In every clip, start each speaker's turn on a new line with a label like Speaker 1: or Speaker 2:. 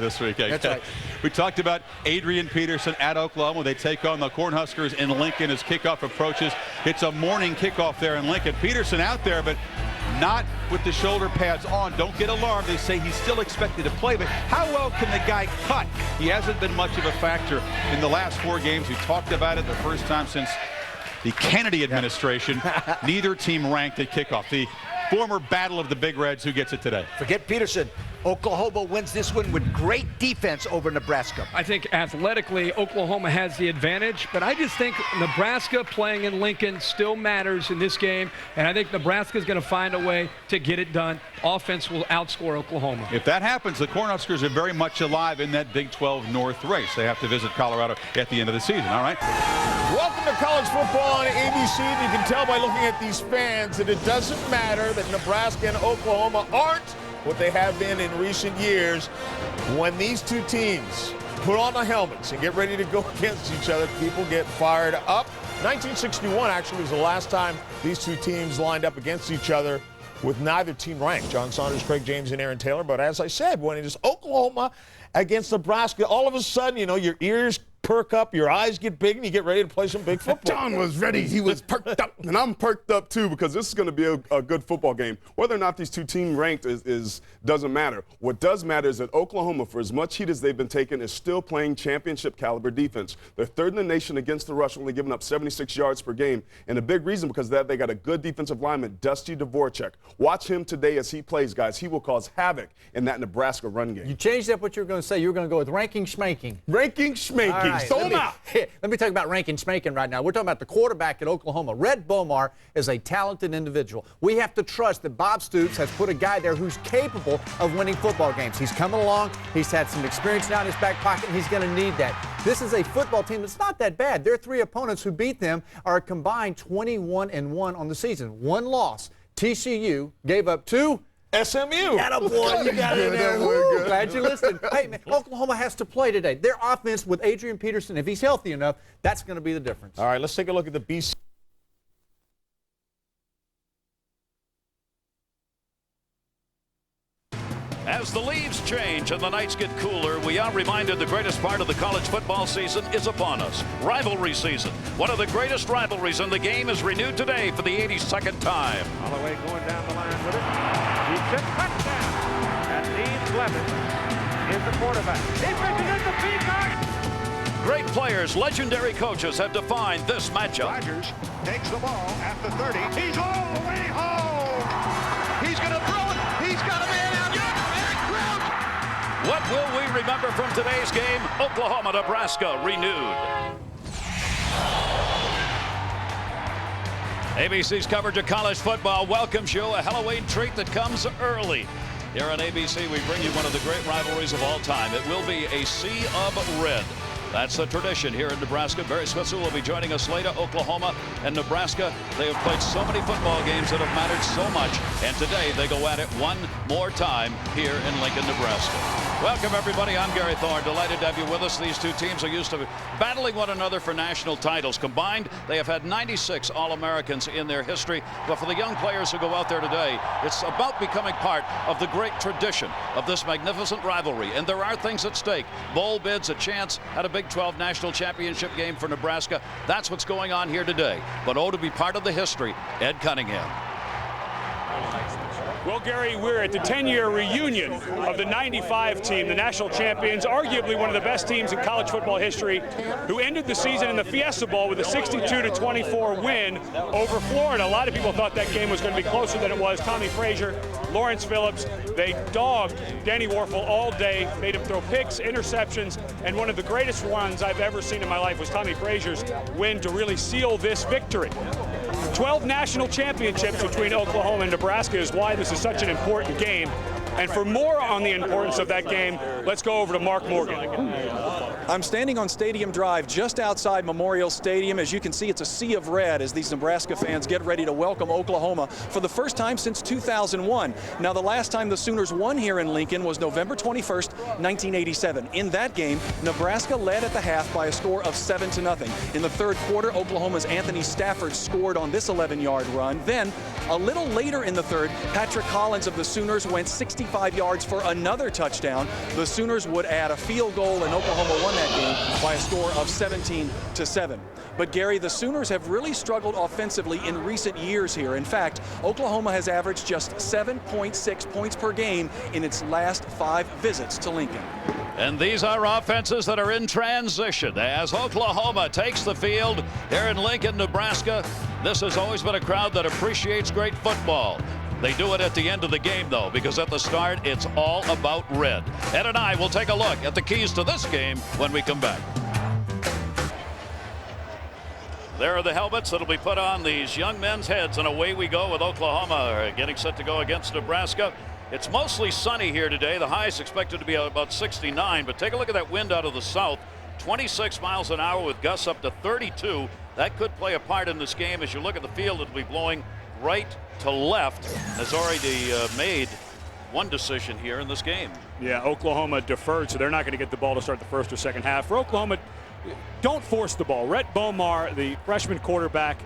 Speaker 1: this weekend.
Speaker 2: That's right.
Speaker 1: We talked about Adrian Peterson at Oklahoma. They take on the Cornhuskers in Lincoln as kickoff approaches. It's a morning kickoff there in Lincoln. Peterson out there, but not with the shoulder pads on. Don't get alarmed. They say he's still expected to play, but how well can the guy cut? He hasn't been much of a factor in the last 4 games. We talked about it the first time since the Kennedy administration. Neither team ranked at kickoff. The former battle of the Big Reds. Who gets it today?
Speaker 2: Forget Peterson. Oklahoma wins this one with great defense over Nebraska.
Speaker 3: I think athletically Oklahoma has the advantage, but I just think Nebraska playing in Lincoln still matters in this game, and I think Nebraska's going to find a way to get it done. Offense will outscore Oklahoma.
Speaker 1: If that happens, the Cornhuskers are very much alive in that Big 12 North race. They have to visit Colorado at the end of the season. All right.
Speaker 4: Welcome to college football on ABC. And you can tell by looking at these fans that it doesn't matter that Nebraska and Oklahoma aren't what they have been in recent years. When these two teams put on the helmets and get ready to go against each other, people get fired up. 1961 actually was the last time these two teams lined up against each other with neither team ranked. John Saunders, Craig James, and Aaron Taylor. But as I said, when it is Oklahoma against Nebraska, all of a sudden, you know, your ears perk up, your eyes get big, and you get ready to play some big football.
Speaker 5: John was ready. He was perked up, and I'm perked up too, because this is going to be a good football game. Whether or not these two teams ranked doesn't matter. What does matter is that Oklahoma, for as much heat as they've been taking, is still playing championship caliber defense. They're third in the nation against the rush, only giving up 76 yards per game. And a big reason because of that, they got a good defensive lineman, Dusty Dvorak. Watch him today as he plays, guys. He will cause havoc in that Nebraska run game.
Speaker 6: You changed up what you were going to say. You were going to go with ranking schmanking.
Speaker 5: Ranking schmanking.
Speaker 6: Right,
Speaker 5: Throw him out.
Speaker 6: Let me talk about ranking schmanking right now. We're talking about the quarterback at Oklahoma. Red Bomar is a talented individual. We have to trust that Bob Stoops has put a guy there who's capable of winning football games. He's coming along. He's had some experience now in his back pocket, and he's going to need that. This is a football team that's not that bad. Their 3 opponents who beat them are a combined 21-1 on the season. 1 loss. TCU gave up 2.
Speaker 4: SMU.
Speaker 6: Attaboy, you got it there. Woo, glad you listened. Hey, man, Oklahoma has to play today. Their offense with Adrian Peterson, if he's healthy enough, that's going to be the difference.
Speaker 4: All right, let's take a look at the BC.
Speaker 7: As the leaves change and the nights get cooler, we are reminded the greatest part of the college football season is upon us. Rivalry season. One of the greatest rivalries in the game is renewed today for the 82nd time.
Speaker 8: Holloway going down the line with it. He's just touchdown. And Dean Blevins is the quarterback. He pitches it to Peacock.
Speaker 7: Great players, legendary coaches have defined this matchup.
Speaker 8: Rodgers takes the ball at the 30. He's all the way home. He's going to throw it. He's got a man out.
Speaker 7: What will we remember from today's game? Oklahoma, Nebraska renewed. ABC's coverage of college football welcomes you a Halloween treat that comes early. Here on ABC, we bring you one of the great rivalries of all time. It will be a sea of red. That's a tradition here in Nebraska. Barry Switzer will be joining us later. Oklahoma and Nebraska, they have played so many football games that have mattered so much. And today they go at it one more time here in Lincoln, Nebraska. Welcome, everybody. I'm Gary Thorne. Delighted to have you with us. These two teams are used to battling one another for national titles. Combined, they have had 96 All-Americans in their history. But for the young players who go out there today, it's about becoming part of the great tradition of this magnificent rivalry. And there are things at stake. Bowl bids, a chance at a Big 12 national championship game for Nebraska. That's what's going on here today. But to be part of the history, Ed Cunningham.
Speaker 9: Well, Gary, we're at the 10-year reunion of the 95 team, the national champions, arguably one of the best teams in college football history, who ended the season in the Fiesta Bowl with a 62-24 win over Florida. A lot of people thought that game was going to be closer than it was. Tommy Frazier, Lawrence Phillips, they dogged Danny Warfel all day, made him throw picks, interceptions, and one of the greatest runs I've ever seen in my life was Tommy Frazier's win to really seal this victory. 12 national championships between Oklahoma and Nebraska is why this is such an important game. And for more on the importance of that game, let's go over to Mark Morgan.
Speaker 10: I'm standing on Stadium Drive just outside Memorial Stadium. As you can see, it's a sea of red as these Nebraska fans get ready to welcome Oklahoma for the first time since 2001. Now, the last time the Sooners won here in Lincoln was November 21st, 1987. In that game, Nebraska led at the half by a score of 7-0. In the third quarter, Oklahoma's Anthony Stafford scored on this 11-yard run. Then, a little later in the third, Patrick Collins of the Sooners went 65 yards for another touchdown. The Sooners would add a field goal, and Oklahoma won that game by a score of 17-7. But Gary, the Sooners have really struggled offensively in recent years here. In fact, Oklahoma has averaged just 7.6 points per game in its last 5 visits to Lincoln.
Speaker 7: And these are offenses that are in transition as Oklahoma takes the field here in Lincoln, Nebraska. This has always been a crowd that appreciates great football. They do it at the end of the game, though, because at the start, it's all about red. Ed and I will take a look at the keys to this game when we come back. There are the helmets that'll be put on these young men's heads, and away we go with Oklahoma getting set to go against Nebraska. It's mostly sunny here today. The high is expected to be about 69, but take a look at that wind out of the south. 26 miles an hour with gusts up to 32. That could play a part in this game. As you look at the field, it'll be blowing right to left. Has already made one decision here in this game.
Speaker 9: Yeah, Oklahoma deferred, so they're not going to get the ball to start the first or second half. For Oklahoma, don't force the ball. Rhett Bomar, the freshman quarterback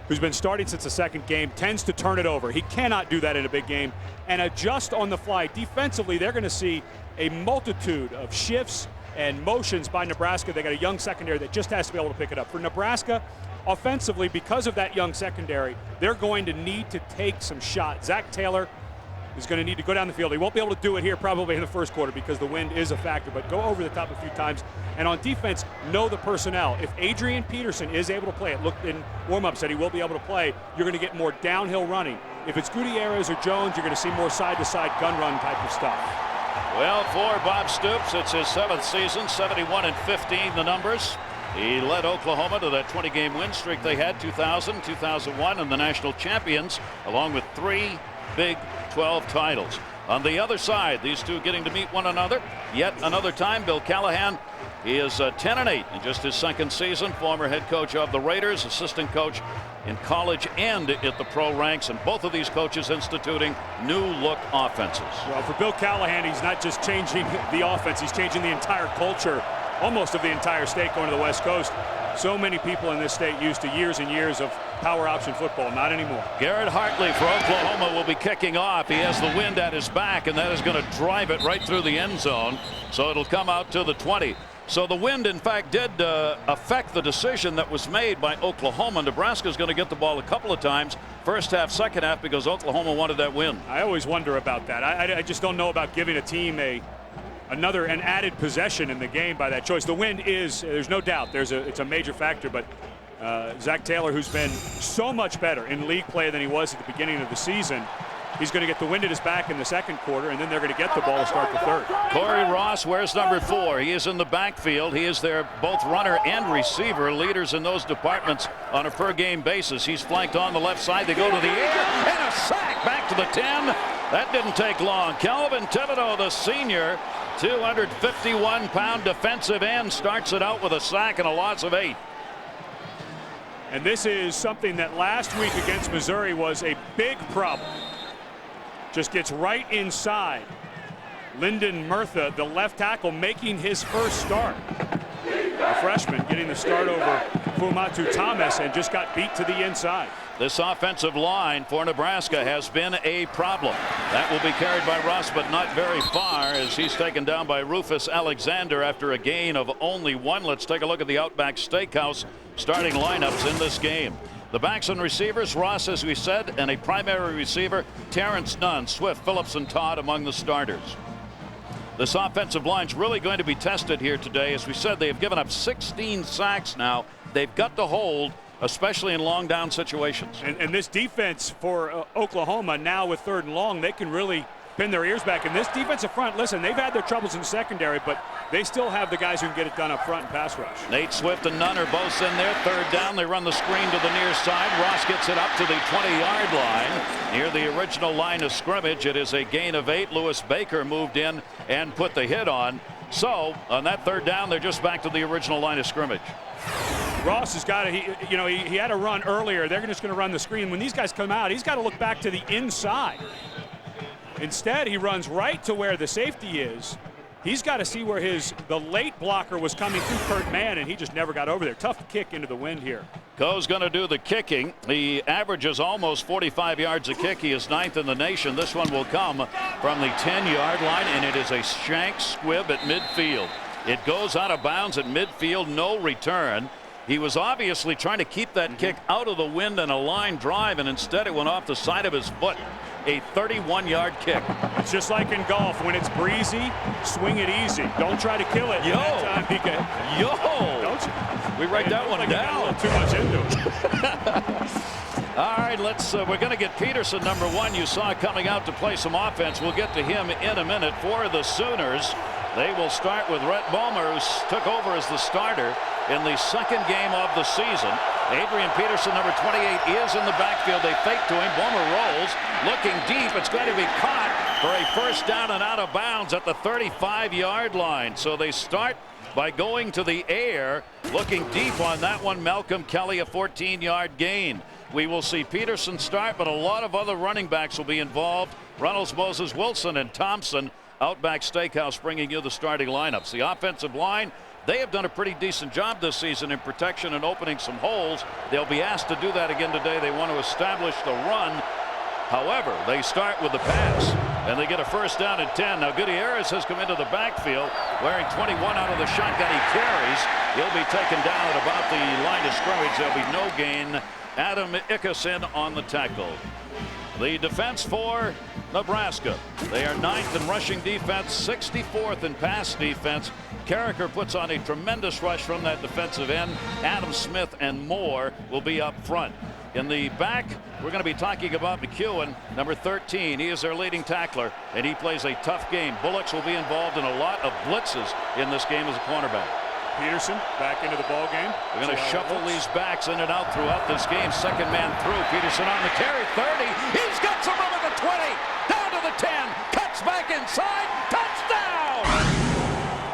Speaker 9: who's been starting since the second game, tends to turn it over. He cannot do that in a big game and adjust on the fly. Defensively, they're going to see a multitude of shifts and motions by Nebraska. They got a young secondary that just has to be able to pick it up. For Nebraska, offensively, because of that young secondary, they're going to need to take some shots. Zach Taylor is going to need to go down the field. He won't be able to do it here probably in the first quarter because the wind is a factor, but go over the top a few times. And on defense, know the personnel. If Adrian Peterson is able to play it, look in warm-up said he will be able to play, you're going to get more downhill running. If it's Gutierrez or Jones, you're going to see more side-to-side gun run type of stuff.
Speaker 7: Well, for Bob Stoops, it's his 7th season, 71-15 the numbers. He led Oklahoma to that 20-game win streak they had, 2000, 2001, and the national champions, along with 3 Big 12 titles. On the other side, these two getting to meet one another yet another time. Bill Callahan, he is 10-8 in just his second season. Former head coach of the Raiders, assistant coach in college and at the pro ranks, and both of these coaches instituting new look offenses.
Speaker 9: Well, for Bill Callahan, he's not just changing the offense, he's changing the entire culture, almost of the entire state going to the West Coast. So many people in this state used to years and years of power option football. Not anymore.
Speaker 7: Garrett Hartley for Oklahoma will be kicking off. He has the wind at his back, and that is going to drive it right through the end zone. So it'll come out to the 20. So the wind, in fact, did affect the decision that was made by Oklahoma. Nebraska is going to get the ball a couple of times, first half, second half, because Oklahoma wanted that win.
Speaker 9: I always wonder about that. I just don't know about giving a team an added possession in the game by that choice. The wind is, there's no doubt, it's a major factor, but Zach Taylor, who's been so much better in league play than he was at the beginning of the season, he's going to get the wind at his back in the second quarter, and then they're going to get the ball to start the third.
Speaker 7: Corey Ross wears number 4. He is in the backfield. He is their both runner and receiver, leaders in those departments on a per-game basis. He's flanked on the left side. They go to the 8, and a sack back to the 10. That didn't take long. Kelvin Thibodeau, the senior, 251-pound defensive end, starts it out with a sack and a loss of 8.
Speaker 9: And this is something that last week against Missouri was a big problem. Just gets right inside. Lyndon Murtha, the left tackle, making his first start. A freshman getting the start over Fumatu Thomas and just got beat to the inside.
Speaker 7: This offensive line for Nebraska has been a problem. That will be carried by Russ, but not very far as he's taken down by Rufus Alexander after a gain of only 1. Let's take a look at the Outback Steakhouse starting lineups in this game. The backs and receivers, Ross, as we said, and a primary receiver, Terrence Nunn, Swift, Phillips, and Todd among the starters. This offensive line's really going to be tested here today. As we said, they have given up 16 sacks now. They've got to hold, especially in long down situations.
Speaker 9: And this defense for Oklahoma now with 3rd and long, they can really pin their ears back. And this defensive front, listen, they've had their troubles in secondary, but they still have the guys who can get it done up front in pass rush.
Speaker 7: Nate Swift and Nunn are both in there. 3rd down, they run the screen to the near side. Ross gets it up to the 20-yard line near the original line of scrimmage. It is a gain of 8. Lewis Baker moved in and put the hit on. So on that third down, they're just back to the original line of scrimmage.
Speaker 9: Ross has got to, he had a run earlier. They're just going to run the screen. When these guys come out, he's got to look back to the inside. Instead, he runs right to where the safety is. He's got to see where the late blocker was coming through Kurt Mann, and he just never got over there. Tough kick into the wind here.
Speaker 7: Coe's going to do the kicking. He averages almost 45 yards a kick. He is 9th in the nation. This one will come from the 10-yard line, and it is a shank squib at midfield. It goes out of bounds at midfield, no return. He was obviously trying to keep that kick out of the wind and a line drive, and instead it went off the side of his foot. A 31-yard kick.
Speaker 9: It's just like in golf. When it's breezy, swing it easy. Don't try to kill it. Don't you?
Speaker 7: We write that one down.
Speaker 9: Too much into it.
Speaker 7: All right, we're going to get Peterson, number 1. You saw coming out to play some offense. We'll get to him in a minute. For the Sooners, they will start with Rhett Bomer, who took over as the starter in the second game of the season. Adrian Peterson, number 28, is in the backfield. They fake to him. Bomer rolls, looking deep. It's going to be caught for a first down and out of bounds at the 35-yard line. So they start by going to the air, looking deep on that one. Malcolm Kelly, a 14-yard gain. We will see Peterson start, but a lot of other running backs will be involved. Reynolds, Moses, Wilson, and Thompson. Outback Steakhouse bringing you the starting lineups. The offensive line, they have done a pretty decent job this season in protection and opening some holes. They'll be asked to do that again today. They want to establish the run. However, they start with the pass, and they get a first down at 10. Now, Gutierrez has come into the backfield wearing 21 out of the shotgun he carries. He'll be taken down at about the line of scrimmage. There'll be no gain. Adam Ickerson on the tackle. The defense for Nebraska. They are 9th in rushing defense, 64th in pass defense. Carricker puts on a tremendous rush from that defensive end. Adam Smith and Moore will be up front. In the back, we're going to be talking about McEwen, number 13. He is their leading tackler, and he plays a tough game. Bullocks will be involved in a lot of blitzes in this game as a cornerback.
Speaker 9: Peterson back into the ball game.
Speaker 7: We're going to shuffle these backs in and out throughout this game. Second man through. Peterson on the carry. 30. He's got some room at the 20. Down to the 10. Cuts back inside. Touchdown!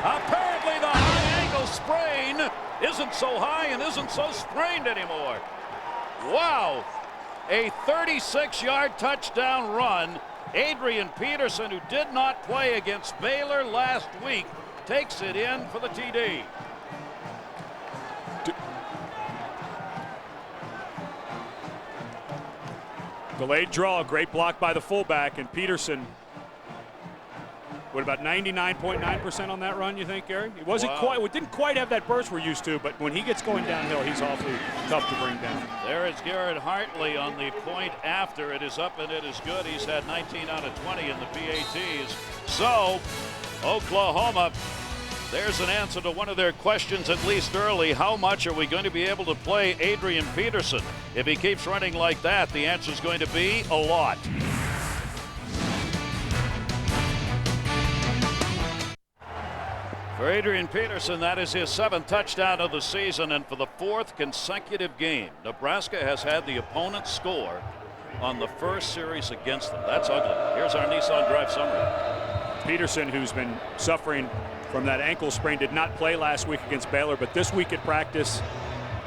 Speaker 7: Apparently the high ankle sprain isn't so high and isn't so sprained anymore. Wow. A 36-yard touchdown run. Adrian Peterson, who did not play against Baylor last week, takes it in for the TD.
Speaker 9: Delayed draw, great block by the fullback, and Peterson. What, about 99.9% on that run, you think, Gary? It wasn't didn't quite have that burst we're used to, but when he gets going downhill, he's awfully tough to bring down.
Speaker 7: There is Garrett Hartley on the point after. It is up and it is good. He's had 19 out of 20 in the PATs. So, Oklahoma, there's an answer to one of their questions, at least early. How much are we going to be able to play Adrian Peterson? If he keeps running like that, the answer is going to be a lot. For Adrian Peterson, that is his 7th touchdown of the season, and for the 4th consecutive game, Nebraska has had the opponent score on the first series against them. That's ugly. Here's our Nissan Drive summary.
Speaker 9: Peterson, who's been suffering from that ankle sprain, did not play last week against Baylor, but this week at practice,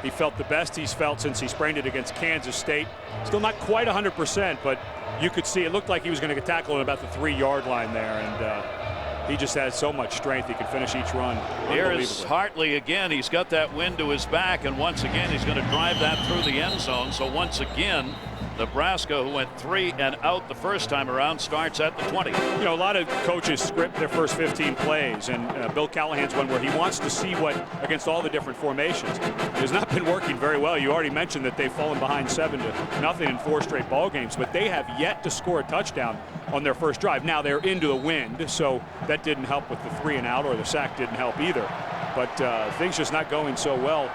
Speaker 9: he felt the best he's felt since he sprained it against Kansas State. Still not quite 100%, but you could see it looked like he was going to get tackled at about the 3-yard line there, and he just has so much strength. He can finish each run.
Speaker 7: Here is Hartley again. He's got that wind to his back, and once again he's going to drive that through the end zone. So once again, Nebraska, who went 3 and out the first time around, starts at the 20.
Speaker 9: You know, a lot of coaches script their first 15 plays, and Bill Callahan's one where he wants to see what against all the different formations. It has not been working very well. You already mentioned that they've fallen behind 7-0 in 4 straight ball games, but they have yet to score a touchdown on their first drive. Now they're into the wind, so that didn't help with the 3 and out, or the sack didn't help either. But things just not going so well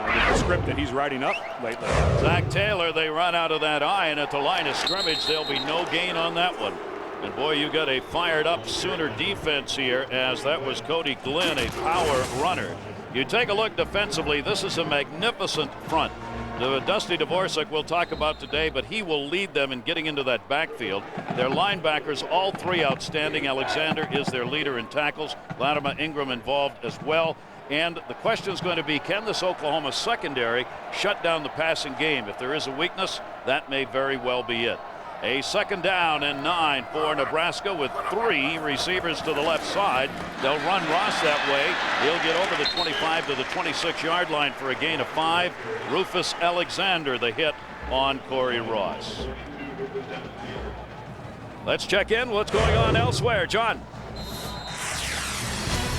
Speaker 9: with the script that he's writing up lately.
Speaker 7: Zach Taylor, they run out of that eye, and at the line of scrimmage, there'll be no gain on that one. And boy, you got a fired up Sooner defense here, as that was Cody Glenn, a power runner. You take a look defensively, this is a magnificent front. Dusty Dvorak we'll talk about today, but he will lead them in getting into that backfield. Their linebackers, all three outstanding. Alexander is their leader in tackles. Latimer Ingram involved as well. And the question is going to be, can this Oklahoma secondary shut down the passing game? If there is a weakness, that may very well be it. A 2nd down and 9 for Nebraska with 3 receivers to the left side. They'll run Ross that way. He'll get over the 25 to the 26-yard line for a gain of 5. Rufus Alexander, the hit on Corey Ross. Let's check in. What's going on elsewhere? John.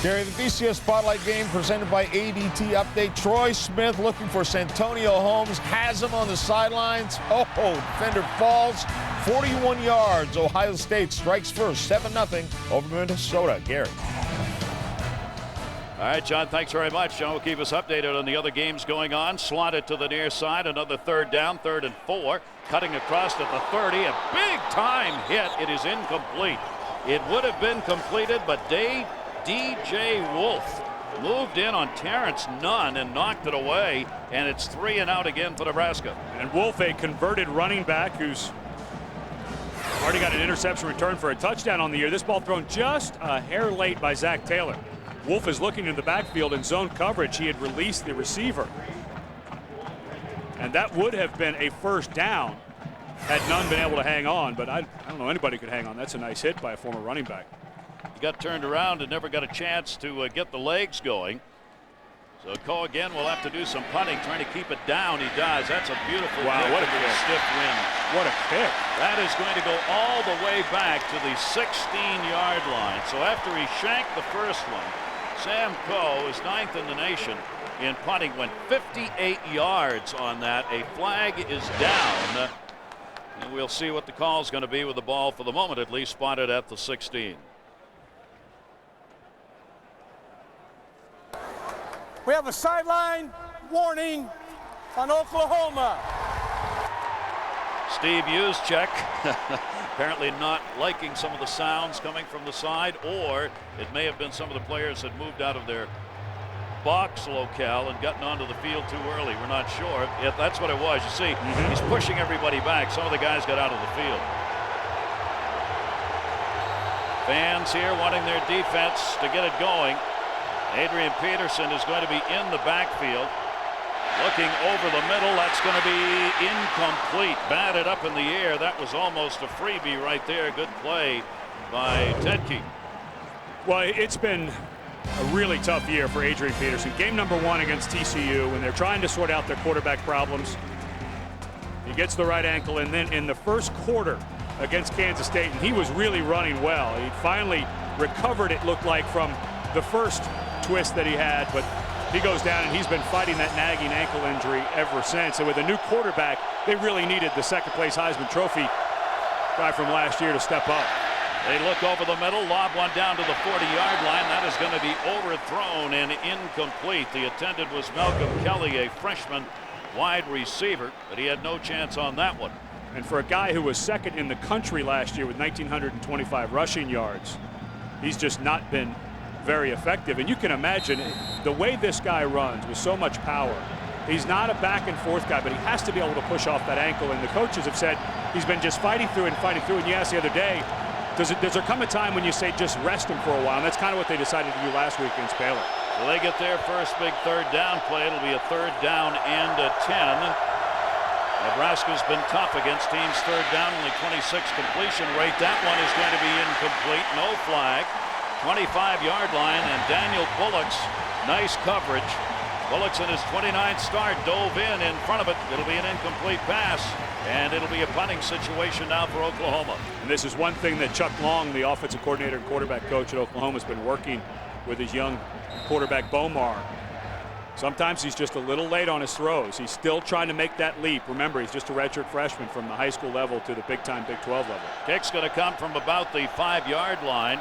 Speaker 4: Gary, the BCS Spotlight game presented by ADT Update. Troy Smith looking for Santonio Holmes. Has him on the sidelines. Oh, defender falls. 41 yards. Ohio State strikes first. 7-0 over Minnesota. Gary.
Speaker 7: All right, John, thanks very much. John will keep us updated on the other games going on. Slotted to the near side. Another 3rd down, 3rd and 4. Cutting across at the 30. A big-time hit. It is incomplete. It would have been completed, but DJ Wolf moved in on Terrence Nunn and knocked it away, and it's 3 and out again for Nebraska.
Speaker 9: And Wolf, a converted running back who's already got an interception return for a touchdown on the year. This ball thrown just a hair late by Zach Taylor. Wolf is looking in the backfield in zone coverage. He had released the receiver, and that would have been a 1st down had Nunn been able to hang on, but I don't know anybody could hang on. That's a nice hit by a former running back.
Speaker 7: He got turned around and never got a chance to get the legs going. So Coe again will have to do some punting, trying to keep it down. He does. That's a beautiful
Speaker 9: wow,
Speaker 7: kick
Speaker 9: what a
Speaker 7: with
Speaker 9: kick.
Speaker 7: Stiff wind.
Speaker 9: What a kick.
Speaker 7: That is going to go all the way back to the 16-yard line. So after he shanked the first one, Sam Coe is 9th in the nation in punting. Went 58 yards on that. A flag is down. And we'll see what the call is going to be with the ball, for the moment at least, spotted at the 16.
Speaker 11: We have a sideline warning on Oklahoma.
Speaker 7: Steve Juszczyk apparently not liking some of the sounds coming from the side, or it may have been some of the players had moved out of their box locale and gotten onto the field too early. We're not sure. Yeah, that's what it was. You see, he's pushing everybody back. Some of the guys got out of the field. Fans here wanting their defense to get it going. Adrian Peterson is going to be in the backfield. Looking over the middle, that's going to be incomplete. Batted up in the air. That was almost a freebie right there. Good play by Tedke.
Speaker 9: Well, it's been a really tough year for Adrian Peterson. Game number 1 against TCU, when they're trying to sort out their quarterback problems. He gets the right ankle, and then in the first quarter against Kansas State, and he was really running well. He finally recovered, it looked like, from the first twist that he had, but he goes down, and he's been fighting that nagging ankle injury ever since. And with a new quarterback, they really needed the second-place Heisman Trophy guy from last year to step up.
Speaker 7: They look over the middle, lob one down to the 40-yard line. That is going to be overthrown and incomplete. The attendant was Malcolm Kelly, a freshman wide receiver, but he had no chance on that one.
Speaker 9: And for a guy who was second in the country last year with 1,925 rushing yards, he's just not been very effective. And you can imagine the way this guy runs with so much power. He's not a back and forth guy, but he has to be able to push off that ankle. And the coaches have said he's been just fighting through and fighting through. And you asked the other day, does there come a time when you say just rest him for a while? And that's kind of what they decided to do last week against Baylor.
Speaker 7: So they get their first big 3rd down play. It'll be a 3rd down and a 10. Nebraska's been tough against teams 3rd down, only 26 completion rate. That one is going to be incomplete. No flag. 25-yard line, and Daniel Bullock's nice coverage. Bullock's in his 29th start dove in front of it. It'll be an incomplete pass, and it'll be a punting situation now for Oklahoma.
Speaker 9: And this is one thing that Chuck Long, the offensive coordinator and quarterback coach at Oklahoma, has been working with his young quarterback Bomar. Sometimes he's just a little late on his throws. He's still trying to make that leap. Remember, he's just a redshirt freshman from the high school level to the big-time Big 12 level.
Speaker 7: Kick's going to come from about the 5-yard line,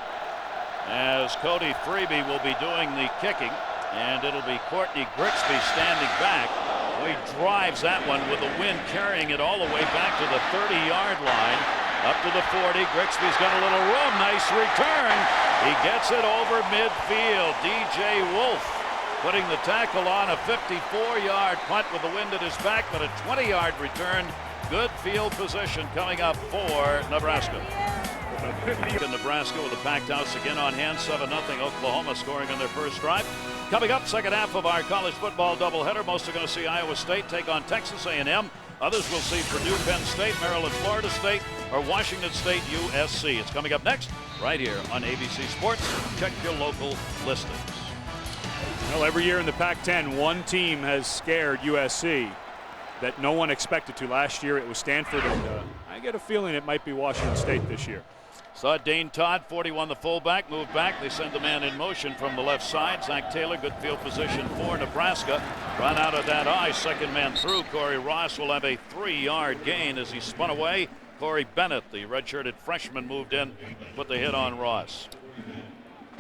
Speaker 7: as Cody Freeby will be doing the kicking, and it'll be Courtney Grigsby standing back. He drives that one with the wind carrying it all the way back to the 30-yard line, up to the 40. Grigsby's got a little room. Nice return. He gets it over midfield. DJ Wolf putting the tackle on a 54-yard punt with the wind at his back, but a 20-yard return. Good field position coming up for Nebraska. Nebraska with a packed house again on hand. 7-0 Oklahoma scoring on their first drive. Coming up, second half of our college football doubleheader. Most are going to see Iowa State take on Texas A&M. Others will see Purdue, Penn State, Maryland, Florida State, or Washington State, USC. It's coming up next right here on ABC Sports. Check your local listings.
Speaker 9: Well, every year in the Pac-10, one team has scared USC that no one expected to. Last year it was Stanford, and I get a feeling it might be Washington State this year.
Speaker 7: Saw Dane Todd, 41, the fullback, move back. They send the man in motion from the left side. Zach Taylor, good field position for Nebraska. Run out of that eye, second man through. Corey Ross will have a 3-yard gain as he spun away. Corey Bennett, the redshirted freshman, moved in, put the hit on Ross.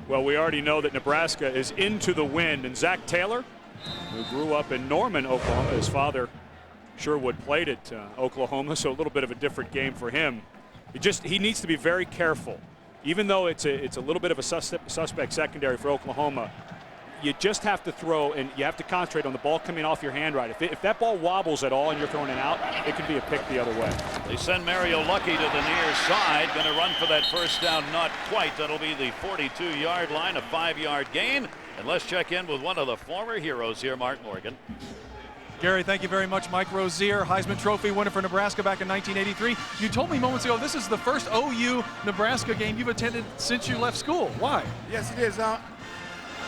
Speaker 9: Well, we already know that Nebraska is into the wind, and Zach Taylor, who grew up in Norman, Oklahoma, his father Sherwood played at Oklahoma, so a little bit of a different game for him. He needs to be very careful. Even though it's a little bit of a suspect secondary for Oklahoma, you just have to throw, and you have to concentrate on the ball coming off your hand right. If that ball wobbles at all and you're throwing it out, it could be a pick the other way.
Speaker 7: They send Mario Lucky to the near side. Going to run for that first down, not quite. That'll be the 42-yard line, a 5-yard gain. And let's check in with one of the former heroes here, Mark Morgan.
Speaker 12: Gary, thank you very much. Mike Rozier, Heisman Trophy winner for Nebraska back in 1983. You told me moments ago this is the first OU-Nebraska game you've attended since you left school. Why?
Speaker 11: Yes, it is. I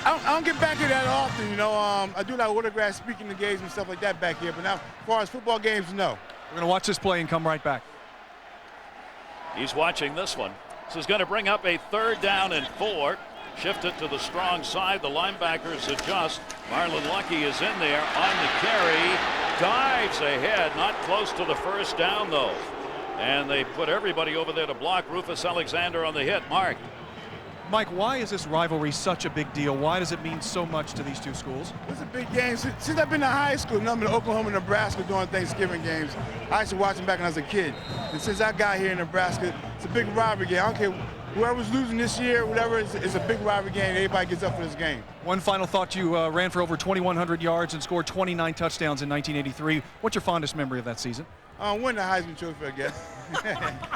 Speaker 11: don't get back here that often, you know. I do like autograph speaking engagements and stuff like that back here, but now as far as football games, no.
Speaker 12: We're going to watch this play and come right back.
Speaker 7: He's watching this one. This is going to bring up a 3rd down and 4. Shift it to the strong side. The linebackers adjust. Marlon Lucky is in there on the carry. Dives ahead, not close to the first down though. And they put everybody over there to block. Rufus Alexander on the hit. Mark.
Speaker 12: Mike, why is this rivalry such a big deal? Why does it mean so much to these two schools?
Speaker 11: It's a big game. Since I've been in high school, I'm in Oklahoma and Nebraska doing Thanksgiving games. I used to watch them back when I was a kid. And since I got here in Nebraska, it's a big rivalry game. I don't care whoever's losing this year, whatever, it's a big rivalry game. Everybody gets up for this game.
Speaker 12: One final thought, you ran for over 2,100 yards and scored 29 touchdowns in 1983. What's your fondest memory of that season?
Speaker 11: Win the Heisman Trophy, I guess.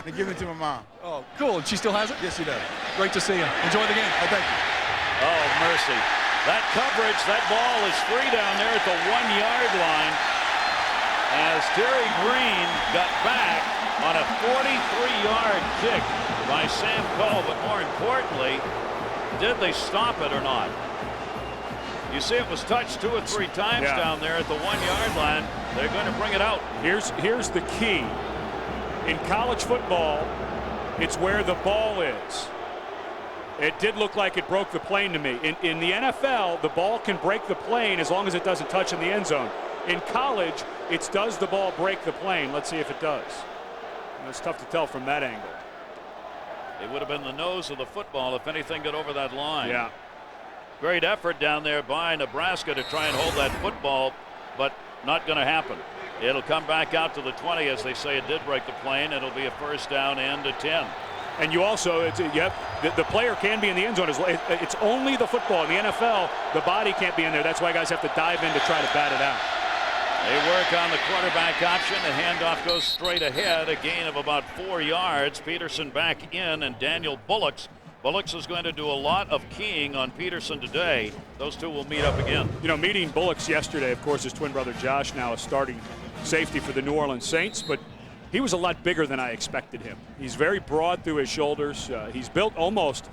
Speaker 11: And give it to my mom.
Speaker 12: Oh, cool. She still has it?
Speaker 11: Yes, she does.
Speaker 12: Great to see you. Enjoy the game.
Speaker 11: Oh, thank you.
Speaker 7: Oh, mercy. That coverage, that ball is free down there at the 1-yard line as Terry Green got back on a 43-yard kick by Sam Cole, but more importantly, did they stop it or not? You see it was touched 2 or 3 times down there at the 1-yard line. They're going to bring it out.
Speaker 9: Here's the key. In college football, it's where the ball is. It did look like it broke the plane to me. In the NFL, the ball can break the plane as long as it doesn't touch in the end zone. In college, it's does the ball break the plane? Let's see if it does. And it's tough to tell from that angle.
Speaker 7: It would have been the nose of the football if anything got over that line.
Speaker 9: Yeah.
Speaker 7: Great effort down there by Nebraska to try and hold that football, but not going to happen. It'll come back out to the 20 as they say it did break the plane. It'll be a first down and a 10.
Speaker 9: And you also, the player can be in the end zone. It's only the football. In the NFL, the body can't be in there. That's why guys have to dive in to try to bat it out.
Speaker 7: They work on the quarterback option. The handoff goes straight ahead. A gain of about 4 yards. Peterson back in, and Daniel Bullocks. Bullocks is going to do a lot of keying on Peterson today. Those two will meet up again.
Speaker 9: You know, meeting Bullocks yesterday, of course, his twin brother Josh now is starting safety for the New Orleans Saints, but he was a lot bigger than I expected him. He's very broad through his shoulders. He's built almost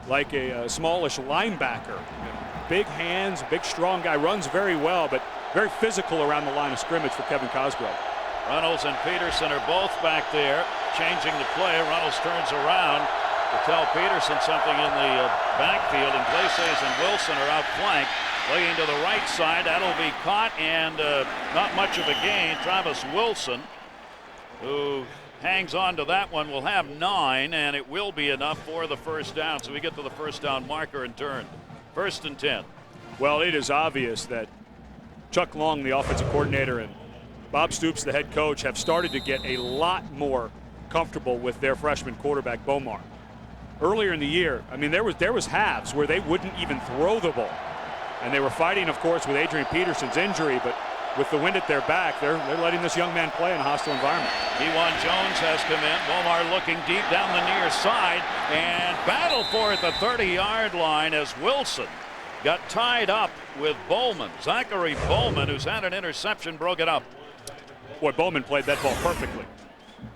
Speaker 9: like a smallish linebacker. Big hands, big strong guy, runs very well, but very physical around the line of scrimmage for Kevin Cosgrove.
Speaker 7: Reynolds and Peterson are both back there changing the play. Reynolds turns around to tell Peterson something in the backfield, and Glaciers and Wilson are out flank. Playing to the right side, that'll be caught, and not much of a gain. Travis Wilson, who hangs on to that one, will have 9, and it will be enough for the first down. So we get to the first down marker and turn. 1st and 10.
Speaker 9: Well, it is obvious that Chuck Long, the offensive coordinator, and Bob Stoops, the head coach, have started to get a lot more comfortable with their freshman quarterback, Bomar. Earlier in the year, I mean, there was halves where they wouldn't even throw the ball. And they were fighting, of course, with Adrian Peterson's injury, but with the wind at their back, they're letting this young man play in a hostile environment.
Speaker 7: Kewan Jones has come in. Bomar looking deep down the near side and battle for it at the 30-yard line as Wilson got tied up with Bowman. Zachary Bowman, who's had an interception, broke it up.
Speaker 9: Boy, Bowman played that ball perfectly.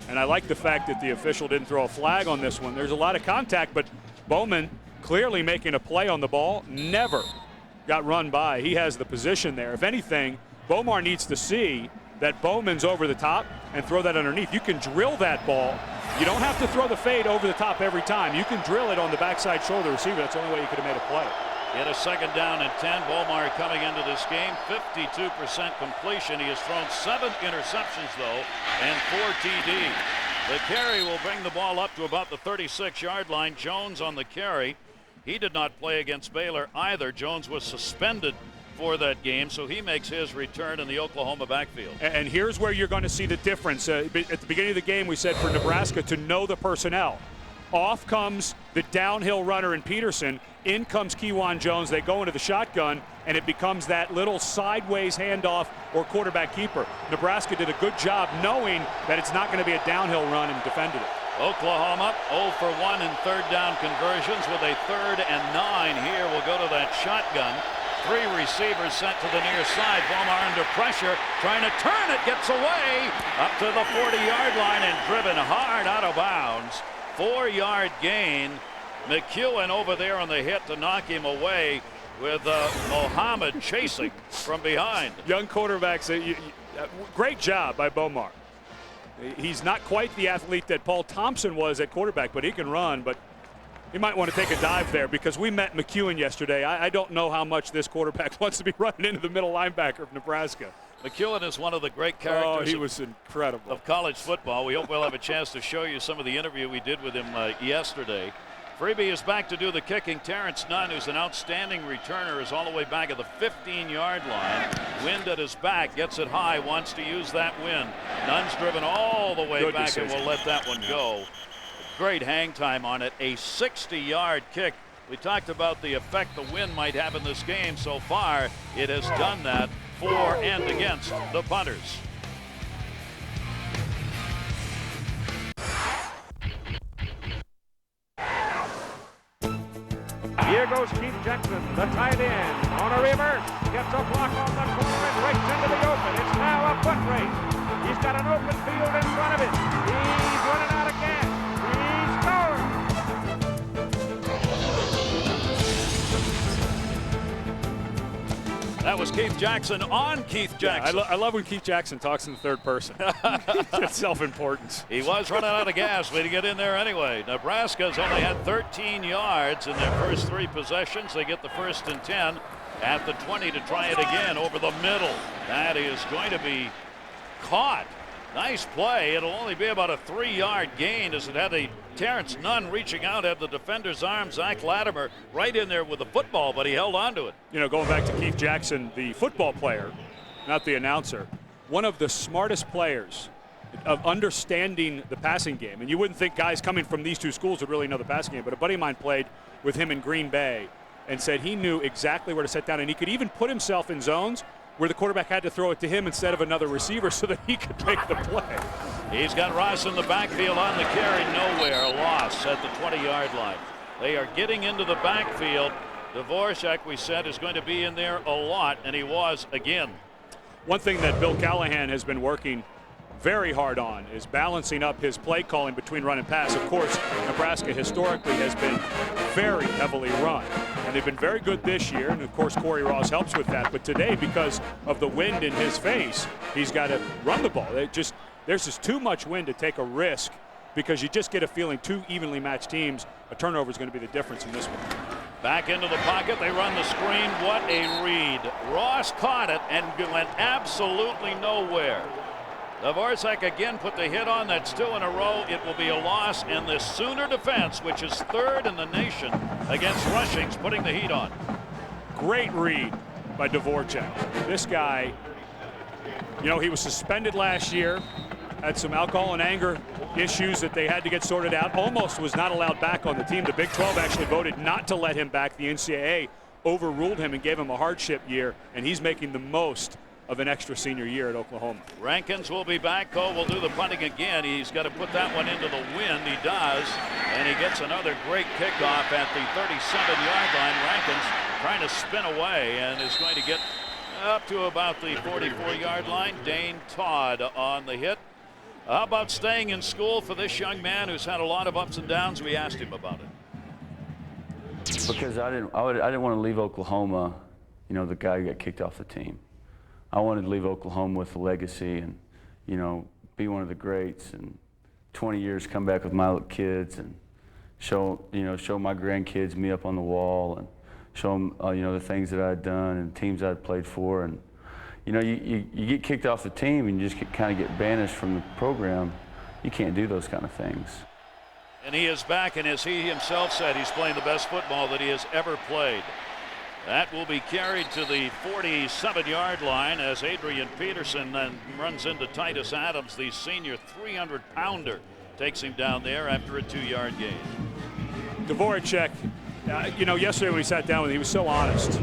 Speaker 9: And I like the fact that the official didn't throw a flag on this one. There's a lot of contact, but Bowman clearly making a play on the ball, never got run by. He has the position there. If anything, Bomar needs to see that Bowman's over the top and throw that underneath. You can drill that ball. You don't have to throw the fade over the top every time. You can drill it on the backside shoulder receiver. That's the only way you could have made a play.
Speaker 7: In a 2nd down and 10, Bomar coming into this game, 52% completion. He has thrown 7 interceptions, though, and 4 TD. The carry will bring the ball up to about the 36-yard line. Jones on the carry. He did not play against Baylor either. Jones was suspended for that game, so he makes his return in the Oklahoma backfield.
Speaker 9: And here's where you're going to see the difference. At the beginning of the game, we said for Nebraska to know the personnel. Off comes the downhill runner in Peterson. In comes Kewan Jones. They go into the shotgun, and it becomes that little sideways handoff or quarterback keeper. Nebraska did a good job knowing that it's not going to be a downhill run and defended it.
Speaker 7: Oklahoma 0 for 1 in 3rd down conversions with a 3rd and 9 here. We'll go to that shotgun. 3 receivers sent to the near side. Bomar under pressure, trying to turn it, gets away up to the 40-yard line and driven hard out of bounds. 4-yard gain. McEwen over there on the hit to knock him away with Mohammed chasing from behind.
Speaker 9: Young quarterbacks, great job by Bomar. He's not quite the athlete that Paul Thompson was at quarterback, but he can run. But he might want to take a dive there because we met McEwen yesterday. I don't know how much this quarterback wants to be running into the middle linebacker of Nebraska.
Speaker 7: McEwen is one of the great characters
Speaker 9: he was incredible.
Speaker 7: Of college football. We hope we'll have a chance to show you some of the interview we did with him yesterday. Freebie is back to do the kicking. Terrence Nunn, who's an outstanding returner, is all the way back at the 15-yard line. Wind at his back, gets it high, wants to use that wind. Nunn's driven all the way back decision. And will let that one go. Great hang time on it. A 60-yard kick. We talked about the effect the wind might have in this game. So far, it has done that for and against the punters.
Speaker 8: Here goes Keith Jackson, the tight end, on a reverse, gets a block on the corner and races into the open. It's now a foot race. He's got an open field in front of him. He's running out of gas. He scores.
Speaker 7: That was Keith Jackson on Keith Jackson.
Speaker 9: I love when Keith Jackson talks in the third person. It's self-importance.
Speaker 7: He was running out of gas, but he get in there anyway. Nebraska's only had 13 yards in their first 3 possessions. They get the 1st and 10 at the 20 to try it again over the middle. That is going to be caught. Nice play. It'll only be about a 3-yard gain as it had a Terrence Nunn reaching out, had the defender's arm. Zach Latimer right in there with the football, but he held on to it.
Speaker 9: You know, going back to Keith Jackson, the football player, not the announcer, one of the smartest players of understanding the passing game. And you wouldn't think guys coming from these 2 schools would really know the passing game, but a buddy of mine played with him in Green Bay and said he knew exactly where to set down, and he could even put himself in zones where the quarterback had to throw it to him instead of another receiver so that he could make the play.
Speaker 7: He's got Ross in the backfield on the carry, nowhere, a loss at the 20-yard line. They are getting into the backfield. Dvorak, we said, is going to be in there a lot, and he was again.
Speaker 9: One thing that Bill Callahan has been working very hard on is balancing up his play calling between run and pass. Of course, Nebraska historically has been very heavily run, and they've been very good this year, and of course Corey Ross helps with that. But today, because of the wind in his face, he's got to run the ball. There's just too much wind to take a risk, because you just get a feeling 2 evenly matched teams, a turnover is going to be the difference in this one.
Speaker 7: Back into the pocket, they run the screen. What a read. Ross caught it and went absolutely nowhere. Dvorak again put the hit on. That's 2 in a row. It will be a loss, and the Sooner defense, which is 3rd in the nation against rushings, putting the heat on.
Speaker 9: Great read by Dvorak. This guy, you know, he was suspended last year, had some alcohol and anger issues that they had to get sorted out. Almost was not allowed back on the team. The Big 12 actually voted not to let him back. The NCAA overruled him and gave him a hardship year, and he's making the most of an extra senior year at Oklahoma.
Speaker 7: Rankins will be back. Cole will do the punting again. He's got to put that one into the wind. He does, and he gets another great kickoff at the 37-yard line. Rankins trying to spin away and is going to get up to about the 44-yard line. Dane Todd on the hit. How about staying in school for this young man who's had a lot of ups and downs? We asked him about it.
Speaker 13: Because I didn't want to leave Oklahoma, you know, the guy who got kicked off the team. I wanted to leave Oklahoma with a legacy and, you know, be one of the greats, and 20 years come back with my little kids and show my grandkids me up on the wall and show them, you know, the things that I'd done and teams I'd played for. And, you know, you get kicked off the team and you just kind of get banished from the program. You can't do those kind of things.
Speaker 7: And he is back, and as he himself said, he's playing the best football that he has ever played. That will be carried to the 47-yard line as Adrian Peterson then runs into Titus Adams, the senior 300-pounder, takes him down there after a 2-yard gain.
Speaker 9: Dvorak, you know, yesterday when we sat down with him, he was so honest.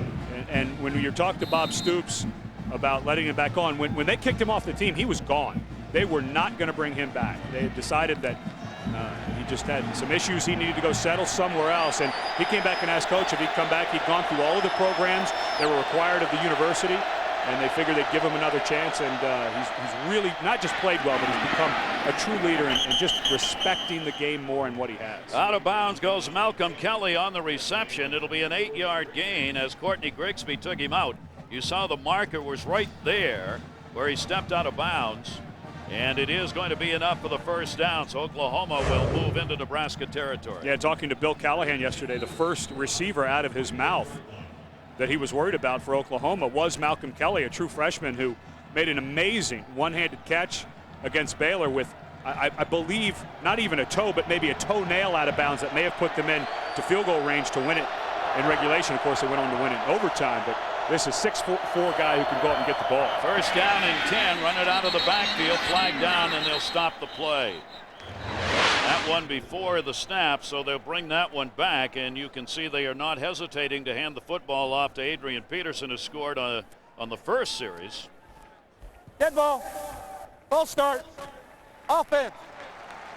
Speaker 9: And when you talked to Bob Stoops about letting him back on, when they kicked him off the team, he was gone. They were not going to bring him back. They had decided that he just had some issues. He needed to go settle somewhere else. And he came back and asked Coach if he'd come back. He'd gone through all of the programs that were required of the university, and they figured they'd give him another chance. And he's really not just played well, but he's become a true leader and just respecting the game more and what he has.
Speaker 7: Out of bounds goes Malcolm Kelly on the reception. It'll be an 8-yard gain as Courtney Grigsby took him out. You saw the marker was right there where he stepped out of bounds. And it is going to be enough for the first down, so Oklahoma will move into Nebraska territory.
Speaker 9: Yeah, talking to Bill Callahan yesterday, the first receiver out of his mouth that he was worried about for Oklahoma was Malcolm Kelly, a true freshman who made an amazing one-handed catch against Baylor with, I believe, not even a toe, but maybe a toenail out of bounds that may have put them in to field goal range to win it in regulation. Of course, they went on to win it in overtime, but this is a 6'4" guy who can go up and get the ball.
Speaker 7: First down and 10, run it out of the backfield, flag down, and they'll stop the play. That one before the snap, so they'll bring that one back, and you can see they are not hesitating to hand the football off to Adrian Peterson, who scored on the first series.
Speaker 6: Dead ball. Ball start. Offense.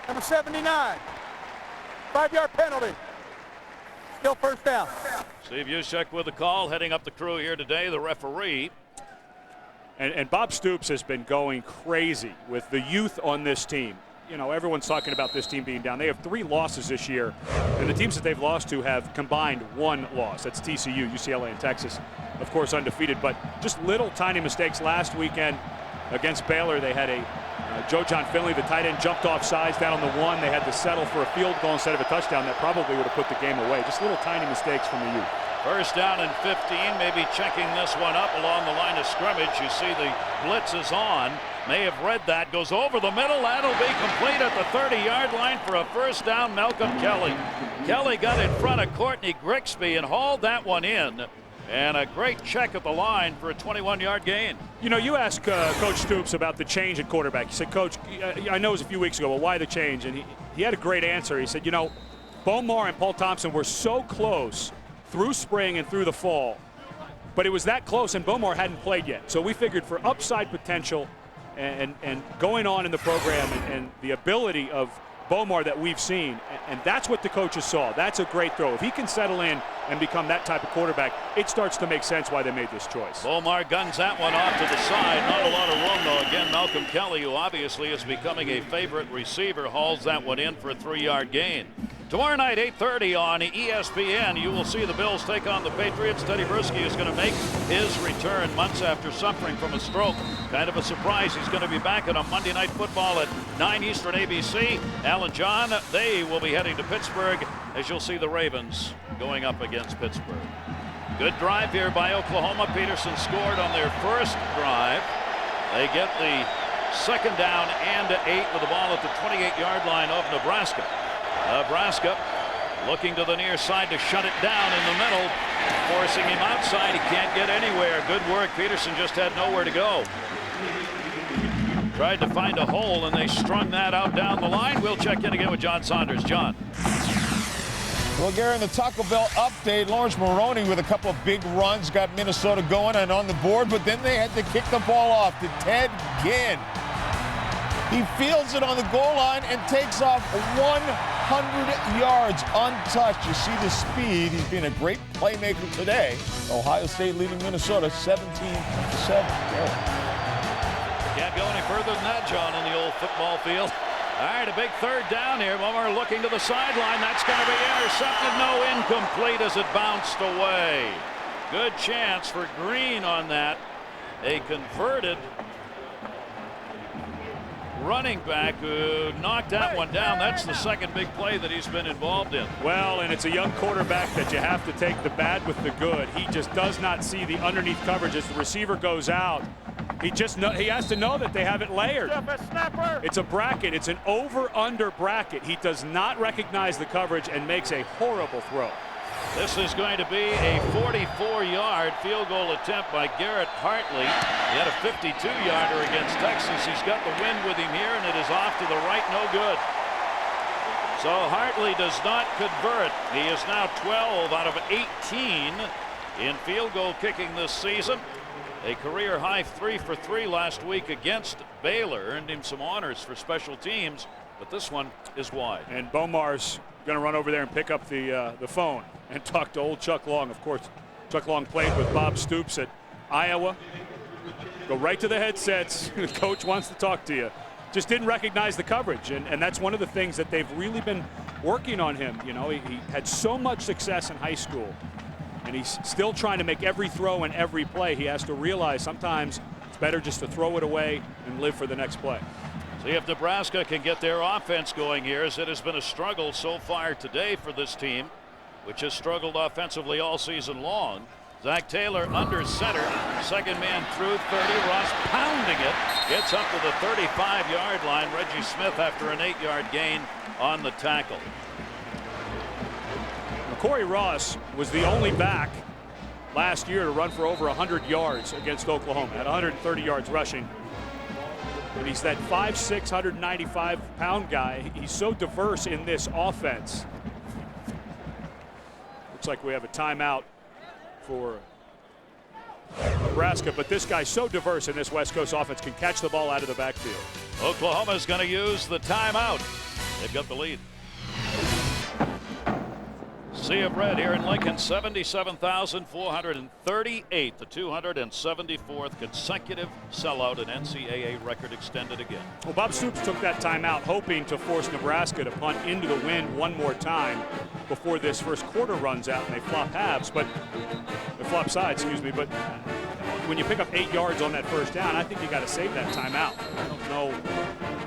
Speaker 6: Number 79. 5-yard penalty. Still first down.
Speaker 7: Steve Juszczyk with the call, heading up the crew here today, the referee.
Speaker 9: And Bob Stoops has been going crazy with the youth on this team. You know, everyone's talking about this team being down. They have 3 losses this year, and the teams that they've lost to have combined 1 loss. That's TCU, UCLA, and Texas, of course, undefeated. But just little tiny mistakes. Last weekend against Baylor, they had a Joe John Finley, the tight end, jumped off sides down on the 1. They had to settle for a field goal instead of a touchdown. That probably would have put the game away. Just little tiny mistakes from the youth.
Speaker 7: First down and 15, maybe checking this one up along the line of scrimmage. You see the blitz is on. May have read that. Goes over the middle. That'll be complete at the 30-yard line for a first down. Malcolm Kelly. Kelly got in front of Courtney Grigsby and hauled that one in. And a great check at the line for a 21-yard gain.
Speaker 9: You know, you asked Coach Stoops about the change at quarterback. You said, Coach, I know it was a few weeks ago, but why the change? And he had a great answer. He said, you know, Bomar and Paul Thompson were so close through spring and through the fall, but it was that close and Bomar hadn't played yet. So we figured for upside potential and going on in the program and the ability of Bomar that we've seen, and that's what the coaches saw. That's a great throw. If he can settle in and become that type of quarterback, it starts to make sense why they made this choice.
Speaker 7: Bomar guns that one off to the side. Not a lot of room, though. Again, Malcolm Kelly, who obviously is becoming a favorite receiver, hauls that one in for a 3-yard gain. Tomorrow night, 8:30 on ESPN, you will see the Bills take on the Patriots. Teddy Bruschi is going to make his return months after suffering from a stroke. Kind of a surprise. He's going to be back on Monday Night Football at 9 Eastern ABC. Alan John, they will be heading to Pittsburgh, as you'll see the Ravens going up against Pittsburgh. Good drive here by Oklahoma. Peterson scored on their first drive. They get the second down and 8 with the ball at the 28-yard line of Nebraska. Nebraska looking to the near side to shut it down in the middle, forcing him outside. He can't get anywhere. Good work. Peterson just had nowhere to go. Tried to find a hole, and they strung that out down the line. We'll check in again with John Saunders. John.
Speaker 4: Well, Gary, in the Taco Bell update, Lawrence Maroney with a couple of big runs got Minnesota going and on the board, but then they had to kick the ball off to Ted Ginn. He fields it on the goal line and takes off 100 yards untouched. You see the speed. He's been a great playmaker today. Ohio State leading Minnesota 17-7.
Speaker 7: Can't go any further than that, John, on the old football field. All right, a big third down here. Bummer looking to the sideline. That's going to be intercepted. No, incomplete as it bounced away. Good chance for Green on that. A converted running back who knocked that one down. That's the second big play that he's been involved in.
Speaker 9: Well, and it's a young quarterback that you have to take the bad with the good. He just does not see the underneath coverage as the receiver goes out. He has to know that they have it layered. It's a bracket. It's an over-under bracket. He does not recognize the coverage and makes a horrible throw.
Speaker 7: This is going to be a 44-yard field goal attempt by Garrett Hartley. He had a 52-yarder against Texas. He's got the wind with him here, and it is off to the right, no good. So Hartley does not convert. He is now 12 out of 18 in field goal kicking this season. A career high 3 for 3 last week against Baylor. Earned him some honors for special teams, but this one is wide.
Speaker 9: And Bomar's going to run over there and pick up the phone and talk to old Chuck Long. Of course, Chuck Long played with Bob Stoops at Iowa. Go right to the headsets. The coach wants to talk to you. Just didn't recognize the coverage, and that's one of the things that they've really been working on him. You know, he had so much success in high school, and he's still trying to make every throw and every play. He has to realize sometimes it's better just to throw it away and live for the next play.
Speaker 7: See if Nebraska can get their offense going here, as it has been a struggle so far today for this team, which has struggled offensively all season long. Zach Taylor under center, second man through 30. Ross pounding it, gets up to the 35-yard line. Reggie Smith after an 8-yard gain on the tackle.
Speaker 9: Corey Ross was the only back last year to run for over 100 yards against Oklahoma, at 130 yards rushing. And he's that 5'6", 195-pound guy. He's so diverse in this offense. Looks like we have a timeout for Nebraska, but this guy's so diverse in this West Coast offense, can catch the ball out of the backfield.
Speaker 7: Oklahoma's going to use the timeout. They've got the lead. Sea of Red here in Lincoln, 77,438, the 274th consecutive sellout, an NCAA record extended again.
Speaker 9: Well, Bob Stoops took that timeout hoping to force Nebraska to punt into the wind one more time before this first quarter runs out and they flop halves, but they flop sides, excuse me. But when you pick up 8 yards on that first down, I think you got to save that timeout. I don't know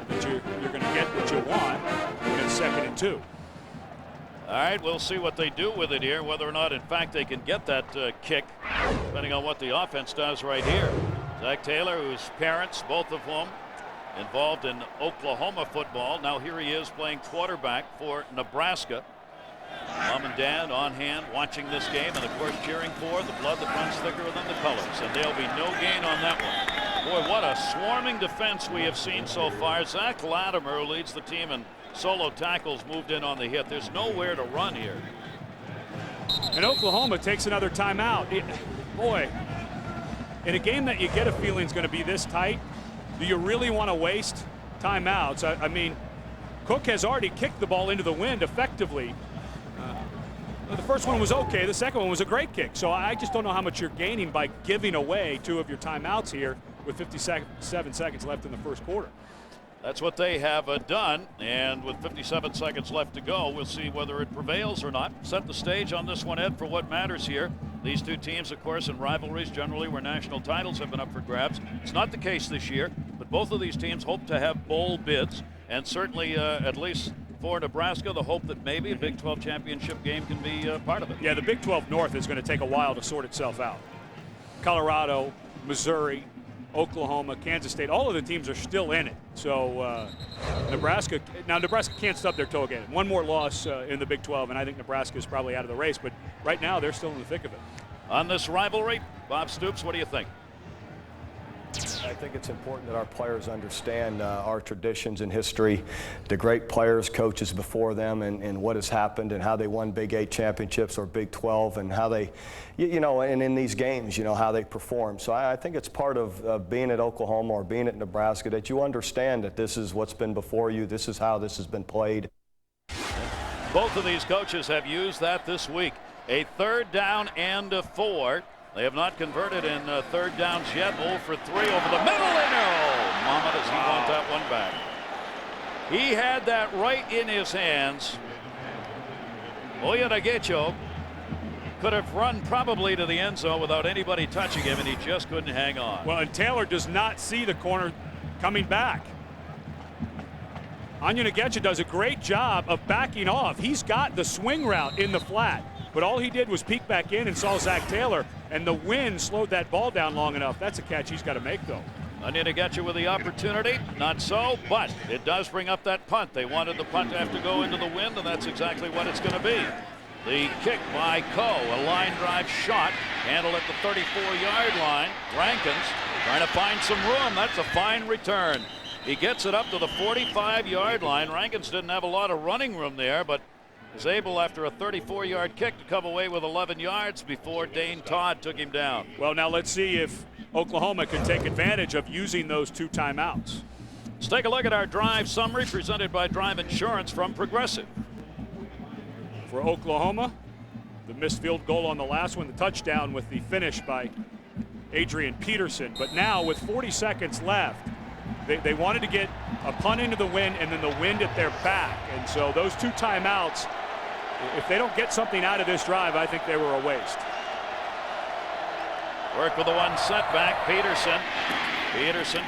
Speaker 9: that you're going to get what you want when it's 2nd and 2.
Speaker 7: All right, we'll see what they do with it here, whether or not, in fact, they can get that kick, depending on what the offense does right here. Zach Taylor, whose parents, both of whom, involved in Oklahoma football. Now here he is playing quarterback for Nebraska. Mom and Dad on hand watching this game, and, of course, cheering for the blood that runs thicker than the colors. And there'll be no gain on that one. Boy, what a swarming defense we have seen so far. Zach Latimer, who leads the team in solo tackles, moved in on the hit. There's nowhere to run here.
Speaker 9: And Oklahoma takes another timeout. Boy, in a game that you get a feeling is going to be this tight, do you really want to waste timeouts? I mean, Cook has already kicked the ball into the wind effectively. The first one was okay. The second one was a great kick. So I just don't know how much you're gaining by giving away 2 of your timeouts here with 57 seconds left in the first quarter.
Speaker 7: That's what they have done, and with 57 seconds left to go, we'll see whether it prevails or not. Set the stage on this one, Ed, for what matters here. These two teams, of course, in rivalries generally where national titles have been up for grabs. It's not the case this year, but both of these teams hope to have bowl bids, and certainly, at least for Nebraska, the hope that maybe a Big 12 championship game can be part of it.
Speaker 9: Yeah, the Big 12 North is going to take a while to sort itself out. Colorado, Missouri, Oklahoma, Kansas State, all of the teams are still in it. So Nebraska can't stub their toe again. One more loss in the Big 12, and I think Nebraska is probably out of the race. But right now, they're still in the thick of it.
Speaker 7: On this rivalry, Bob Stoops, what do you think?
Speaker 14: I think it's important that our players understand our traditions and history, the great players, coaches before them, and what has happened and how they won Big 8 championships or Big 12 and how they, and in these games, how they perform. So I think it's part of being at Oklahoma or being at Nebraska that you understand that this is what's been before you, this is how this has been played.
Speaker 7: Both of these coaches have used that this week. A 3rd down and a 4. They have not converted in 3rd downs yet. 0 for 3 over the middle. And Mama, does he want that one back? He had that right in his hands. Oyetagecho could have run probably to the end zone without anybody touching him, and he just couldn't hang on.
Speaker 9: Well, and Taylor does not see the corner coming back. Oyetagecho does a great job of backing off. He's got the swing route in the flat, but all he did was peek back in and saw Zach Taylor, and the wind slowed that ball down long enough. That's a catch he's got to make, though.
Speaker 7: Oyetagecho with the opportunity. Not so, but it does bring up that punt. They wanted the punt to have to go into the wind, and that's exactly what it's going to be. The kick by Coe, a line drive shot, handled at the 34-yard line. Rankins trying to find some room. That's a fine return. He gets it up to the 45-yard line. Rankins didn't have a lot of running room there, but is able, after a 34-yard kick, to come away with 11 yards before Dane Todd took him down.
Speaker 9: Well, now let's see if Oklahoma can take advantage of using those 2 timeouts.
Speaker 7: Let's take a look at our drive summary presented by Drive Insurance from Progressive.
Speaker 9: For Oklahoma, the missed field goal on the last one, the touchdown with the finish by Adrian Peterson. But now with 40 seconds left, they wanted to get a punt into the wind and then the wind at their back. And so those 2 timeouts, if they don't get something out of this drive, I think they were a waste.
Speaker 7: Work with the one setback. Peterson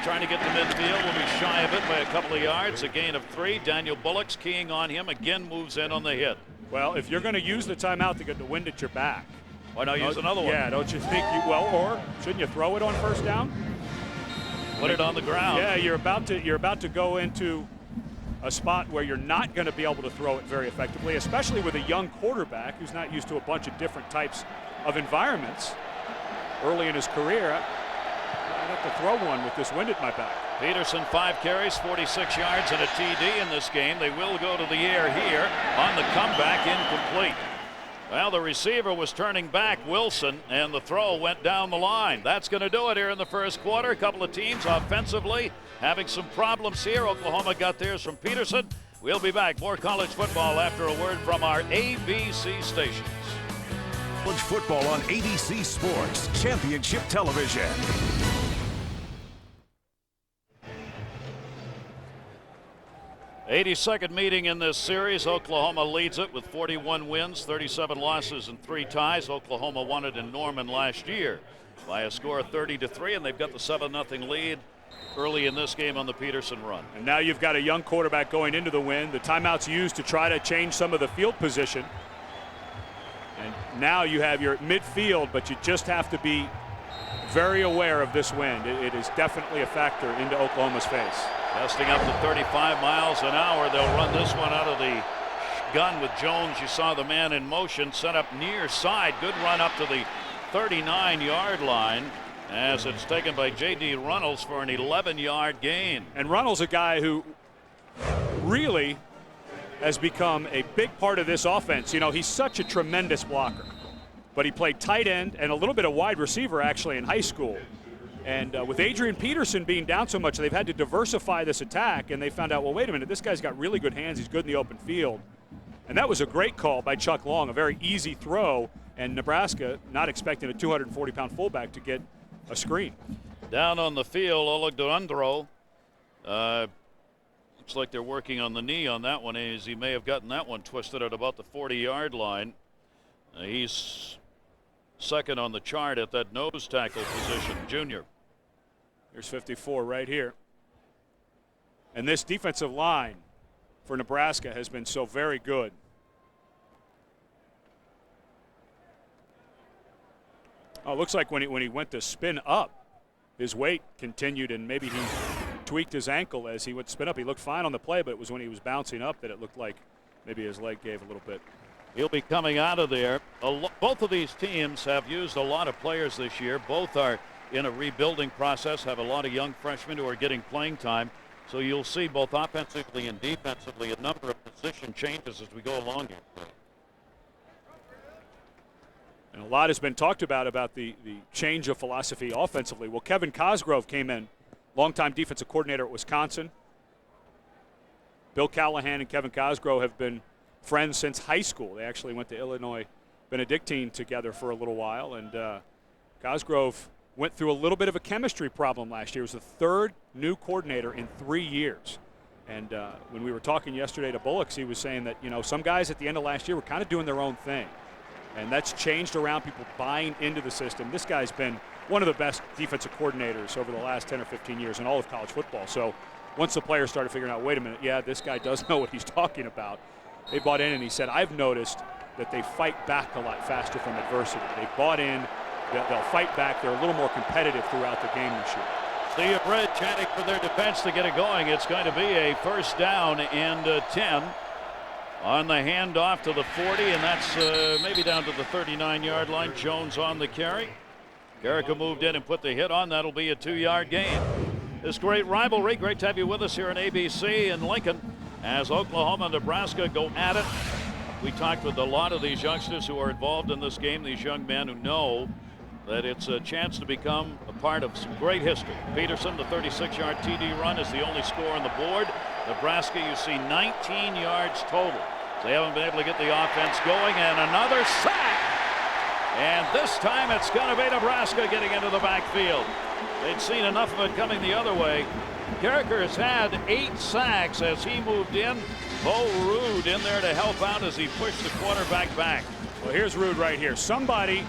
Speaker 7: trying to get to midfield, will be shy of it by a couple of yards. A gain of 3. Daniel Bullock's keying on him. Again moves in on the hit.
Speaker 9: Well, if you're going to use the timeout to get the wind at your back,
Speaker 7: why not use another one?
Speaker 9: Yeah, don't you think or shouldn't you throw it on 1st down?
Speaker 7: Put it on the ground.
Speaker 9: Yeah, you're about to go into a spot where you're not going to be able to throw it very effectively, especially with a young quarterback who's not used to a bunch of different types of environments early in his career. I'd have to throw one with this wind at my back.
Speaker 7: Peterson, 5 carries, 46 yards, and a TD in this game. They will go to the air here on the comeback, incomplete. Well, the receiver was turning back, Wilson, and the throw went down the line. That's going to do it here in the first quarter. A couple of teams offensively having some problems here. Oklahoma got theirs from Peterson. We'll be back. More college football after a word from our ABC stations.
Speaker 15: College football on ABC Sports Championship Television.
Speaker 7: 82nd meeting in this series. Oklahoma leads it with 41 wins, 37 losses, and 3 ties. Oklahoma won it in Norman last year by a score of 30-3, and they've got the 7-0 lead early in this game on the Peterson run.
Speaker 9: And now you've got a young quarterback going into the win. The timeout's used to try to change some of the field position. And now you have your midfield, but you just have to be very aware of this wind. It is definitely a factor into Oklahoma's face.
Speaker 7: Testing up to 35 miles an hour. They'll run this one out of the gun with Jones. You saw the man in motion, set up near side. Good run up to the 39-yard line as it's taken by J.D. Runnels for an 11-yard gain.
Speaker 9: And Runnels, a guy who really has become a big part of this offense. You know, he's such a tremendous blocker, but he played tight end and a little bit of wide receiver actually in high school. And with Adrian Peterson being down so much, they've had to diversify this attack, and they found out, well, wait a minute, this guy's got really good hands. He's good in the open field. And that was a great call by Chuck Long, a very easy throw, and Nebraska not expecting a 240-pound fullback to get a screen.
Speaker 7: Down on the field, Olugdandro. Looks like they're working on the knee on that one, as he may have gotten that one twisted at about the 40-yard line. He's second on the chart at that nose tackle position, junior.
Speaker 9: Here's 54 right here. And this defensive line for Nebraska has been so very good. Oh, it looks like when he went to spin up, his weight continued, and maybe he tweaked his ankle as he went to spin up. He looked fine on the play, but it was when he was bouncing up that it looked like maybe his leg gave a little bit.
Speaker 7: He'll be coming out of there. Both of these teams have used a lot of players this year. Both are in a rebuilding process, have a lot of young freshmen who are getting playing time. So you'll see both offensively and defensively a number of position changes as we go along here.
Speaker 9: And a lot has been talked about the change of philosophy offensively. Well, Kevin Cosgrove came in, longtime defensive coordinator at Wisconsin. Bill Callahan and Kevin Cosgrove have been friends since high school. They actually went to Illinois Benedictine together for a little while, and Cosgrove went through a little bit of a chemistry problem last year. It was the third new coordinator in 3 years. And when we were talking yesterday to Bullocks, he was saying that, some guys at the end of last year were kind of doing their own thing. And that's changed around, people buying into the system. This guy's been one of the best defensive coordinators over the last 10 or 15 years in all of college football. So once the players started figuring out, wait a minute, yeah, this guy does know what he's talking about, they bought in, and he said, I've noticed that they fight back a lot faster from adversity. They bought in, they'll fight back. They're a little more competitive throughout the game this year.
Speaker 7: Sea of red chanting for their defense to get it going. It's going to be a first down and 10 on the handoff to the 40, and that's maybe down to the 39-yard line. Jones on the carry. Garrica moved in and put the hit on. That'll be a 2-yard gain. This great rivalry, great to have you with us here on ABC in Lincoln as Oklahoma and Nebraska go at it. We talked with a lot of these youngsters who are involved in this game, these young men who know that it's a chance to become a part of some great history. Peterson, the 36-yard TD run, is the only score on the board. Nebraska, you see 19 yards total. So they haven't been able to get the offense going, and another sack. And this time it's going to be Nebraska getting into the backfield. They'd seen enough of it coming the other way. Garrica has had 8 sacks as he moved in. Bo Rude in there to help out as he pushed the quarterback back.
Speaker 9: Well, here's Rude right here. Somebody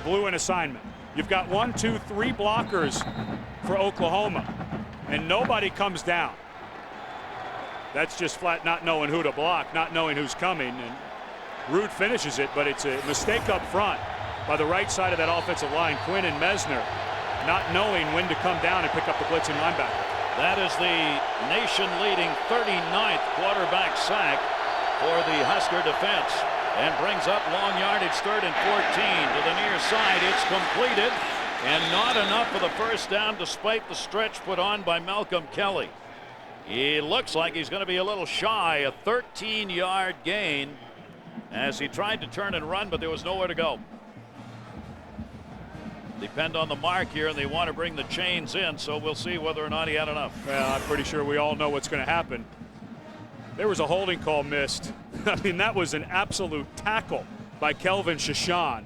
Speaker 9: blew an assignment. You've got 1, 2, 3 blockers for Oklahoma, and nobody comes down. That's just flat not knowing who to block, not knowing who's coming, and Rude finishes it, but it's a mistake up front by the right side of that offensive line, Quinn and Mesner, not knowing when to come down and pick up the blitzing linebacker.
Speaker 7: That is the nation-leading 39th quarterback sack for the Husker defense, and brings up long yardage, 3rd and 14 to the near side. It's completed, and not enough for the first down despite the stretch put on by Malcolm Kelly. He looks like he's going to be a little shy, a 13-yard gain as he tried to turn and run, but there was nowhere to go. Depend on the mark here, and they want to bring the chains in, so we'll see whether or not he had enough.
Speaker 9: Well, I'm pretty sure we all know what's going to happen. There was a holding call missed. I mean, that was an absolute tackle by Kelvin Shashan.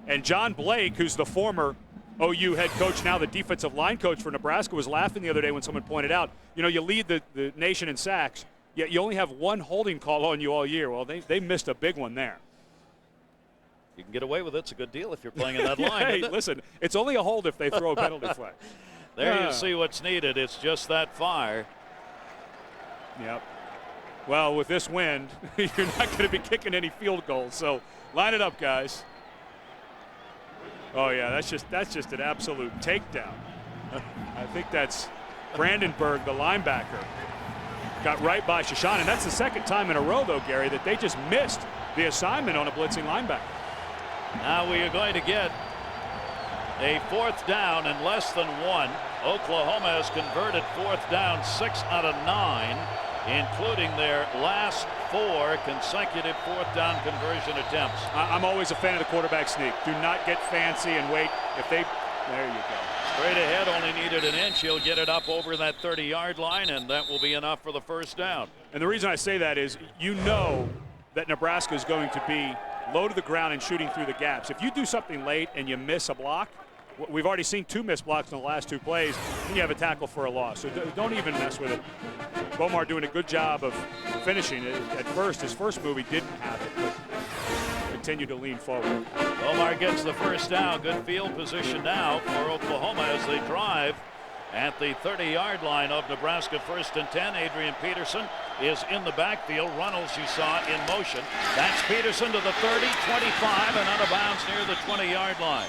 Speaker 9: And John Blake, who's the former OU head coach, now the defensive line coach for Nebraska, was laughing the other day when someone pointed out, you lead the nation in sacks, yet you only have 1 holding call on you all year. Well, they missed a big one there.
Speaker 7: You can get away with it. It's a good deal if you're playing in that line.
Speaker 9: Hey, listen, it's only a hold if they throw a penalty flag.
Speaker 7: There you see what's needed. It's just that far.
Speaker 9: Yep. Well, with this wind, you're not going to be kicking any field goals. So line it up, guys. Oh yeah, that's just an absolute takedown. I think that's Brandenburg, the linebacker, got right by Shashan, and that's the second time in a row, though, Gary, that they just missed the assignment on a blitzing linebacker.
Speaker 7: Now we are going to get a 4th down and less than 1. Oklahoma has converted 4th down 6 out of 9, including their last 4 consecutive 4th down conversion attempts.
Speaker 9: I'm always a fan of the quarterback sneak. Do not get fancy and wait. There you go.
Speaker 7: Straight ahead, only needed an inch. He'll get it up over that 30-yard line, and that will be enough for the first down.
Speaker 9: And the reason I say that is that Nebraska is going to be low to the ground and shooting through the gaps. If you do something late and you miss a block, we've already seen 2 missed blocks in the last 2 plays, and you have a tackle for a loss. So don't even mess with it. Bomar doing a good job of finishing it. At first, his first move, he didn't have it, but continued to lean forward.
Speaker 7: Bomar gets the first down. Good field position now for Oklahoma as they drive at the 30-yard line of Nebraska. 1st and 10. Adrian Peterson is in the backfield. Runnels, you saw in motion. That's Peterson to the 30, 25, and out of bounds near the 20-yard line.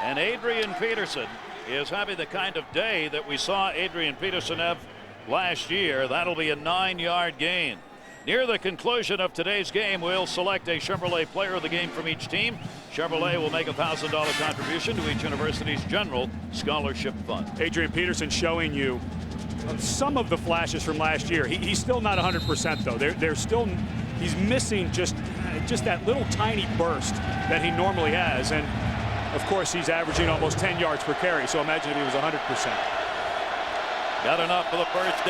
Speaker 7: And Adrian Peterson is having the kind of day that we saw Adrian Peterson have last year. That'll be a 9-yard gain. Near the conclusion of today's game, we'll select a Chevrolet player of the game from each team. Chevrolet will make a $1,000 contribution to each university's general scholarship fund.
Speaker 9: Adrian Peterson showing you some of the flashes from last year. He's still not 100% though. They're still, he's missing just that little tiny burst that he normally has. And of course, he's averaging almost 10 yards per carry. So imagine if he was 100%.
Speaker 7: Got enough for the first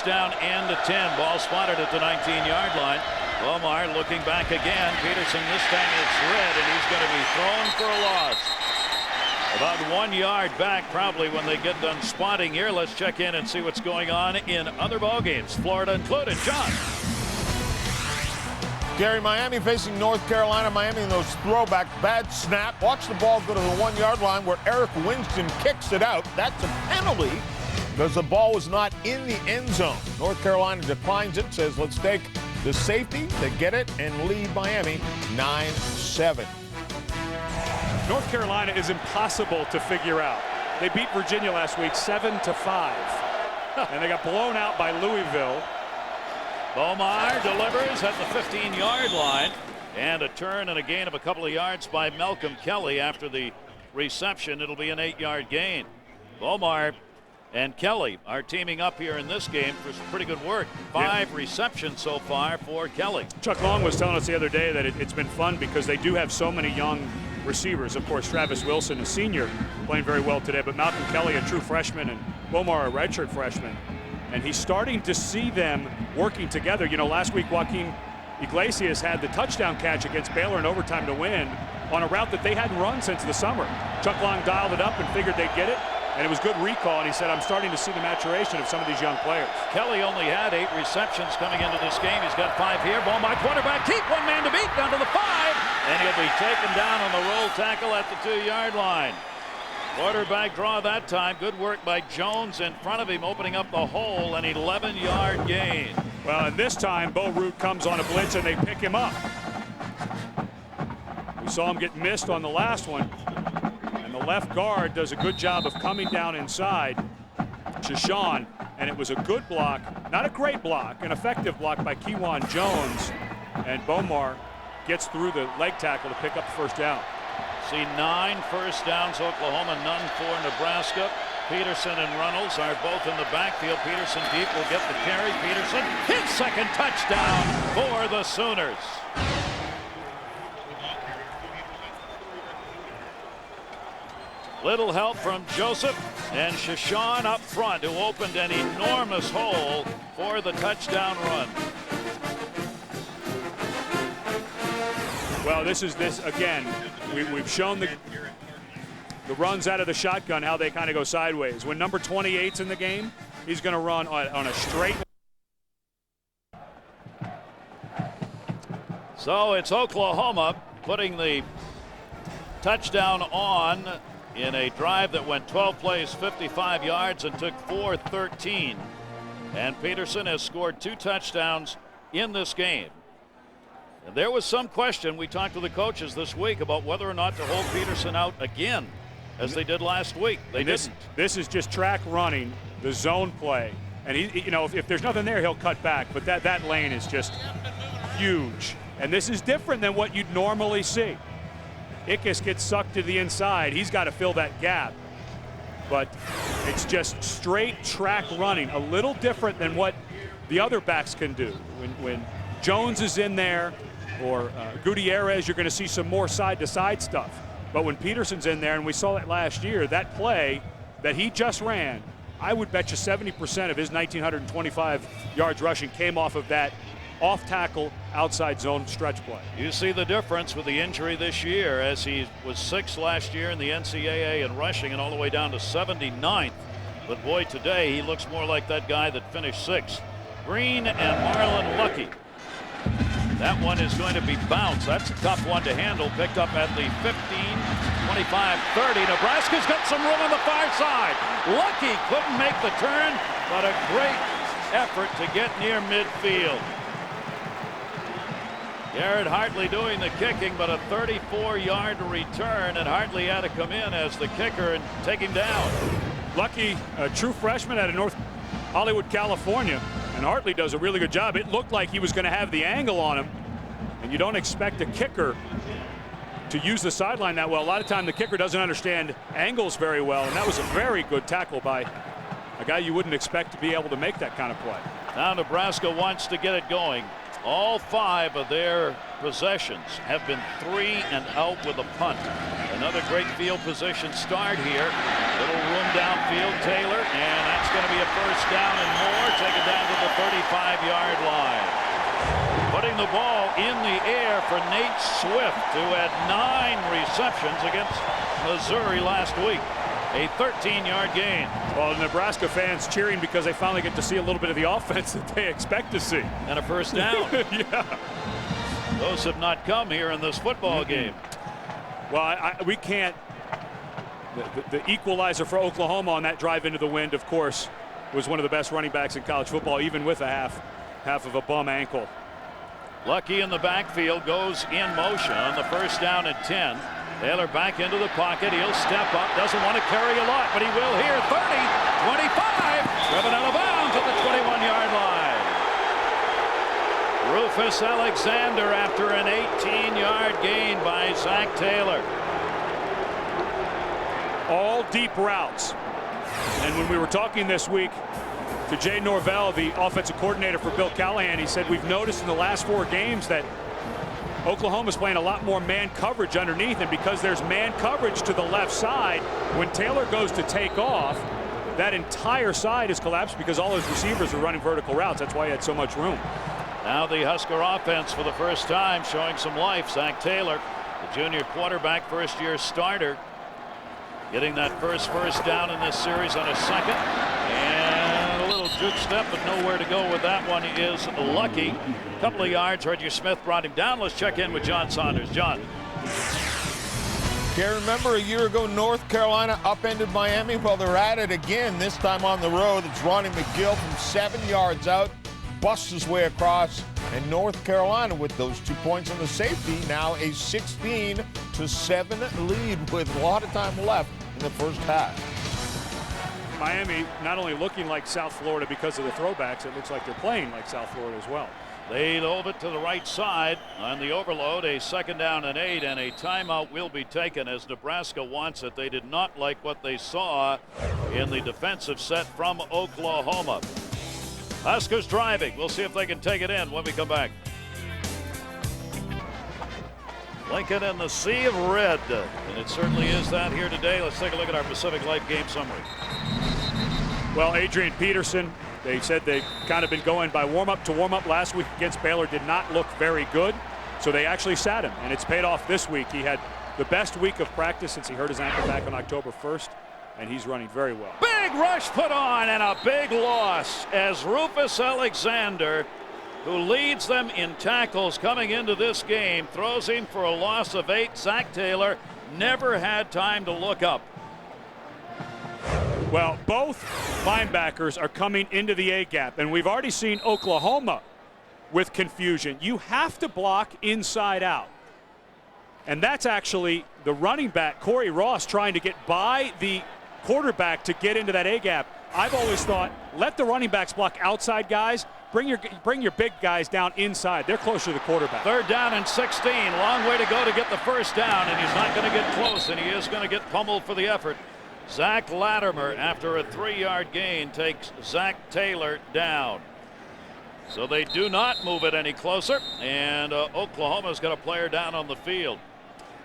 Speaker 7: down and a 10. Ball spotted at the 19-yard line. Bomar looking back again. Peterson this time it's red, and he's going to be thrown for a loss. About 1 yard back probably when they get done spotting here. Let's check in and see what's going on in other ball games, Florida included. John.
Speaker 4: Gary, Miami facing North Carolina. Miami in those throwback, bad snap. Watch the ball go to the 1 yard line where Eric Winston kicks it out. That's a penalty because the ball was not in the end zone. North Carolina declines it, says let's take the safety to get it and lead Miami 9-7.
Speaker 9: North Carolina is impossible to figure out. They beat Virginia last week 7-5. And they got blown out by Louisville.
Speaker 7: Bomar delivers at the 15-yard line, and a turn and a gain of a couple of yards by Malcolm Kelly after the reception. It'll be an 8-yard gain. Bomar and Kelly are teaming up here in this game for some pretty good work. 5 receptions so far for Kelly.
Speaker 9: Chuck Long was telling us the other day that it's been fun because they do have so many young receivers. Of course, Travis Wilson, a senior, playing very well today, but Malcolm Kelly, a true freshman, and Bomar, a redshirt freshman. And he's starting to see them working together. You know, last week Joaquin Iglesias had the touchdown catch against Baylor in overtime to win on a route that they hadn't run since the summer. Chuck Long dialed it up and figured they'd get it, and it was good recall, and he said, I'm starting to see the maturation of some of these young players.
Speaker 7: Kelly only had 8 receptions coming into this game. He's got 5 here. Bomar quarterback keep, one man to beat down to the 5, and he'll be taken down on the roll tackle at the 2-yard line. Quarterback draw that time. Good work by Jones in front of him, opening up the hole, an 11-yard gain.
Speaker 9: Well, and this time, Bo Root comes on a blitz, and they pick him up. We saw him get missed on the last one, and the left guard does a good job of coming down inside Shashawn, and it was a good block, not a great block, an effective block by Kewan Jones, and Bomar gets through the leg tackle to pick up the first down.
Speaker 7: See 9 first downs, Oklahoma, none for Nebraska. Peterson and Reynolds are both in the backfield. Peterson deep will get the carry. Peterson, his second touchdown for the Sooners. Little help from Joseph and Shashawn up front, who opened an enormous hole for the touchdown run.
Speaker 9: Well, this again, we've shown the runs out of the shotgun, how they kind of go sideways. When number 28's in the game, he's going to run on a straight.
Speaker 7: So it's Oklahoma putting the touchdown on in a drive that went 12 plays, 55 yards, and took 4-13. And Peterson has scored 2 touchdowns in this game. And there was some question, we talked to the coaches this week about whether or not to hold Peterson out again, as they did last week. They didn't.
Speaker 9: This is just track running, the zone play. And he, you know, if there's nothing there, he'll cut back. But that lane is just huge. And this is different than what you'd normally see. Ickes gets sucked to the inside. He's got to fill that gap. But it's just straight track running, a little different than what the other backs can do. When Jones is in there, or Gutierrez, you're going to see some more side-to-side stuff. But when Peterson's in there, and we saw it last year, that play that he just ran, I would bet you 70% of his 1,925 yards rushing came off of that off-tackle, outside zone stretch play.
Speaker 7: You see the difference with the injury this year, as he was 6th last year in the NCAA in rushing and all the way down to 79th. But boy, today he looks more like that guy that finished 6th. Green and Marlon Lucky. That one is going to be bounced. That's a tough one to handle. Picked up at the 15, 25, 30. Nebraska's got some room on the far side. Lucky couldn't make the turn, but a great effort to get near midfield. Garrett Hartley doing the kicking, but a 34-yard return, and Hartley had to come in as the kicker and take him down.
Speaker 9: Lucky, a true freshman out of North Hollywood, California, and And Hartley does a really good job. It looked like he was going to have the angle on him, and you don't expect a kicker to use the sideline that well. A lot of time the kicker doesn't understand angles very well, and that was a very good tackle by a guy you wouldn't expect to be able to make that kind of play.
Speaker 7: Now Nebraska wants to get it going. All 5 of their possessions have been 3 and out with a punt. Another great field position start here. Little room downfield, Taylor, and that's going to be a first down and more. Take it down to the 35-yard line. Putting the ball in the air for Nate Swift, who had 9 receptions against Missouri last week. A 13-yard gain.
Speaker 9: Well, Nebraska fans cheering because they finally get to see a little bit of the offense that they expect to see.
Speaker 7: And a first down.
Speaker 9: Yeah.
Speaker 7: Those have not come here in this football game.
Speaker 9: Well, we can't. The equalizer for Oklahoma on that drive into the wind, of course, was one of the best running backs in college football, even with a half of a bum ankle.
Speaker 7: Lucky in the backfield, goes in motion on the first down at 10. Taylor back into the pocket. He'll step up. Doesn't want to carry a lot, but he will here. 30, 25. Driven out of bounds at the 21-yard line. Rufus Alexander after an 18-yard gain by Zach Taylor.
Speaker 9: All deep routes. And when we were talking this week to Jay Norvell, the offensive coordinator for Bill Callahan, he said we've noticed in the last 4 games that Oklahoma's playing a lot more man coverage underneath, and because there's man coverage to the left side, when Taylor goes to take off, that entire side is collapsed because all his receivers are running vertical routes. That's why he had so much room.
Speaker 7: Now the Husker offense for the first time showing some life. Zach Taylor, the junior quarterback, first-year starter, getting that first down in this series on a second. And a little juke step, but nowhere to go with that one is Lucky. A couple of yards. Reggie Smith brought him down. Let's check in with John Saunders. John.
Speaker 4: Can't remember a year ago North Carolina upended Miami? Well, they're at it again, this time on the road. It's Ronnie McGill from 7 yards out, busts his way across, and North Carolina with those 2 points on the safety, now a 16-7 lead with a lot of time left in the first half.
Speaker 9: Miami not only looking like South Florida because of the throwbacks, it looks like they're playing like South Florida as well.
Speaker 7: They lob it to the right side on the overload. A 2nd down and 8, and a timeout will be taken as Nebraska wants it. They did not like what they saw in the defensive set from Oklahoma. Huskers driving. We'll see if they can take it in when we come back. Lincoln in the sea of red, and it certainly is that here today. Let's take a look at our Pacific Life game summary.
Speaker 9: Well, Adrian Peterson, they said they've kind of been going by warm-up to warm-up. Last week against Baylor did not look very good, so they actually sat him, and it's paid off this week. He had the best week of practice since he hurt his ankle back on October 1st, and he's running very well.
Speaker 7: Big rush put on and a big loss as Rufus Alexander, who leads them in tackles coming into this game, throws him for a loss of 8. Zach Taylor never had time to look up.
Speaker 9: Well, both linebackers are coming into the A-gap, and we've already seen Oklahoma with confusion. You have to block inside out. And that's actually the running back, Corey Ross, trying to get by the quarterback to get into that A-gap. I've always thought, let the running backs block outside guys. Bring your big guys down inside. They're closer to the quarterback.
Speaker 7: 3rd down and 16. Long way to go to get the first down, and he's not going to get close, and he is going to get pummeled for the effort. Zach Latimer, after a 3-yard gain, takes Zach Taylor down. So they do not move it any closer, and Oklahoma's got a player down on the field.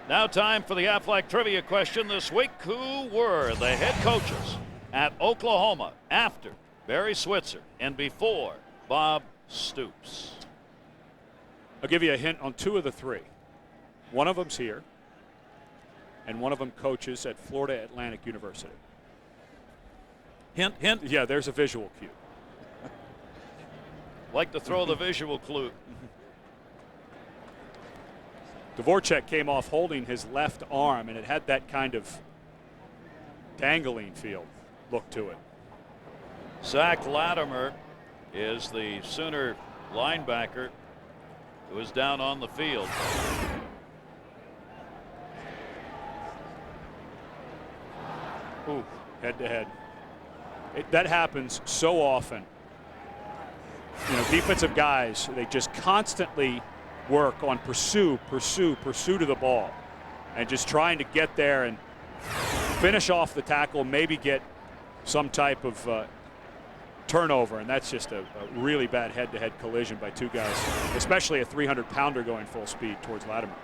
Speaker 7: Now time for the Aflac Trivia question this week. Who were the head coaches at Oklahoma after Barry Switzer and before Bob Stoops?
Speaker 9: I'll give you a hint on 2 of the 3. One of them's here, and one of them coaches at Florida Atlantic University.
Speaker 7: Hint, hint.
Speaker 9: Yeah, there's a visual cue.
Speaker 7: Like to throw the visual clue.
Speaker 9: Dvorak came off holding his left arm, and it had that kind of dangling feel look to it.
Speaker 7: Zach Latimer is the Sooner linebacker who is down on the field.
Speaker 9: Ooh, head to head. That happens so often defensive guys, they just constantly work on pursuit to the ball, and just trying to get there and finish off the tackle, maybe get some type of turnover, and that's just a really bad head-to-head collision by two guys, especially a 300-pounder going full speed towards Latimer.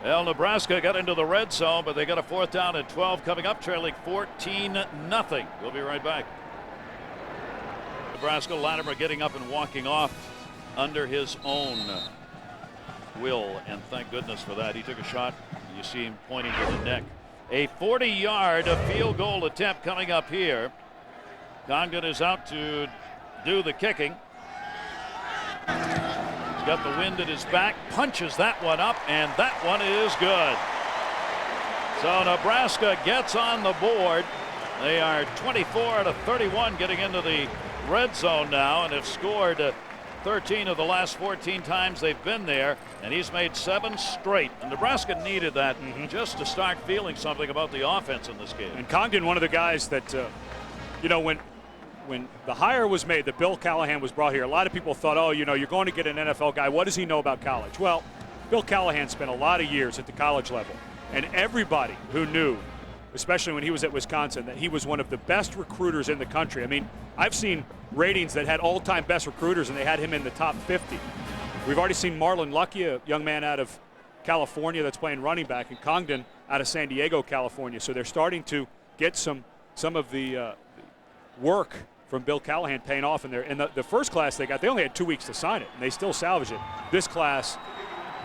Speaker 7: Well, Nebraska got into the red zone, but they got a 4th down and 12 coming up, trailing 14-0. We'll be right back. Nebraska, Latimer getting up and walking off under his own will, and thank goodness for that. He took a shot. You see him pointing to the neck. A 40-yard field goal attempt coming up here. Congdon is out to do the kicking. He's got the wind at his back, punches that one up, and that one is good. So Nebraska gets on the board. They are 24-31 getting into the red zone now, and have scored 13 of the last 14 times they've been there, and he's made 7 straight. And Nebraska needed that just to start feeling something about the offense in this game.
Speaker 9: And Congdon, one of the guys that, when the hire was made, that Bill Callahan was brought here, a lot of people thought, oh, you're going to get an NFL guy. What does he know about college? Well, Bill Callahan spent a lot of years at the college level, and everybody who knew, especially when he was at Wisconsin, that he was one of the best recruiters in the country. I mean, I've seen ratings that had all-time best recruiters, and they had him in the top 50. We've already seen Marlon Lucky, a young man out of California that's playing running back, and Congdon out of San Diego, California. So they're starting to get some of the work from Bill Callahan paying off. In the first class they only had 2 weeks to sign it, and they still salvaged it. This class,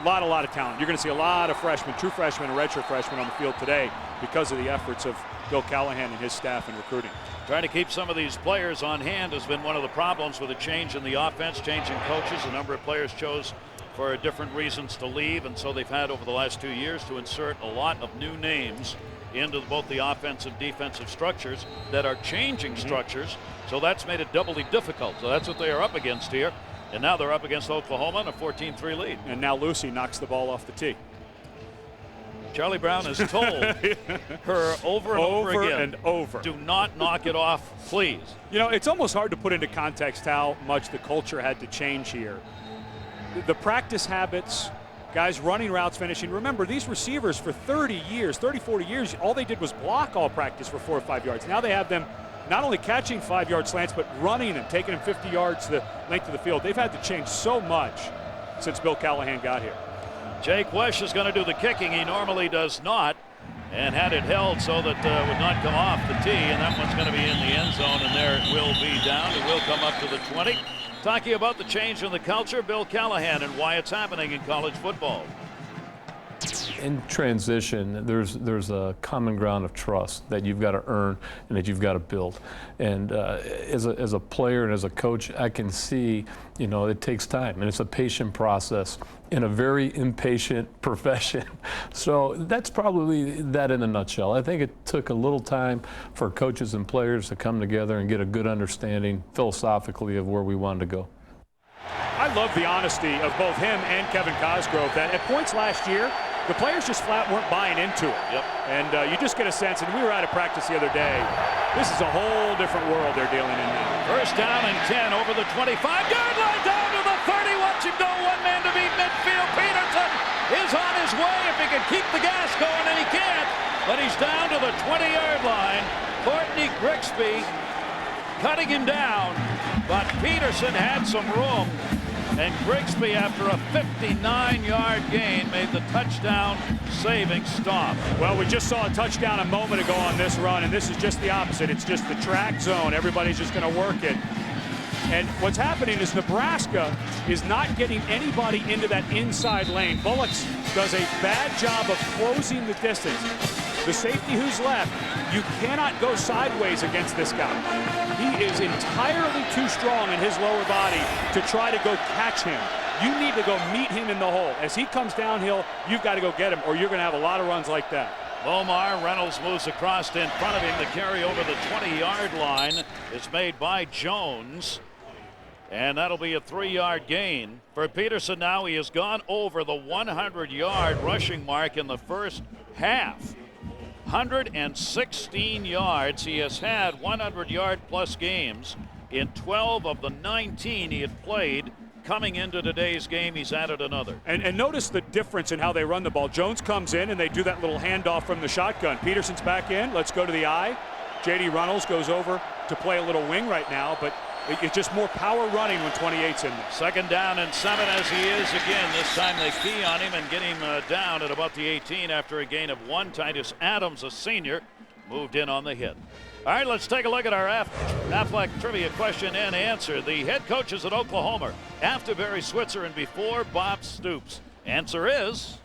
Speaker 9: a lot of talent. You're going to see a lot of freshmen, true freshmen and redshirt freshmen on the field today because of the efforts of Bill Callahan and his staff in recruiting.
Speaker 7: Trying to keep some of these players on hand has been one of the problems with a change in the offense, change in coaches. A number of players chose for different reasons to leave, and so they've had over the last 2 years to insert a lot of new names into both the offensive and defensive structures that are changing structures. So that's made it doubly difficult. So that's what they are up against here. And now they're up against Oklahoma in a 14-3 lead.
Speaker 9: And now Lucy knocks the ball off the tee.
Speaker 7: Charlie Brown has told her over and over, do not knock it off, please.
Speaker 9: It's almost hard to put into context how much the culture had to change here. The practice habits, guys running routes, finishing. Remember, these receivers for 30 years, 30, 40 years, all they did was block all practice for 4 or 5 yards. Now they have them not only catching 5-yard slants, but running them, taking them 50 yards the length of the field. They've had to change so much since Bill Callahan got here.
Speaker 7: Jake Wesh is going to do the kicking. He normally does not, and had it held so that would not come off the tee, and that one's going to be in the end zone, and there it will be down. It will come up to the 20. Talking about the change in the culture, Bill Callahan, and why it's happening in college football.
Speaker 16: In transition, there's a common ground of trust that you've got to earn and that you've got to build. And as a player and as a coach, I can see, it takes time, and it's a patient process in a very impatient profession. So that's probably that in a nutshell. I think it took a little time for coaches and players to come together and get a good understanding philosophically of where we wanted to go.
Speaker 9: I love the honesty of both him and Kevin Cosgrove, that at points last year, the players just flat weren't buying into it.
Speaker 7: Yep.
Speaker 9: And you just get a sense, and we were out of practice the other day, this is a whole different world they're dealing in now.
Speaker 7: First down and 10 over the 25-yard line, down to the 30. Watch him go, one man to beat midfield. Peterson is on his way if he can keep the gas going, and he can't. But he's down to the 20-yard line. Courtney Grigsby cutting him down, but Peterson had some room. And Grigsby, after a 59-yard gain, made the touchdown-saving stop.
Speaker 9: Well, we just saw a touchdown a moment ago on this run, and this is just the opposite. It's just the track zone. Everybody's just going to work it. And what's happening is Nebraska is not getting anybody into that inside lane. Bullocks does a bad job of closing the distance. The safety who's left, you cannot go sideways against this guy. He is entirely too strong in his lower body to try to go catch him. You need to go meet him in the hole. As he comes downhill, you've got to go get him, or you're going to have a lot of runs like that.
Speaker 7: Bomar, Reynolds moves across in front of him. The carry over the 20-yard line is made by Jones. And that'll be a 3-yard gain. For Peterson now, he has gone over the 100-yard rushing mark in the first half. 116 yards. He has had 100-yard plus games In 12 of the 19 he had played coming into today's game, he's added another.
Speaker 9: And notice the difference in how they run the ball. Jones comes in and they do that little handoff from the shotgun. Peterson's back in. Let's go to the eye. J.D. Runnels goes over to play a little wing right now, but it's just more power running when 28's in there.
Speaker 7: 2nd down and 7 as he is again. This time they key on him and get him down at about the 18 after a gain of 1. Titus Adams, a senior, moved in on the hit. All right, let's take a look at our Aflac trivia question and answer. The head coaches at Oklahoma, after Barry Switzer and before Bob Stoops. Answer is?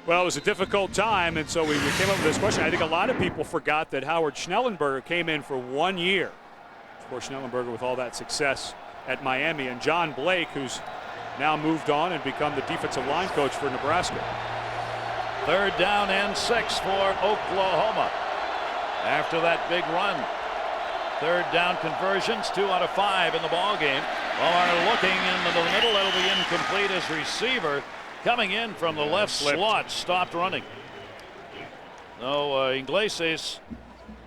Speaker 9: Well, it was a difficult time, and so we came up with this question. I think a lot of people forgot that Howard Schnellenberger came in for 1 year. Of course, Schnellenberger with all that success at Miami, and John Blake, who's now moved on and become the defensive line coach for Nebraska.
Speaker 7: 3rd down and 6 for Oklahoma. After that big run, 3rd down conversions, 2 out of 5 in the ball game. Omar looking into the middle, it'll be incomplete as receiver coming in from the left slot, stopped running. No, Iglesias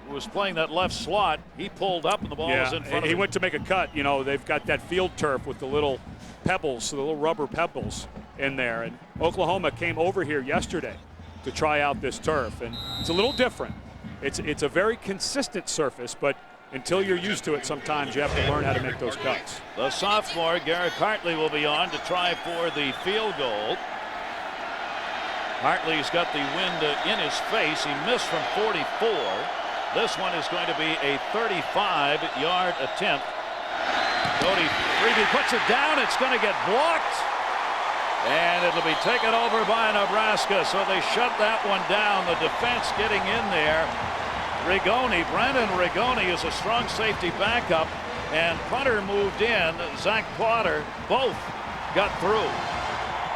Speaker 7: was playing that left slot. He pulled up and the ball was in front of him.
Speaker 9: He went to make a cut. You know, they've got that field turf with the little pebbles, the little rubber pebbles in there. And Oklahoma came over here yesterday to try out this turf, and it's a little different. It's a very consistent surface, but until you're used to it, sometimes you have to learn how to make those cuts.
Speaker 7: The sophomore, Garrett Hartley, will be on to try for the field goal. Hartley's got the wind in his face. He missed from 44. This one is going to be a 35-yard attempt. Cody Freeby puts it down. It's going to get blocked. And it'll be taken over by Nebraska. So they shut that one down. The defense getting in there. Rigoni, Brandon Rigoni is a strong safety backup. And punter moved in. Zach Potter, both got through.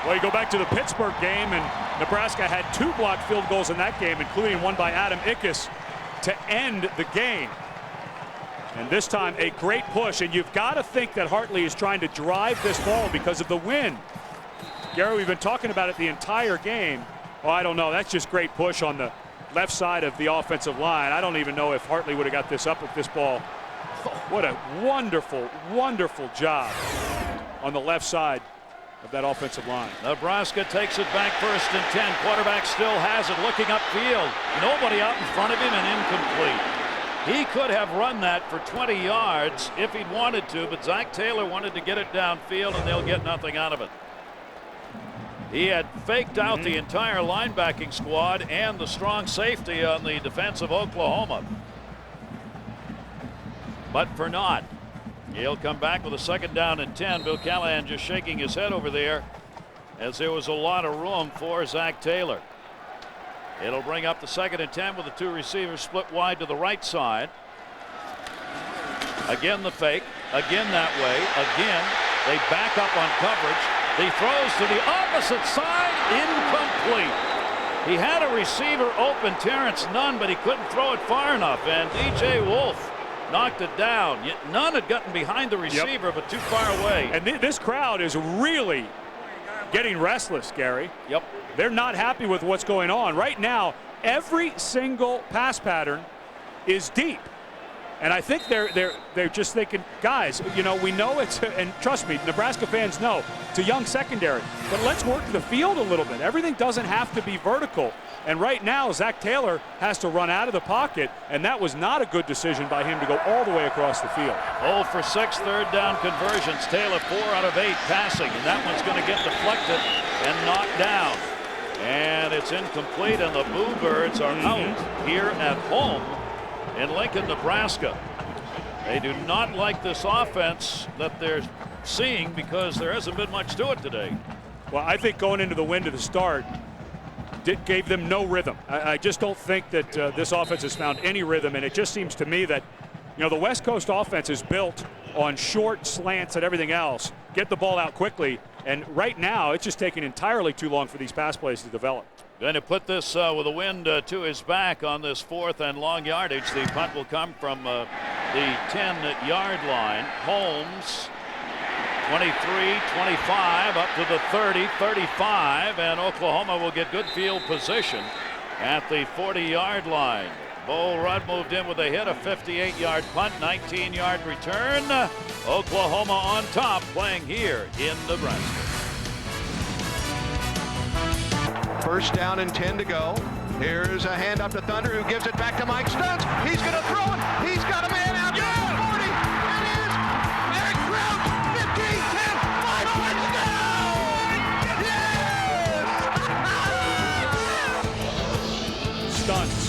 Speaker 9: Well, you go back to the Pittsburgh game, and Nebraska had 2 blocked field goals in that game, including one by Adam Ickes to end the game. And this time, a great push. And you've got to think that Hartley is trying to drive this ball because of the wind. Gary, we've been talking about it the entire game. Oh, I don't know. That's just great push on the left side of the offensive line. I don't even know if Hartley would have got this up with this ball. What a wonderful, wonderful job on the left side of that offensive line.
Speaker 7: Nebraska takes it back 1st and 10. Quarterback still has it, looking upfield. Nobody out in front of him and incomplete. He could have run that for 20 yards if he'd wanted to, but Zach Taylor wanted to get it downfield, and they'll get nothing out of it. He had faked out the entire linebacking squad and the strong safety on the defense of Oklahoma. But for naught. He'll come back with a 2nd down and 10. Bill Callahan just shaking his head over there as there was a lot of room for Zach Taylor. It'll bring up the 2nd and 10 with the 2 receivers split wide to the right side. Again the fake. Again that way. Again they back up on coverage. He throws to the opposite side, incomplete. He had a receiver open, Terrence Nunn, but he couldn't throw it far enough, and DJ Wolf knocked it down. Nunn had gotten behind the receiver, but too far away.
Speaker 9: And this crowd is really getting restless, Gary.
Speaker 7: Yep.
Speaker 9: They're not happy with what's going on. Right now, every single pass pattern is deep. And I think they're just thinking, guys, you know, we know it's, and trust me, Nebraska fans know, it's a young secondary, but let's work the field a little bit. Everything doesn't have to be vertical. And right now, Zach Taylor has to run out of the pocket, and that was not a good decision by him to go all the way across the field.
Speaker 7: 0 for 6 3rd down conversions. Taylor 4 out of 8 passing, and that one's going to get deflected and knocked down. And it's incomplete, and the Bluebirds are out here at home in Lincoln, Nebraska. They do not like this offense that they're seeing because there hasn't been much to it today.
Speaker 9: Well, I think going into the wind to the start gave them no rhythm. I just don't think that this offense has found any rhythm, and it just seems to me that, you know, the West Coast offense is built on short slants and everything else. Get the ball out quickly, and right now it's just taking entirely too long for these pass plays to develop.
Speaker 7: Going to put this with the wind to his back on this 4th and long yardage. The punt will come from the 10-yard line. Holmes, 23, 25, up to the 30, 35, and Oklahoma will get good field position at the 40-yard line. Bull Rudd moved in with a hit, a 58-yard punt, 19-yard return. Oklahoma on top, playing here in Nebraska.
Speaker 17: First down and 10 to go. Here's a hand up to Thunder, who gives it back to Mike Stuntz. He's going to throw it. He's got a man out there. 40. It is Eric Crouch. 15, 10, 5, touchdown! Yes!
Speaker 7: Stunts.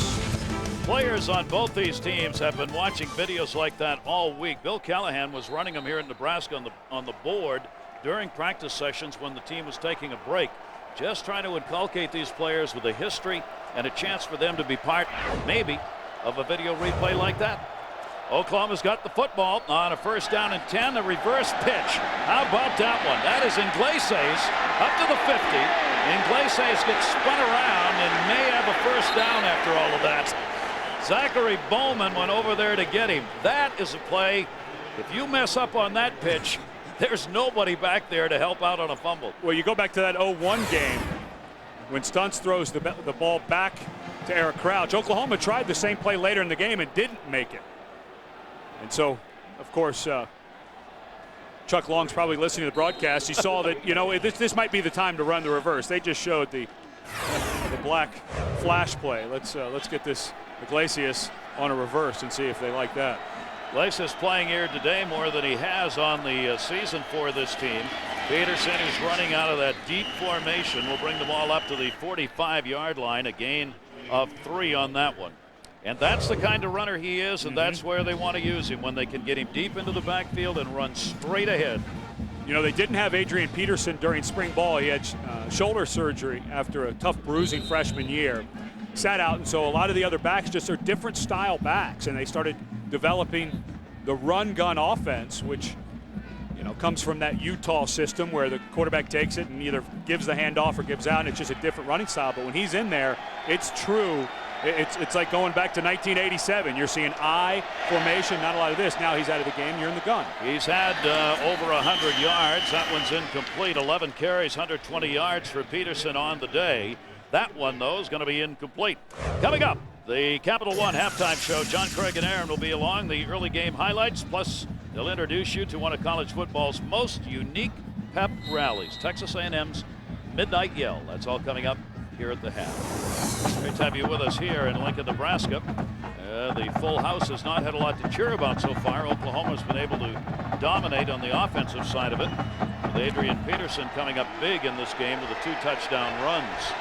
Speaker 7: Players on both these teams have been watching videos like that all week. Bill Callahan was running them here in Nebraska on the board during practice sessions when the team was taking a break. Just trying to inculcate these players with a history and a chance for them to be part, maybe, of a video replay like that. Oklahoma's got the football on a first down and 10, a reverse pitch. How about that one? That is Iglesias up to the 50. Iglesias gets spun around and may have a first down after all of that. Zachary Bowman went over there to get him. That is a play. If you mess up on that pitch, there's nobody back there to help out on a fumble.
Speaker 9: Well, you go back to that 0-1 game when Stuntz throws the ball back to Eric Crouch. Oklahoma tried the same play later in the game and didn't make it. And so, of course, Chuck Long's probably listening to the broadcast. He saw that, you know, this might be the time to run the reverse. They just showed the black flash play. Let's get this Iglesias on a reverse and see if they like that.
Speaker 7: Iglesias playing here today more than he has on the season for this team. Peterson is running out of that deep formation. Will bring the ball up to the 45-yard line. A gain of 3 on that one. And that's the kind of runner he is, and that's where they want to use him, when they can get him deep into the backfield and run straight ahead.
Speaker 9: You know, they didn't have Adrian Peterson during spring ball. He had shoulder surgery after a tough bruising freshman year. Sat out, and so a lot of the other backs just are different style backs, and they started developing the run gun offense, which, you know, comes from that Utah system where the quarterback takes it and either gives the handoff or gives out, and it's just a different running style. But when he's in there, it's true. It's like going back to 1987. You're seeing I formation, not a lot of this. Now he's out of the game, you're in the gun.
Speaker 7: He's had over 100 yards. That one's incomplete. 11 carries, 120 yards for Peterson on the day. That one, though, is going to be incomplete. Coming up, the Capital One halftime show. John Craig and Aaron will be along. The early game highlights, plus they'll introduce you to one of college football's most unique pep rallies, Texas A&M's Midnight Yell. That's all coming up here at the half. Great to have you with us here in Lincoln, Nebraska. The full house has not had a lot to cheer about so far. Oklahoma's been able to dominate on the offensive side of it, with Adrian Peterson coming up big in this game with the 2 touchdown runs.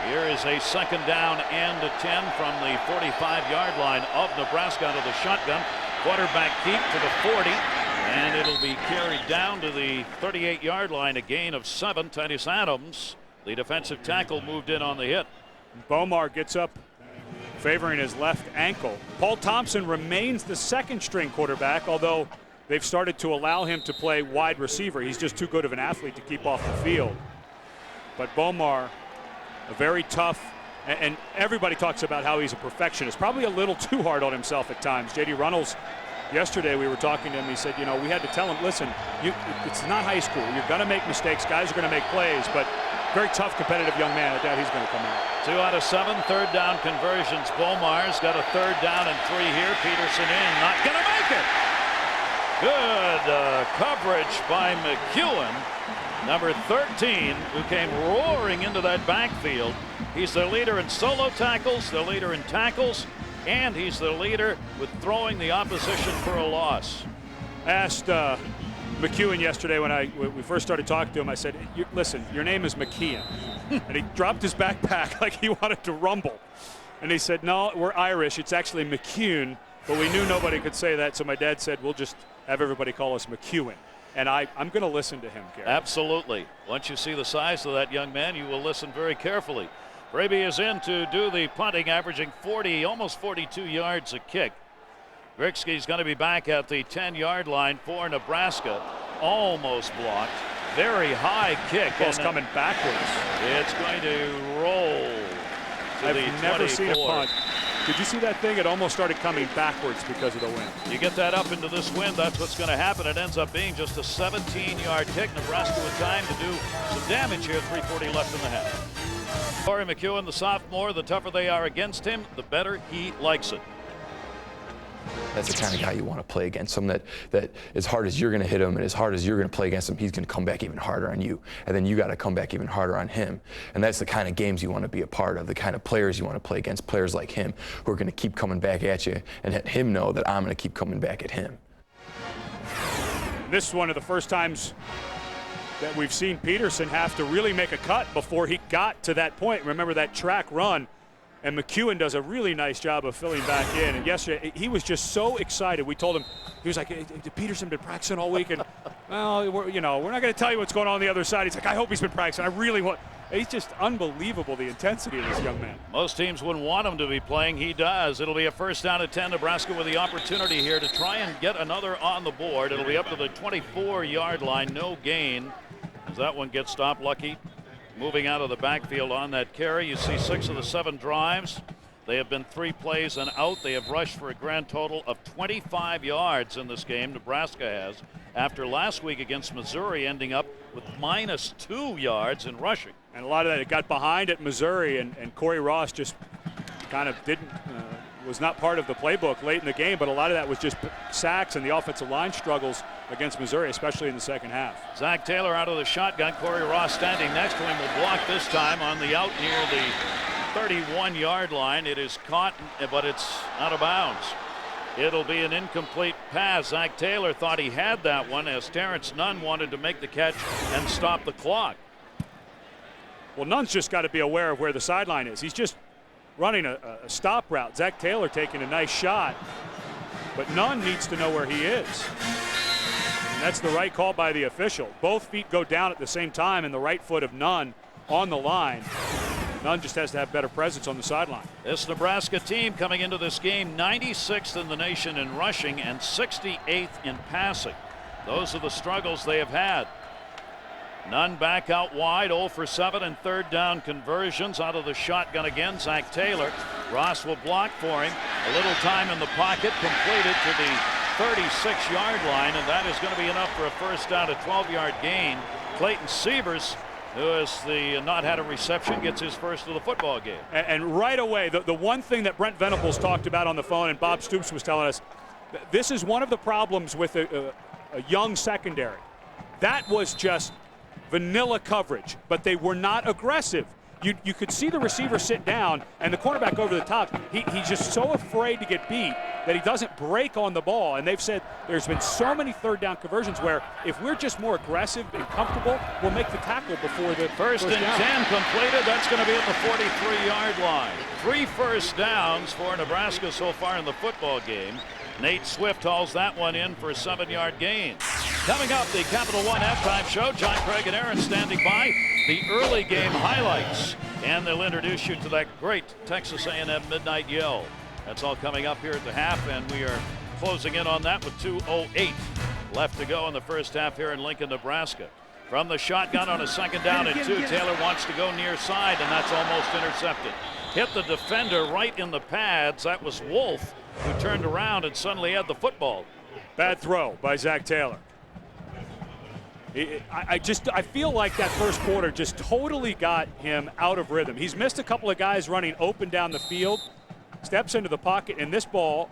Speaker 7: Here is a second down and a 10 from the 45-yard line of Nebraska out of the shotgun. Quarterback keep to the 40, and it'll be carried down to the 38-yard line. A gain of 7. Titus Adams, the defensive tackle, moved in on the hit.
Speaker 9: Bomar gets up favoring his left ankle. Paul Thompson remains the second-string quarterback, although they've started to allow him to play wide receiver. He's just too good of an athlete to keep off the field. But Bomar, a very tough, and everybody talks about how he's a perfectionist. Probably a little too hard on himself at times. J.D. Runnels, yesterday we were talking to him. He said, you know, we had to tell him, listen, it's not high school. You're going to make mistakes. Guys are going to make plays, but very tough, competitive young man. I doubt he's going to come out.
Speaker 7: 2 out of 7 third down conversions. Bomar's got a third down and 3 here. Peterson in, not going to make it. Good coverage by McEwen, number 13, who came roaring into that backfield. He's the leader in solo tackles, the leader in tackles, and he's the leader with throwing the opposition for a loss.
Speaker 9: Asked McEwen yesterday when we first started talking to him, I said, listen, your name is McKeon. And he dropped his backpack like he wanted to rumble. And he said, no, we're Irish. It's actually McEwen. But we knew nobody could say that, so my dad said, we'll just have everybody call us McEwen. And I'm going to listen to him, Gary.
Speaker 7: Absolutely. Once you see the size of that young man, you will listen very carefully. Braby is in to do the punting, averaging 40, almost 42 yards a kick. Grigsky's going to be back at the 10-yard line for Nebraska. Almost blocked. Very high kick.
Speaker 9: Ball's coming backwards.
Speaker 7: It's going to roll to the 24.
Speaker 9: I've never seen a punt. Did you see that thing? It almost started coming backwards because of the wind.
Speaker 7: You get that up into this wind, that's what's going to happen. It ends up being just a 17-yard kick. Nebraska with time to do some damage here. 3:40 left in the half. Corey McEwen, the sophomore, the tougher they are against him, the better he likes it.
Speaker 18: That's the kind of guy you want to play against. Someone that as hard as you're going to hit him and as hard as you're going to play against him, he's going to come back even harder on you. And then you got to come back even harder on him. And that's the kind of games you want to be a part of, the kind of players you want to play against, players like him who are going to keep coming back at you and let him know that I'm going to keep coming back at him.
Speaker 9: This is one of the first times that we've seen Peterson have to really make a cut before he got to that point. Remember that track run? And McEwen does a really nice job of filling back in. And yesterday, he was just so excited. We told him, he was like, Peterson been practicing all week. And, well, we're not going to tell you what's going on the other side. He's like, I hope he's been practicing. I really want. He's just unbelievable, the intensity of this young man.
Speaker 7: Most teams wouldn't want him to be playing. He does. It'll be a first down at 10. Nebraska with the opportunity here to try and get another on the board. It'll be up to the 24-yard line. No gain as that one gets stopped. Lucky moving out of the backfield on that carry. You see 6 of the 7 drives. They have been 3 plays and out. They have rushed for a grand total of 25 yards in this game. Nebraska has, after last week against Missouri ending up with -2 yards in rushing.
Speaker 9: And a lot of that, it got behind at Missouri, and Corey Ross just kind of was not part of the playbook late in the game, but a lot of that was just sacks and the offensive line struggles against Missouri, especially in the second half.
Speaker 7: Zach Taylor out of the shotgun. Corey Ross standing next to him will block this time on the out near the 31-yard line. It is caught, but it's out of bounds. It'll be an incomplete pass. Zach Taylor thought he had that one as Terrence Nunn wanted to make the catch and stop the clock.
Speaker 9: Well, Nunn's just got to be aware of where the sideline is. He's just running a stop route. Zach Taylor taking a nice shot, but Nunn needs to know where he is. And that's the right call by the official. Both feet go down at the same time, and the right foot of Nunn on the line. Nunn just has to have better presence on the sideline.
Speaker 7: This Nebraska team coming into this game 96th in the nation in rushing and 68th in passing. Those are the struggles they have had. Nunn back out wide, 0 for 7 and 3rd down conversions. Out of the shotgun again, Zach Taylor. Ross will block for him. A little time in the pocket, completed to the 36-yard line, and that is going to be enough for a first down, a 12-yard gain. Clayton Sievers, who has not had a reception, gets his first of the football game.
Speaker 9: And right away, the one thing that Brent Venables talked about on the phone, and Bob Stoops was telling us, this is one of the problems with a young secondary. That was just vanilla coverage, but they were not aggressive. You could see the receiver sit down and the cornerback over the top. He's just so afraid to get beat that he doesn't break on the ball. And they've said there's been so many 3rd down conversions where if we're just more aggressive and comfortable, we'll make the tackle before the
Speaker 7: first and 10 completed. That's going to be at the 43-yard line. 3 first downs for Nebraska so far in the football game. Nate Swift hauls that one in for a 7-yard gain. Coming up, the Capital One halftime show. John Craig and Aaron standing by. The early game highlights, and they'll introduce you to that great Texas A&M midnight yell. That's all coming up here at the half, and we are closing in on that with 2:08 left to go in the first half here in Lincoln, Nebraska. From the shotgun on a 2nd down and 2, Taylor wants to go near side, and that's almost intercepted. Hit the defender right in the pads. That was Wolf, who turned around and suddenly had the football.
Speaker 9: Bad throw by Zach Taylor. I feel like that first quarter just totally got him out of rhythm. He's missed a couple of guys running open down the field, steps into the pocket, and this ball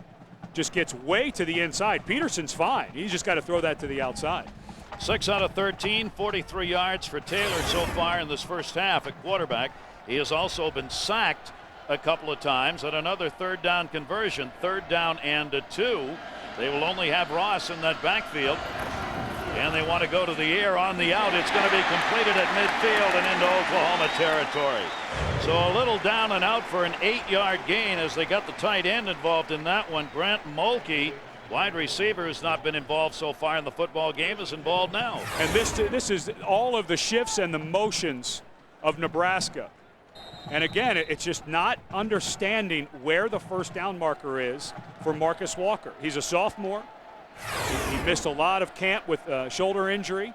Speaker 9: just gets way to the inside. Peterson's fine. He's just got to throw that to the outside.
Speaker 7: 6 out of 13, 43 yards for Taylor so far in this first half at quarterback. He has also been sacked a couple of times at another 3rd down conversion, 3rd down and 2. They will only have Ross in that backfield. And they want to go to the air on the out. It's going to be completed at midfield and into Oklahoma territory. So a little down and out for an 8-yard gain as they got the tight end involved in that one. Grant Mulkey, wide receiver who's not been involved so far in the football game, is involved now.
Speaker 9: And this is all of the shifts and the motions of Nebraska. And again, it's just not understanding where the first down marker is for Marcus Walker. He's a sophomore. He missed a lot of camp with shoulder injury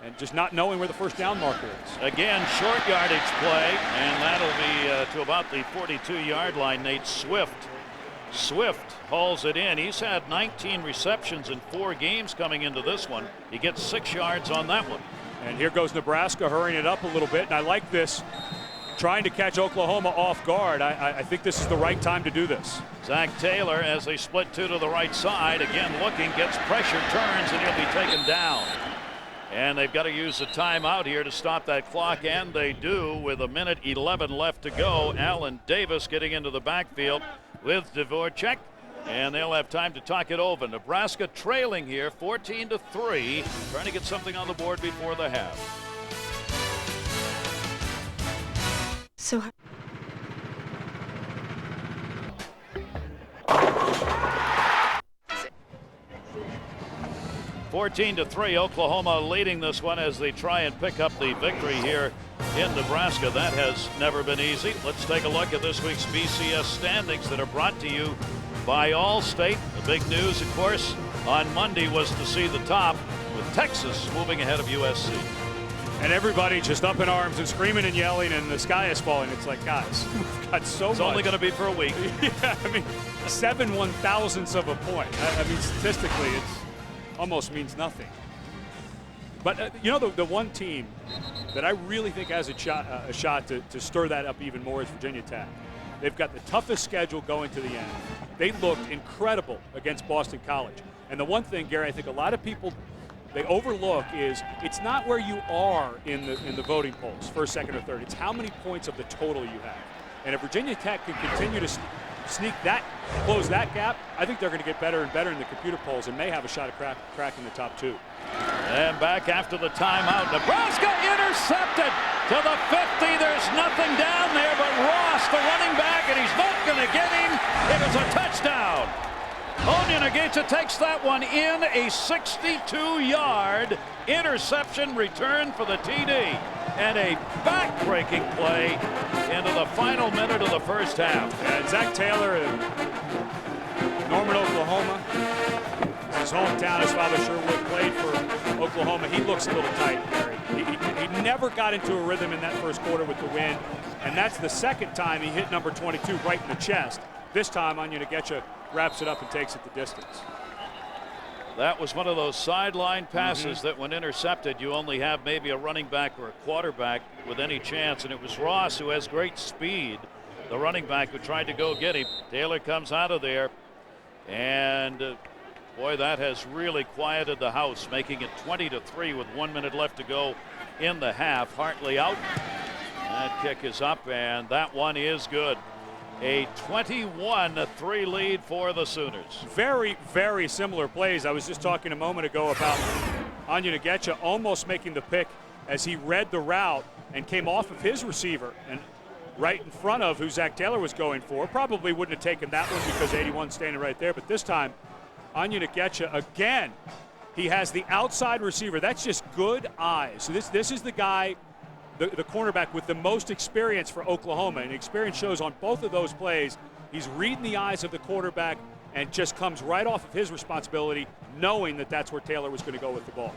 Speaker 9: and just not knowing where the first down marker is.
Speaker 7: Again, short yardage play, and that'll be to about the 42-yard line. Nate Swift hauls it in. He's had 19 receptions in 4 games coming into this one. He gets 6 yards on that one.
Speaker 9: And here goes Nebraska hurrying it up a little bit, and I like this. trying to catch Oklahoma off guard. I think this is the right time to do this.
Speaker 7: Zach Taylor, as they split two to the right side, again looking, gets pressure, turns, and he'll be taken down. And they've got to use a timeout here to stop that clock, and they do with 1:11 left to go. Allen Davis getting into the backfield with Dvorak, and they'll have time to talk it over. Nebraska trailing here 14-3, trying to get something on the board before the half.
Speaker 19: So
Speaker 7: 14-3, Oklahoma leading this one as they try and pick up the victory here in Nebraska. That has never been easy. Let's take a look at this week's BCS standings that are brought to you by Allstate. The big news, of course, on Monday was to see the top with Texas moving ahead of USC.
Speaker 9: And everybody just up in arms and screaming and yelling, and the sky is falling. It's like, guys, we've got so much.
Speaker 7: It's only going to be for a week.
Speaker 9: Yeah, I mean, 7 1/1000ths of a point. I mean, statistically, it's almost means nothing. But you know, the one team that I really think has a shot to stir that up even more is Virginia Tech. They've got the toughest schedule going to the end. They looked incredible against Boston College. And the one thing, Gary, I think a lot of people they overlook is it's not where you are in the voting polls, first, second, or third. It's how many points of the total you have. And if Virginia Tech can continue to close that gap, I think they're going to get better and better in the computer polls and may have a shot at cracking the top 2.
Speaker 7: And back after the timeout, Nebraska intercepted to the 50. There's nothing down there but Ross, the running back, and he's not going to get him. It is a touchdown. Onyenagita takes that one in, a 62-yard interception return for the TD, and a back-breaking play into the final minute of the first half.
Speaker 9: And Zach Taylor in Norman, Oklahoma. His hometown, his father Sherwood played for Oklahoma. He looks a little tight, Gary. He never got into a rhythm in that first quarter with the wind, and that's the second time he hit number 22 right in the chest. This time, Onyenagita wraps it up and takes it the distance.
Speaker 7: That was one of those sideline passes that when intercepted, you only have maybe a running back or a quarterback with any chance, and it was Ross, who has great speed, the running back, who tried to go get him. Taylor comes out of there, and boy, that has really quieted the house, making it 20-3 with 1 minute left to go in the half. Hartley out. That kick is up, and that one is good. A 21-3 lead for the Sooners.
Speaker 9: Very, very similar plays. I was just talking a moment ago about Onyenagita almost making the pick as he read the route and came off of his receiver and right in front of who Zach Taylor was going for. Probably wouldn't have taken that one because 81's standing right there, but this time Onyenagita again, he has the outside receiver. That's just good eyes. So this is the guy, the cornerback with the most experience for Oklahoma, and experience shows on both of those plays. He's reading the eyes of the quarterback and just comes right off of his responsibility, knowing that that's where Taylor was going to go with the ball.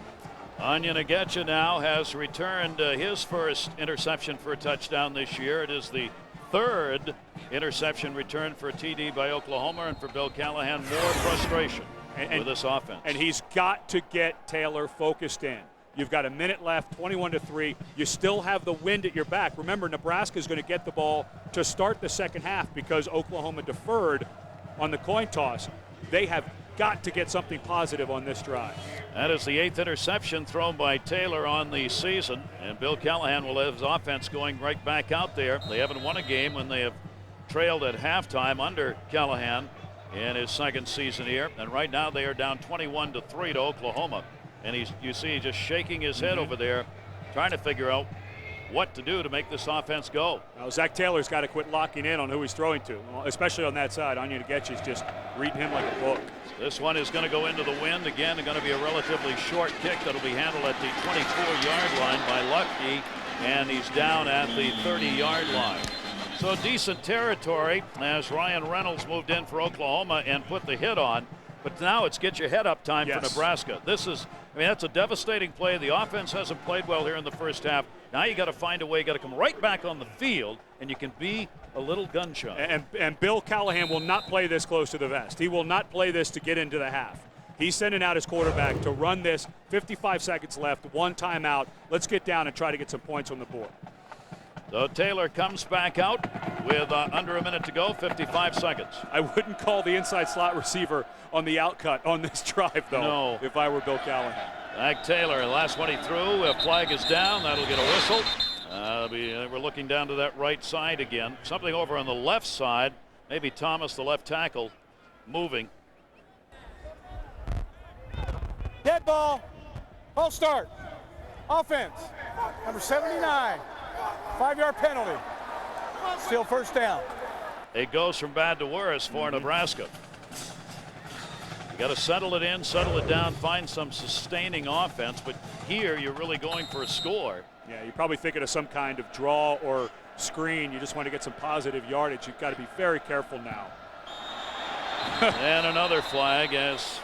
Speaker 7: Onyenagita now has returned his first interception for a touchdown this year. It is the third interception return for a TD by Oklahoma, and for Bill Callahan, more frustration with this offense.
Speaker 9: And he's got to get Taylor focused in. You've got a minute left, 21-3. You still have the wind at your back. Remember, Nebraska is going to get the ball to start the second half because Oklahoma deferred on the coin toss. They have got to get something positive on this drive.
Speaker 7: That is the 8th interception thrown by Taylor on the season, and Bill Callahan will have his offense going right back out there. They haven't won a game when they have trailed at halftime under Callahan in his second season here, and right now they are down 21-3 to Oklahoma. And you see just shaking his head over there, trying to figure out what to do to make this offense go.
Speaker 9: Now, Zach Taylor's got to quit locking in on who he's throwing to, especially on that side. Onyenagita's just reading him like a book.
Speaker 7: This one is going to go into the wind. Again, going to be a relatively short kick that'll be handled at the 24-yard line by Lucky, and he's down at the 30-yard line. So decent territory as Ryan Reynolds moved in for Oklahoma and put the hit on. But now it's get your head up time for Nebraska. That's a devastating play. The offense hasn't played well here in the first half. Now you got to find a way, got to come right back on the field, and you can be a little gun shy.
Speaker 9: And Bill Callahan will not play this close to the vest. He will not play this to get into the half. He's sending out his quarterback to run this. 55 seconds left, one timeout. Let's get down and try to get some points on the board.
Speaker 7: So Taylor comes back out with under a minute to go, 55 seconds.
Speaker 9: I wouldn't call the inside slot receiver on the outcut on this drive, though,
Speaker 7: no.
Speaker 9: if I were Bill Callahan.
Speaker 7: Zach Taylor, last one he threw, a flag is down. That'll get a whistle. We're looking down to that right side again. Something over on the left side. Maybe Thomas, the left tackle, moving.
Speaker 20: Dead ball. Ball start. Offense. Number 79. 5-yard penalty. Still first down.
Speaker 7: It goes from bad to worse for Nebraska. You got to settle it in, settle it down, find some sustaining offense. But here you're really going for a score.
Speaker 9: Yeah, you're probably thinking of some kind of draw or screen. You just want to get some positive yardage. You've got to be very careful now.
Speaker 7: And another flag as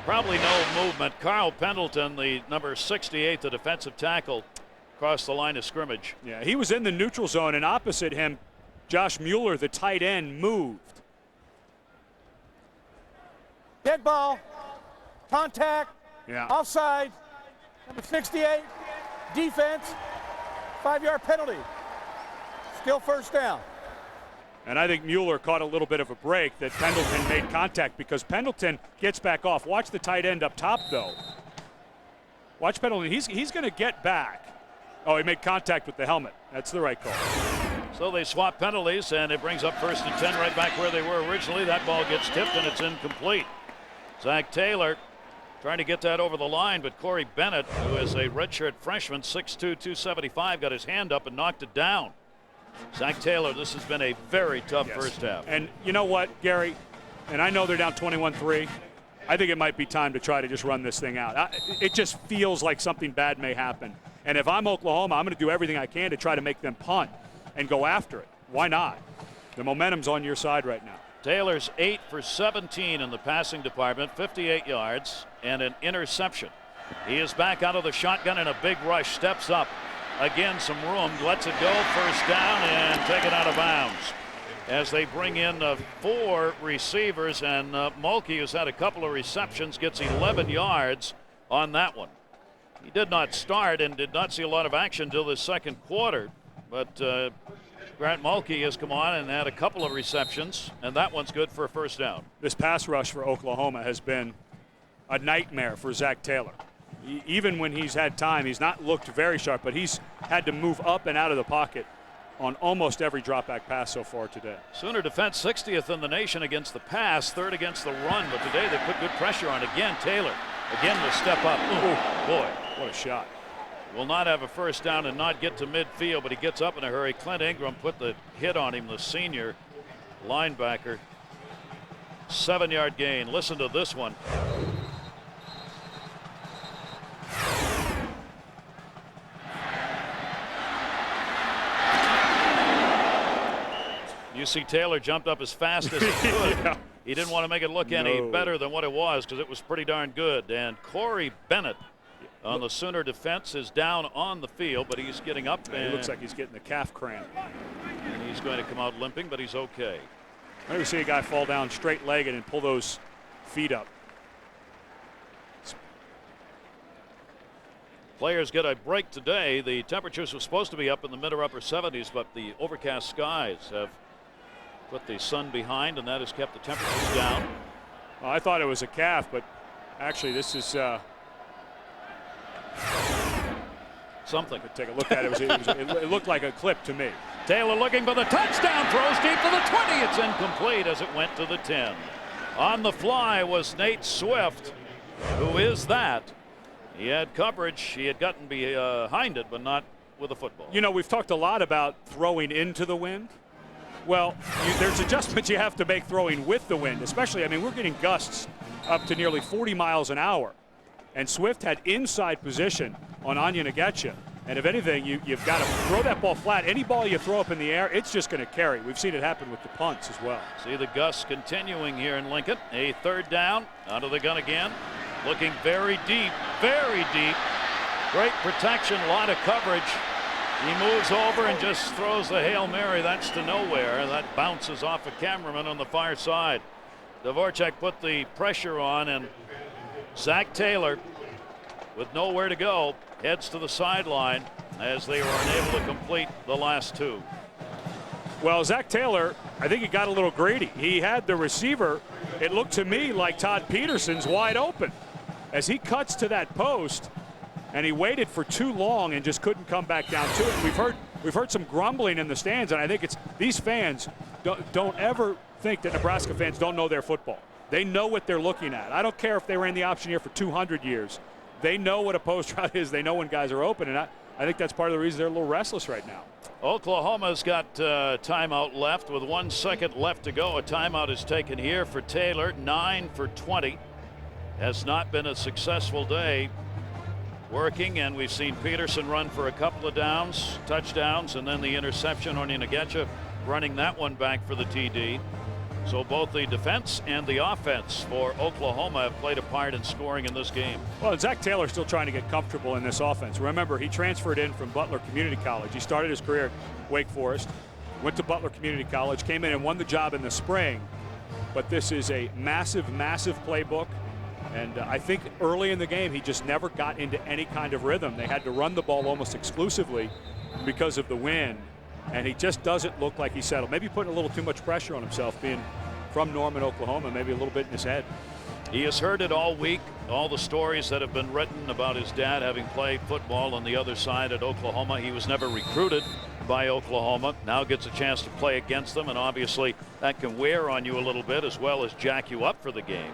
Speaker 7: probably no movement. Carl Pendleton, the number 68, the defensive tackle, crossed the line of scrimmage.
Speaker 9: Yeah, he was in the neutral zone, and opposite him, Josh Mueller, the tight end, moved.
Speaker 20: Dead ball. Contact.
Speaker 9: Yeah.
Speaker 20: Offside. Number 68. Defense. 5-yard penalty. Still first down.
Speaker 9: And I think Mueller caught a little bit of a break that Pendleton made contact because Pendleton gets back off. Watch the tight end up top, though. Watch Pendleton. He's going to get back. Oh, he made contact with the helmet. That's the right call.
Speaker 7: So they swap penalties, and it brings up 1st and 10 right back where they were originally. That ball gets tipped, and it's incomplete. Zach Taylor trying to get that over the line, but Corey Bennett, who is a redshirt freshman, 6'2", 275, got his hand up and knocked it down. Zach Taylor, this has been a very tough first half.
Speaker 9: And you know what, Gary? And I know they're down 21-3. I think it might be time to try to just run this thing out. It just feels like something bad may happen. And if I'm Oklahoma, I'm going to do everything I can to try to make them punt and go after it. Why not? The momentum's on your side right now.
Speaker 7: Taylor's 8 for 17 in the passing department, 58 yards, and an interception. He is back out of the shotgun in a big rush, steps up. Again, some room, lets it go, first down, and taken out of bounds. As they bring in 4 receivers, and Mulkey, who's had a couple of receptions, gets 11 yards on that one. He did not start and did not see a lot of action until the second quarter, but Grant Mulkey has come on and had a couple of receptions, and that one's good for a first down.
Speaker 9: This pass rush for Oklahoma has been a nightmare for Zach Taylor. Even when he's had time, he's not looked very sharp, but he's had to move up and out of the pocket on almost every drop-back pass so far today.
Speaker 7: Sooner defense 60th in the nation against the pass, 3rd against the run, but today they put good pressure on. Again, Taylor, again will step up. Ooh, boy,
Speaker 9: what a shot.
Speaker 7: Will not have a first down and not get to midfield, but he gets up in a hurry. Clint Ingram put the hit on him, the senior linebacker. 7-yard gain. Listen to this one. You see Taylor jumped up as fast as he could.
Speaker 9: Yeah.
Speaker 7: He didn't want to make it look any better than what it was because it was pretty darn good. And Corey Bennett on the Sooner defense is down on the field, but he's getting up.
Speaker 9: It looks like he's getting the calf cramp.
Speaker 7: And he's going to come out limping, but he's okay.
Speaker 9: I never see a guy fall down straight-legged and pull those feet up.
Speaker 7: Players get a break today. The temperatures were supposed to be up in the mid or upper 70s, but the overcast skies have put the sun behind, and that has kept the temperatures down.
Speaker 9: Well, I thought it was a calf, but actually this is
Speaker 7: something.
Speaker 9: Take a look at it. It looked like a clip to me.
Speaker 7: Taylor looking for the touchdown, throws deep to the 20. It's incomplete as it went to the 10. On the fly was Nate Swift, who is that. He had coverage. He had gotten behind it, but not with a football.
Speaker 9: You know, we've talked a lot about throwing into the wind. Well, there's adjustments you have to make throwing with the wind, especially, I mean, we're getting gusts up to nearly 40 miles an hour. And Swift had inside position on Anya Nagacha. And if anything, you've got to throw that ball flat. Any ball you throw up in the air, it's just going to carry. We've seen it happen with the punts as well.
Speaker 7: See the gusts continuing here in Lincoln. A 3rd down, out of the gun again. Looking very deep, very deep. Great protection, a lot of coverage. He moves over and just throws the Hail Mary. That's to nowhere. That bounces off a cameraman on the far side. Dvorak put the pressure on, and Zach Taylor, with nowhere to go, heads to the sideline. as they were unable to complete the last two.
Speaker 9: Well, Zach Taylor, I think he got a little greedy. He had the receiver. It looked to me like Todd Peterson's wide open as he cuts to that post, and he waited for too long and just couldn't come back down to it. We've heard some grumbling in the stands, and I think it's these fans don't ever think that Nebraska fans don't know their football. They know what they're looking at. I don't care if they ran the option here for 200 years. They know what a post route is. They know when guys are open, and I think that's part of the reason they're a little restless right now.
Speaker 7: Oklahoma's got timeout left with 1 second left to go. A timeout is taken here for Taylor. 9 for 20. Has not been a successful day working, and we've seen Peterson run for a couple of touchdowns, and then the interception on Inagecha, running that one back for the TD. So both the defense and the offense for Oklahoma have played a part in scoring in this game.
Speaker 9: Well, Zach Taylor's still trying to get comfortable in this offense. Remember, he transferred in from Butler Community College. He started his career at Wake Forest, went to Butler Community College, came in and won the job in the spring. But this is a massive, massive playbook. And I think early in the game, he just never got into any kind of rhythm. They had to run the ball almost exclusively because of the wind. And he just doesn't look like he's settled. Maybe putting a little too much pressure on himself, being from Norman, Oklahoma, maybe a little bit in his head.
Speaker 7: He has heard it all week, all the stories that have been written about his dad having played football on the other side at Oklahoma. He was never recruited by Oklahoma. Now gets a chance to play against them, and obviously that can wear on you a little bit as well as jack you up for the game.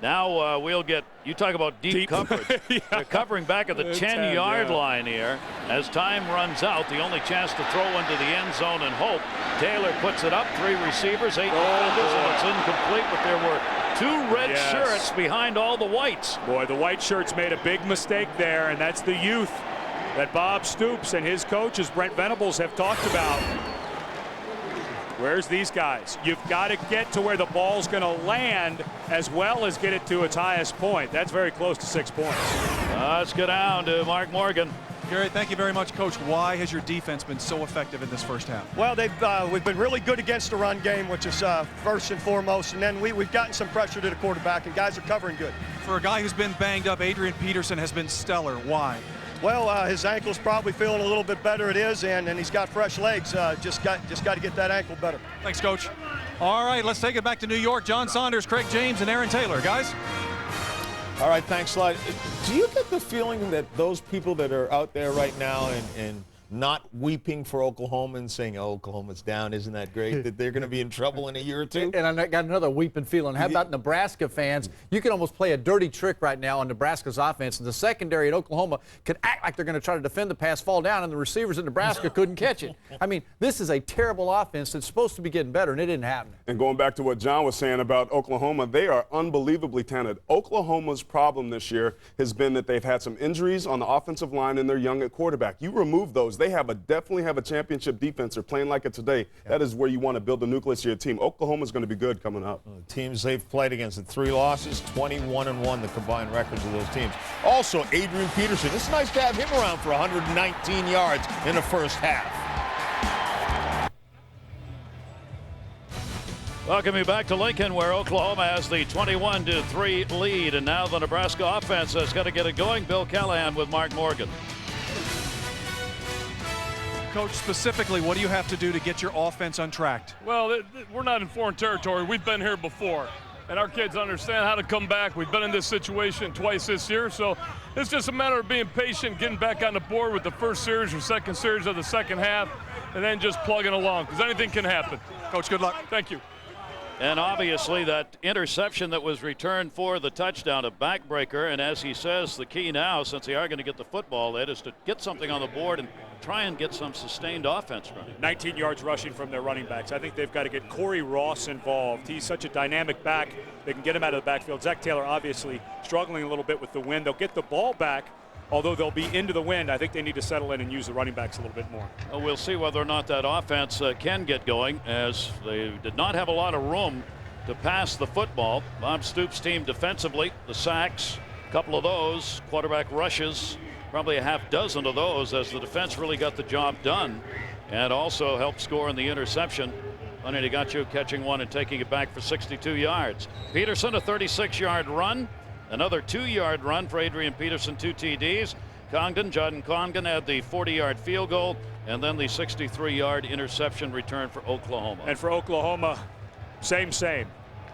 Speaker 7: Now we'll get, you talk about deep coverage. Yeah. They're covering back at the 10-yard line here. As time runs out, the only chance to throw into the end zone and hope. Taylor puts it up, 3 receivers, 8 defenders, and it's incomplete, but there were 2 red shirts behind all the whites.
Speaker 9: Boy, the white shirts made a big mistake there, and that's the youth that Bob Stoops and his coaches, Brent Venables, have talked about. Where's these guys? You've got to get to where the ball's going to land as well as get it to its highest point. That's very close to 6 points.
Speaker 7: Let's go down to Mark Morgan.
Speaker 12: Gary, thank you very much, Coach. Why has your defense been so effective in this first half?
Speaker 21: Well, we've been really good against the run game, which is first and foremost, and then we've gotten some pressure to the quarterback, and guys are covering good.
Speaker 12: For a guy who's been banged up, Adrian Peterson has been stellar. Why?
Speaker 21: Well, his ankle's probably feeling a little bit better. It is, and he's got fresh legs. Just got to get that ankle better.
Speaker 12: Thanks, Coach. All right, let's take it back to New York. John Saunders, Craig James, and Aaron Taylor. Guys?
Speaker 4: All right, thanks a lot. Do you get the feeling that those people that are out there right now and not weeping for Oklahoma and saying, oh, Oklahoma's down, isn't that great, that they're going to be in trouble in a year or two?
Speaker 6: And I got another weeping feeling. How about Nebraska fans? You can almost play a dirty trick right now on Nebraska's offense. And the secondary at Oklahoma could act like they're going to try to defend the pass, fall down, and the receivers at Nebraska couldn't catch it. I mean, this is a terrible offense that's supposed to be getting better, and it didn't happen.
Speaker 5: And going back to what John was saying about Oklahoma, they are unbelievably talented. Oklahoma's problem this year has been that they've had some injuries on the offensive line and they're young at quarterback. You remove those, they have definitely have a championship defense. They're playing like it today. Yeah. That is where you want to build the nucleus of your team. Oklahoma's going to be good coming up.
Speaker 4: The teams they've played against, the 3 losses, 21-1, the combined records of those teams. Also, Adrian Peterson. It's nice to have him around for 119 yards in the first half.
Speaker 7: Welcome you back to Lincoln, where Oklahoma has the 21-3 lead, and now the Nebraska offense has got to get it going. Bill Callahan with Mark Morgan.
Speaker 12: Coach, specifically, what do you have to do to get your offense untracked?
Speaker 22: Well, we're not in foreign territory. We've been here before, and our kids understand how to come back. We've been in this situation twice this year, so it's just a matter of being patient, getting back on the board with the first series or second series of the second half, and then just plugging along, because anything can happen.
Speaker 12: Coach, good luck.
Speaker 22: Thank you.
Speaker 7: And obviously that interception that was returned for the touchdown, a backbreaker, and as he says, the key now, since they are going to get the football, Ed, is to get something on the board and try and get some sustained offense running.
Speaker 9: 19 yards rushing from their running backs. I think they've got to get Corey Ross involved. He's such a dynamic back. They can get him out of the backfield. Zach Taylor obviously struggling a little bit with the wind. They'll get the ball back, although they'll be into the wind. I think they need to settle in and use the running backs a little bit more.
Speaker 7: Well, we'll see whether or not that offense can get going, as they did not have a lot of room to pass the football. Bob Stoops' team defensively, the sacks, a couple of those, quarterback rushes, probably a half dozen of those, as the defense really got the job done and also helped score in the interception. Onenigachu catching one and taking it back for 62 yards. Peterson, a 36-yard run, another 2-yard run for Adrian Peterson, 2 TDs. Jordan Congdon had the 40-yard field goal, and then the 63-yard interception return for Oklahoma.
Speaker 9: And for Oklahoma, same.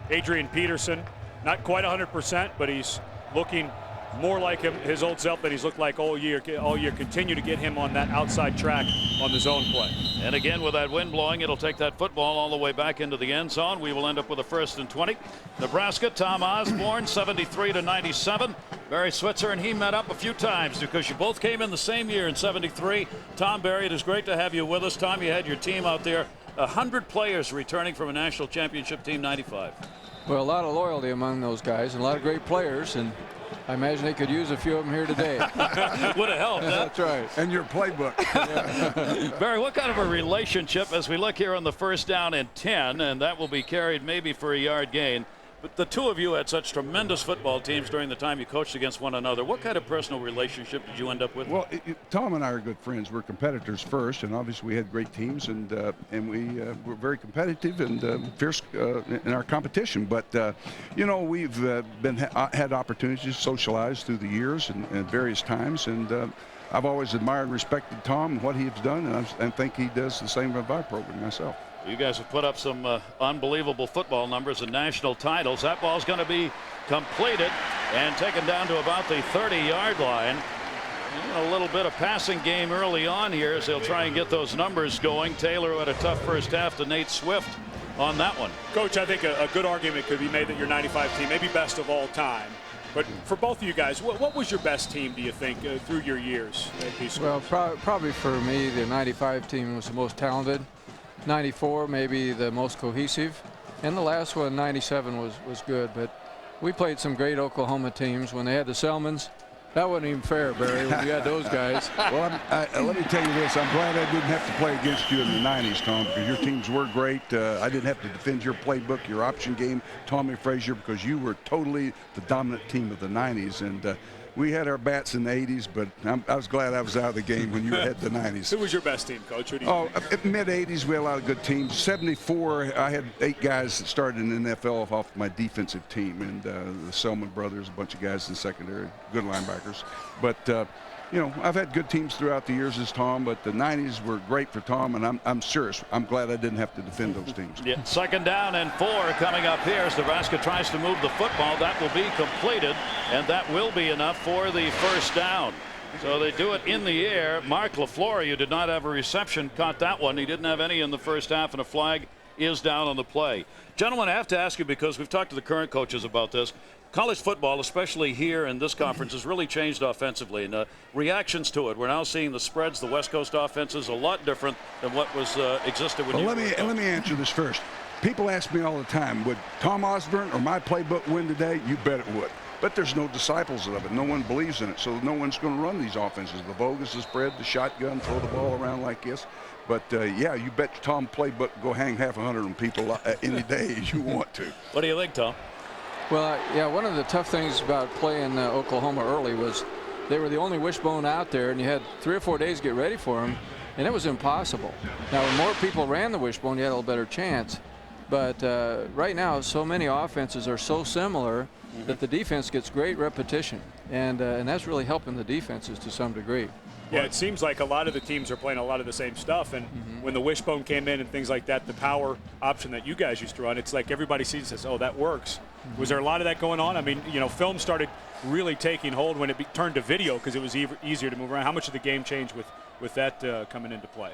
Speaker 9: Adrian Peterson, not quite 100%, but he's looking more like his old self that he's looked like all year. Continue to get him on that outside track on the zone play.
Speaker 7: And again, with that wind blowing, it'll take that football all the way back into the end zone. We will end up with a 1st and 20. Nebraska, Tom Osborne, 73-97. Barry Switzer and he met up a few times because you both came in the same year in 73. Tom, Barry, it is great to have you with us. Tom, you had your team out there. 100 players returning from a national championship team, 95.
Speaker 2: Well, a lot of loyalty among those guys and a lot of great players, and I imagine they could use a few of them here today.
Speaker 7: Would have helped.
Speaker 2: That's right.
Speaker 5: And your playbook.
Speaker 7: Barry, what kind of a relationship as we look here on the 1st down and 10, and that will be carried maybe for a yard gain. But the two of you had such tremendous football teams during the time you coached against one another. What kind of personal relationship did you end up with?
Speaker 3: Well, Tom and I are good friends. We're competitors first, and obviously we had great teams, and we were very competitive and fierce in our competition. But you know, we've had opportunities to socialize through the years and various times, and I've always admired and respected Tom and what he's done, and I think he does the same with our program myself.
Speaker 7: You guys have put up some unbelievable football numbers and national titles. That ball's going to be completed and taken down to about the 30-yard line. A little bit of passing game early on here as they'll try and get those numbers going. Taylor had a tough first half to Nate Swift on that one.
Speaker 9: Coach, I think a good argument could be made that your 95 team may be best of all time. But for both of you guys, what was your best team, do you think, through your years?
Speaker 2: Well, probably for me, the 95 team was the most talented. 94 maybe the most cohesive, and the last one, 97, was good. But we played some great Oklahoma teams when they had the Selmans. That wasn't even fair, Barry, when you had those guys.
Speaker 3: Well, let me tell you this. I'm glad I didn't have to play against you in the 90s, Tom, because your teams were great. I didn't have to defend your playbook, your option game, Tommy Frazier, because you were totally the dominant team of the 90s. And we had our bats in the 80s, but I was glad I was out of the game when you had the 90s.
Speaker 9: Who was your best team, Coach? Who do you think?
Speaker 3: Mid-80s, we had a lot of good teams. 74, I had 8 guys that started in the NFL off my defensive team, and the Selman brothers, a bunch of guys in secondary, good linebackers. But, you know, I've had good teams throughout the years as Tom, but the 90s were great for Tom, and I'm serious. I'm glad I didn't have to defend those teams.
Speaker 7: Yeah, 2nd down and 4 coming up here as Nebraska tries to move the football. That will be completed, and that will be enough for the 1st down. So they do it in the air. Mark LaFleur, who did not have a reception, caught that one. He didn't have any in the 1st half, and a flag is down on the play. Gentlemen, I have to ask you, because we've talked to the current coaches about this. College football, especially here in this conference, has really changed offensively, and reactions to it. We're now seeing the spreads, the West Coast offenses, a lot different than what was existed when you were coaching.
Speaker 3: Let me answer this first. People ask me all the time, would Tom Osborne or my playbook win today? You bet it would. But there's no disciples of it. No one believes in it, so no one's going to run these offenses. The bogus, the spread, the shotgun, throw the ball around like this. But, yeah, you bet Tom playbook go hang half 100 on people any day as you want to.
Speaker 7: What do you think, Tom?
Speaker 2: Well, yeah, one of the tough things about playing Oklahoma early was they were the only wishbone out there, and you had 3 or 4 days to get ready for them, and it was impossible. Now, when more people ran the wishbone, you had a little better chance. But right now, so many offenses are so similar that the defense gets great repetition, and that's really helping the defenses to some degree.
Speaker 9: Yeah, it seems like a lot of the teams are playing a lot of the same stuff, and when the wishbone came in and things like that, the power option that you guys used to run, it's like everybody sees this, oh, that works. Was there a lot of that going on? I mean, you know, film started really taking hold when it turned to video because it was easier to move around. How much did the game change with that coming into play?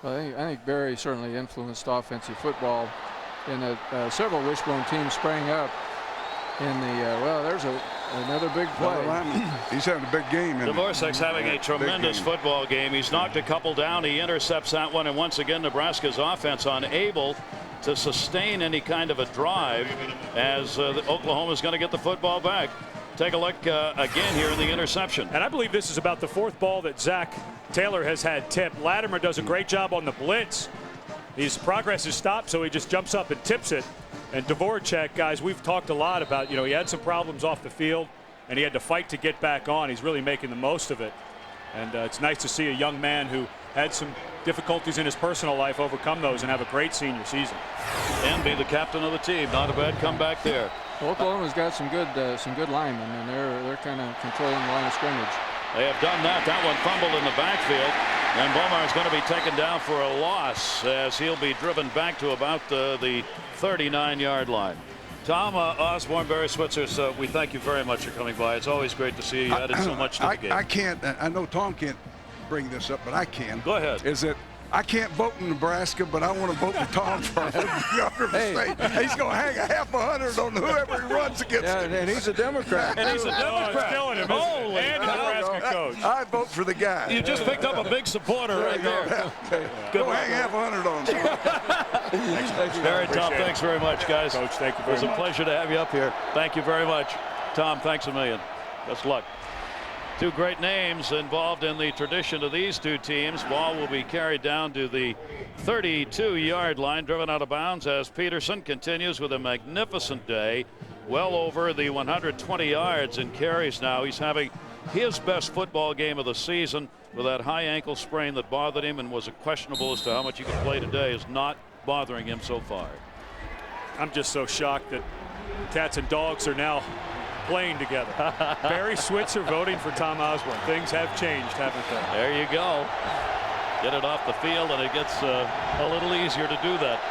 Speaker 2: Well, I think Barry certainly influenced offensive football, and several wishbone teams sprang up in the, well, there's another big play.
Speaker 3: He's having a big game.
Speaker 7: Dvorak's having a tremendous football game. He's knocked a couple down. He intercepts that one, and once again, Nebraska's offense unable to sustain any kind of a drive as Oklahoma's going to get the football back. Take a look again here in the interception.
Speaker 9: And I believe this is about the 4th ball that Zach Taylor has had tipped. Latimer does a great job on the blitz. His progress is stopped, so he just jumps up and tips it. And Dvorak, guys, we've talked a lot about, you know, he had some problems off the field, and he had to fight to get back on. He's really making the most of it. And it's nice to see a young man who had some difficulties in his personal life overcome those and have a great senior season.
Speaker 7: And be the captain of the team. Not a bad comeback there.
Speaker 2: Well, Oklahoma's got some good linemen, and they're kind of controlling the line of scrimmage.
Speaker 7: They have done that. That one fumbled in the backfield. And Bomar is going to be taken down for a loss as he'll be driven back to about the 39-yard line. Tom Osborne, Barry Switzer, we thank you very much for coming by. It's always great to see you. You added so much to the game.
Speaker 3: I know Tom can't bring this up, but I can.
Speaker 7: Go ahead.
Speaker 3: Is that I can't vote in Nebraska, but I want to vote for Tom for Governor State. He's going to hang a half 100 on whoever he runs against him.
Speaker 2: And he's a Democrat.
Speaker 9: And he's a Democrat. Killing him.
Speaker 7: Holy
Speaker 9: and a Nebraska coach.
Speaker 3: I vote for the guy.
Speaker 7: You just picked up a big supporter right there.
Speaker 3: Okay. Go hang half 100 on him.
Speaker 7: Barry, Tom, thanks very much, guys.
Speaker 9: Coach, thank you very much.
Speaker 7: It was a pleasure to have you up here. Thank you very much. Tom, thanks a million. Best luck. Two great names involved in the tradition of these two teams. Ball will be carried down to the 32-yard line, driven out of bounds as Peterson continues with a magnificent day. Well over the 120 yards in carries now. He's having his best football game of the season with that high ankle sprain that bothered him and was questionable as to how much he could play today is not bothering him so far.
Speaker 9: I'm just so shocked that cats and dogs are now playing together. Barry Switzer voting for Tom Osborne. Things have changed, haven't they?
Speaker 7: There you go. Get it off the field, and it gets a little easier to do that.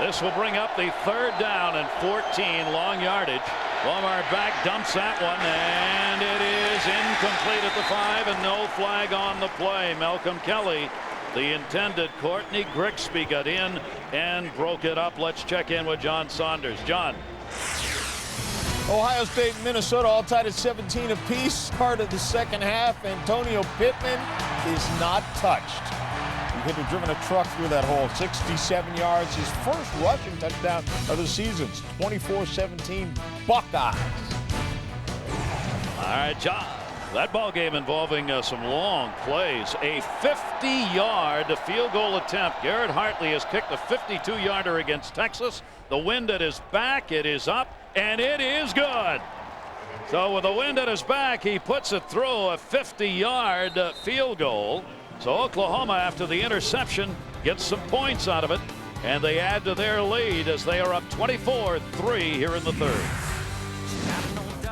Speaker 7: This will bring up the 3rd down and 14, long yardage. Bomar back, dumps that one, and it is incomplete at the 5, and no flag on the play. Malcolm Kelly, the intended. Courtney Grigsby got in and broke it up. Let's check in with John Saunders. John.
Speaker 4: Ohio State and Minnesota all tied at 17 apiece. Part of the second half. Antonio Pittman is not touched. He could have driven a truck through that hole. 67 yards. His first rushing touchdown of the season. 24-17 Buckeyes.
Speaker 7: All right, John. That ball game involving some long plays. A 50-yard field goal attempt. Garrett Hartley has kicked a 52-yarder against Texas. The wind at his back. It is up. And it is good. So with the wind at his back, he puts it through a 50-yard field goal. So Oklahoma, after the interception, gets some points out of it, and they add to their lead as they are up 24-3 here in the 3rd.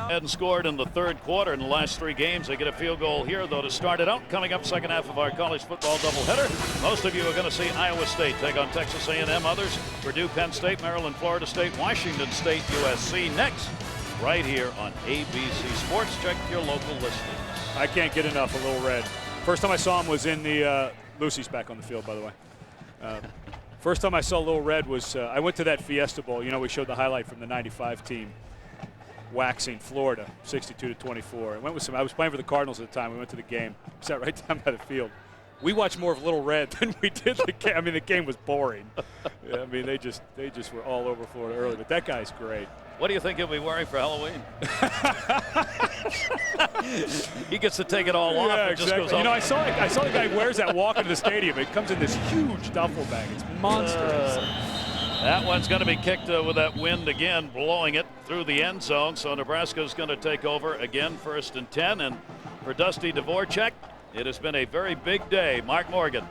Speaker 7: Hadn't scored in the 3rd quarter in the last 3 games. They get a field goal here, though, to start it out. Coming up second half of our college football doubleheader. Most of you are going to see Iowa State take on Texas A&M. Others, Purdue, Penn State, Maryland, Florida State, Washington State, USC. Next, right here on ABC Sports. Check your local listings.
Speaker 9: I can't get enough of Little Red. First time I saw him was in the Lucy's back on the field, by the way. First time I saw Little Red was I went to that Fiesta Bowl. You know, we showed the highlight from the '95 team. Waxing Florida 62-24. I was playing for the Cardinals at the time. We went to the game. Sat right down by the field. We watched more of Little Red than we did the game. I mean, the game was boring. I mean, they just were all over Florida early. But that guy's great.
Speaker 7: What do you think he'll be wearing for Halloween? He gets to take it all off.
Speaker 9: Yeah,
Speaker 7: and just goes
Speaker 9: you know,
Speaker 7: off.
Speaker 9: I saw the guy wears that walk into the stadium. It comes in this huge duffel bag. It's monstrous.
Speaker 7: That one's going to be kicked with that wind again, blowing it through the end zone. So Nebraska's going to take over again, 1st and 10. And for Dusty Dvorak, it has been a very big day. Mark Morgan.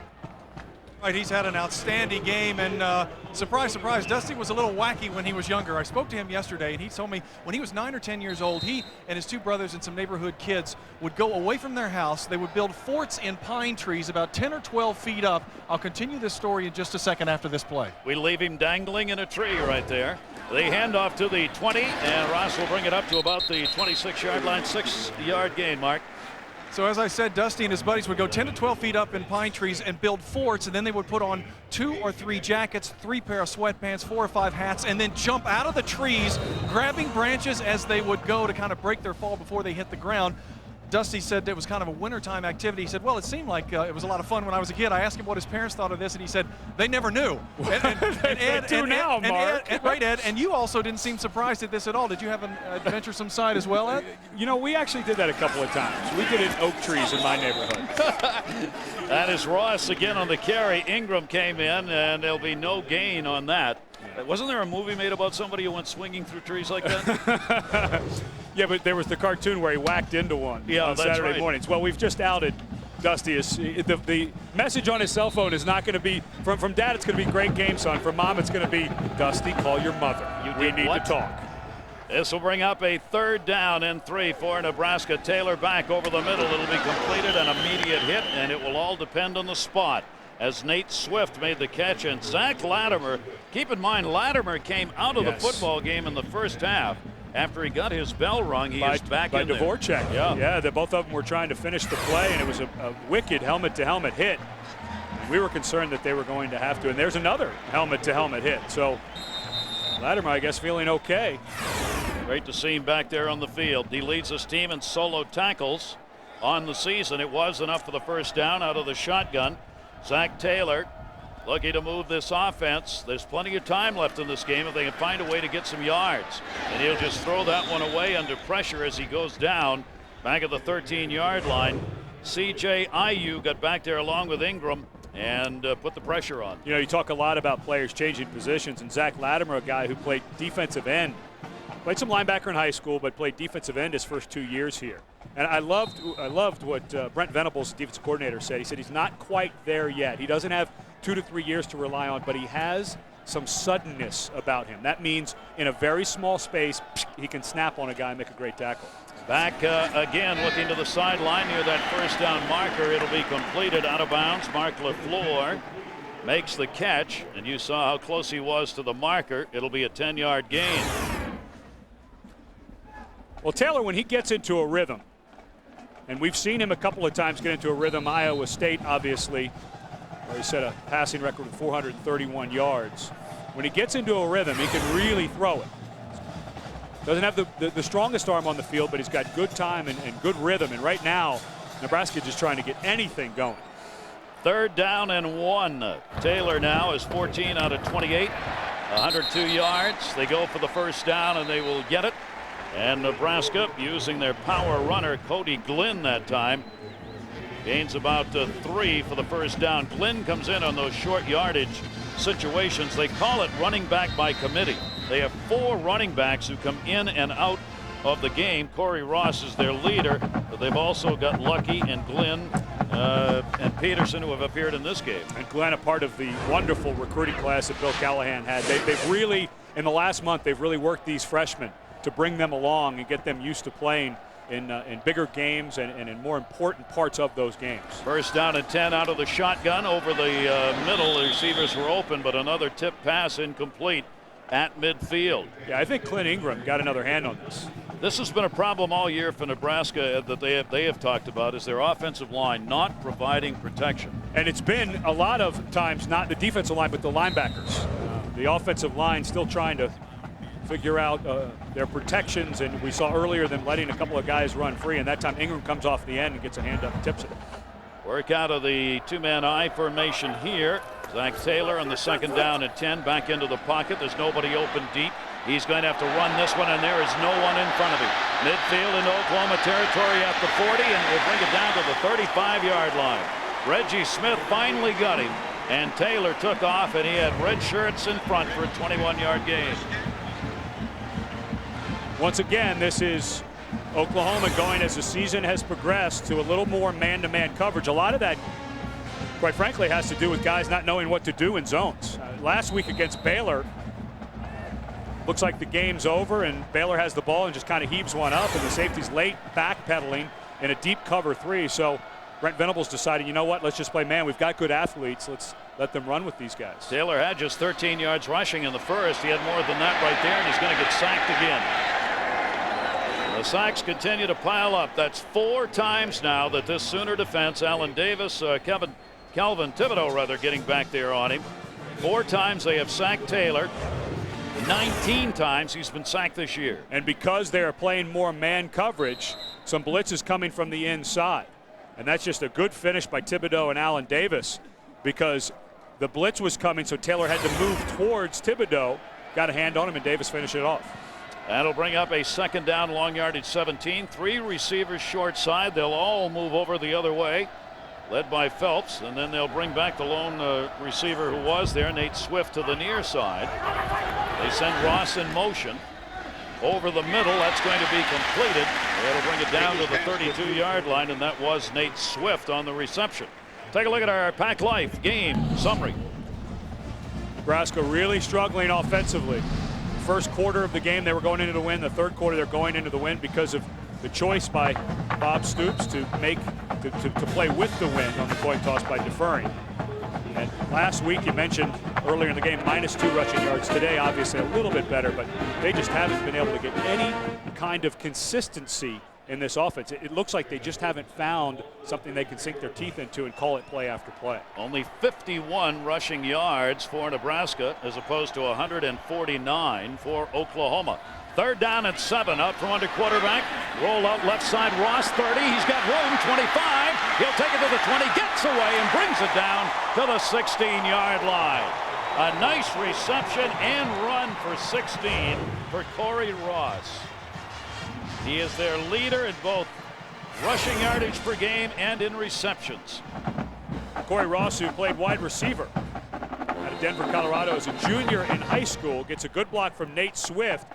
Speaker 12: Right, he's had an outstanding game, and surprise, surprise, Dusty was a little wacky when he was younger. I spoke to him yesterday, and he told me when he was 9 or 10 years old, he and his 2 brothers and some neighborhood kids would go away from their house. They would build forts in pine trees about 10 or 12 feet up. I'll continue this story in just a second after this play.
Speaker 7: We leave him dangling in a tree right there. They hand off to the 20, and Ross will bring it up to about the 26-yard line, 6-yard gain, Mark.
Speaker 12: So as I said, Dusty and his buddies would go 10 to 12 feet up in pine trees and build forts, and then they would put on 2 or 3 jackets, 3 pair of sweatpants, 4 or 5 hats, and then jump out of the trees, grabbing branches as they would go to kind of break their fall before they hit the ground. Dusty said it was kind of a wintertime activity. He said, well, it seemed like it was a lot of fun when I was a kid. I asked him what his parents thought of this, and he said, they never knew. Right, Ed, and you also didn't seem surprised at this at all. Did you have an adventuresome side as well, Ed?
Speaker 9: You know, we actually did that a couple of times. We did it in oak trees in my neighborhood.
Speaker 7: That is Ross again on the carry. Ingram came in, and there'll be no gain on that. Wasn't there a movie made about somebody who went swinging through trees like that?
Speaker 9: Yeah, but there was the cartoon where he whacked into one on Saturday mornings. Well, we've just outed Dusty. The message on his cell phone is not going to be, from Dad, it's going to be great game, son. From Mom, it's going to be, Dusty, call your mother. We need to talk.
Speaker 7: This will bring up a 3rd down and 3 for Nebraska. Taylor back over the middle. It'll be completed, an immediate hit, and it will all depend on the spot as Nate Swift made the catch. And Zach Latimer, keep in mind, Latimer came out of the football game in the first half. After he got his bell rung, he is back in there.
Speaker 9: By Dvorak. Yeah, both of them were trying to finish the play, and it was a wicked helmet-to-helmet hit. We were concerned that they were going to have to, and there's another helmet-to-helmet hit. So Latimer, I guess, feeling okay.
Speaker 7: Great to see him back there on the field. He leads his team in solo tackles on the season. It was enough for the first down out of the shotgun. Zach Taylor looking to move this offense. There's plenty of time left in this game if they can find a way to get some yards. And he'll just throw that one away under pressure as he goes down back at the 13-yard line. C.J. Ayu got back there along with Ingram and put the pressure on.
Speaker 9: You know, you talk a lot about players changing positions, and Zach Latimer, a guy who played defensive end, played some linebacker in high school, but played defensive end his first 2 years here. And I loved what Brent Venables, defensive coordinator, said. He said he's not quite there yet. He doesn't have 2 to 3 years to rely on, but he has some suddenness about him. That means in a very small space, he can snap on a guy and make a great tackle.
Speaker 7: Back again, looking to the sideline near that first down marker. It'll be completed out of bounds. Mark LaFleur makes the catch, and you saw how close he was to the marker. It'll be a 10-yard gain.
Speaker 9: Well, Taylor, when he gets into a rhythm, and we've seen him a couple of times get into a rhythm, Iowa State, obviously, where he set a passing record of 431 yards. When he gets into a rhythm, he can really throw it. Doesn't have the strongest arm on the field, but he's got good time and good rhythm. And right now, Nebraska just trying to get anything going.
Speaker 7: 3rd down and 1. Taylor now is 14 out of 28, 102 yards. They go for the first down, and they will get it. And Nebraska, using their power runner, Cody Glynn, that time, gains about 3 for the first down. Glynn comes in on those short yardage situations. They call it running back by committee. They have 4 running backs who come in and out of the game. Corey Ross is their leader, but they've also got Lucky and Glynn and Peterson, who have appeared in this game.
Speaker 9: And Glenn, a part of the wonderful recruiting class that Bill Callahan had. They've really, in the last month, they've really worked these freshmen to bring them along and get them used to playing in bigger games and in more important parts of those games.
Speaker 7: First down and 10 out of the shotgun over the middle. The receivers were open, but another tip pass incomplete at midfield.
Speaker 9: Yeah, I think Clint Ingram got another hand on this.
Speaker 7: This has been a problem all year for Nebraska that they have talked about, is their offensive line not providing protection.
Speaker 9: And it's been a lot of times not the defensive line, but the linebackers. The offensive line still trying to figure out their protections, and we saw earlier them letting a couple of guys run free, and that time Ingram comes off the end and gets a hand up and tips it.
Speaker 7: Work out of the 2-man I formation here. Zach Taylor on the 2nd down and 10, back into the pocket. There's nobody open deep. He's going to have to run this one, and there is no one in front of him. Midfield into Oklahoma territory at the 40, and will bring it down to the 35-yard line. Reggie Smith finally got him, and Taylor took off, and he had red shirts in front for a 21-yard gain.
Speaker 9: Once again, this is Oklahoma going, as the season has progressed, to a little more man-to-man coverage. A lot of that, quite frankly, has to do with guys not knowing what to do in zones. Last week against Baylor, looks like the game's over, and Baylor has the ball and just kind of heaves one up, and the safety's late backpedaling in a deep cover 3. So Brent Venables decided, you know what, let's just play man. We've got good athletes. Let's let them run with these guys.
Speaker 7: Taylor had just 13 yards rushing in the first. He had more than that right there, and he's going to get sacked again. The sacks continue to pile up. That's 4 times now that this Sooner defense, Calvin Thibodeau rather, getting back there on him. 4 times they have sacked Taylor. 19 times he's been sacked this year.
Speaker 9: And because they are playing more man coverage, some blitzes coming from the inside. And that's just a good finish by Thibodeau and Allen Davis, because the blitz was coming, so Taylor had to move towards Thibodeau, got a hand on him, and Davis finished it off.
Speaker 7: That'll bring up a 2nd down, long yardage 17. 3 receivers short side. They'll all move over the other way, led by Phelps, and then they'll bring back the lone receiver who was there, Nate Swift, to the near side. They send Ross in motion over the middle. That's going to be completed. That'll bring it down to the 32-yard line, and that was Nate Swift on the reception. Take a look at our Pac Life game summary.
Speaker 9: Nebraska really struggling offensively. first quarter of the game, they were going into the win. The third quarter, they're going into the win because of the choice by Bob Stoops to play with the wind on the coin toss by deferring. And last week, you mentioned earlier in the game, -2 rushing yards. Today, obviously, a little bit better, but they just haven't been able to get any kind of consistency in this offense. It looks like they just haven't found something they can sink their teeth into and call it play after play.
Speaker 7: Only 51 rushing yards for Nebraska as opposed to 149 for Oklahoma. 3rd down and 7 out from under quarterback. Roll out left side, Ross 30. He's got room, 25. He'll take it to the 20, gets away and brings it down to the 16-yard line. A nice reception and run for 16 for Corey Ross. He is their leader in both rushing yardage per game and in receptions.
Speaker 9: Corey Ross, who played wide receiver out of Denver, Colorado as a junior in high school, gets a good block from Nate Swift.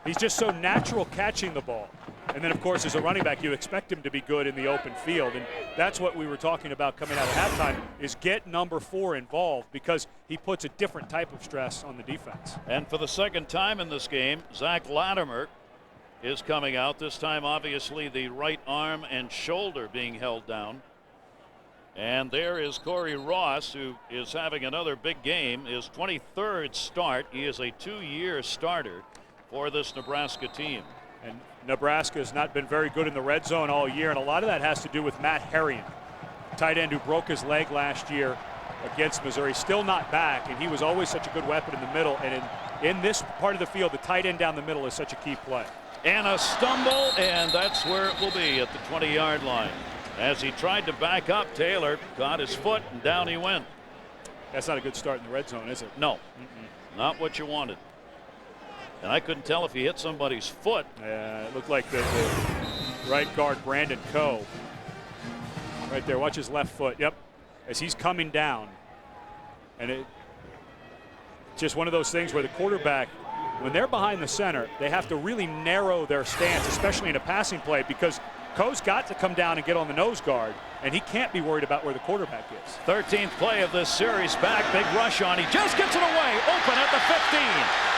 Speaker 9: He's just so natural catching the ball. And then, of course, as a running back, you expect him to be good in the open field. And that's what we were talking about coming out of halftime, is get number 4 involved because he puts a different type of stress on the defense.
Speaker 7: And for the second time in this game, Zach Latimer is coming out. This time, obviously, the right arm and shoulder being held down. And there is Corey Ross, who is having another big game, his 23rd start. He is a 2-year starter for this Nebraska team.
Speaker 9: And Nebraska has not been very good in the red zone all year, and a lot of that has to do with Matt Herrion, tight end who broke his leg last year against Missouri. Still not back, and he was always such a good weapon in the middle. And in this part of the field, the tight end down the middle is such a key play.
Speaker 7: And a stumble, and that's where it will be, at the 20-yard line. As he tried to back up, Taylor got his foot, and down he went.
Speaker 9: That's not a good start in the red zone, is it?
Speaker 7: No, not what you wanted. And I couldn't tell if he hit somebody's foot.
Speaker 9: Yeah, it looked like the right guard, Brandon Coe. Right there, watch his left foot. Yep, as he's coming down. And it's just one of those things where the quarterback, when they're behind the center, they have to really narrow their stance, especially in a passing play, because Coe's got to come down and get on the nose guard, and he can't be worried about where the quarterback is.
Speaker 7: 13th play of this series back. Big rush on. He just gets it away. Open at the 15.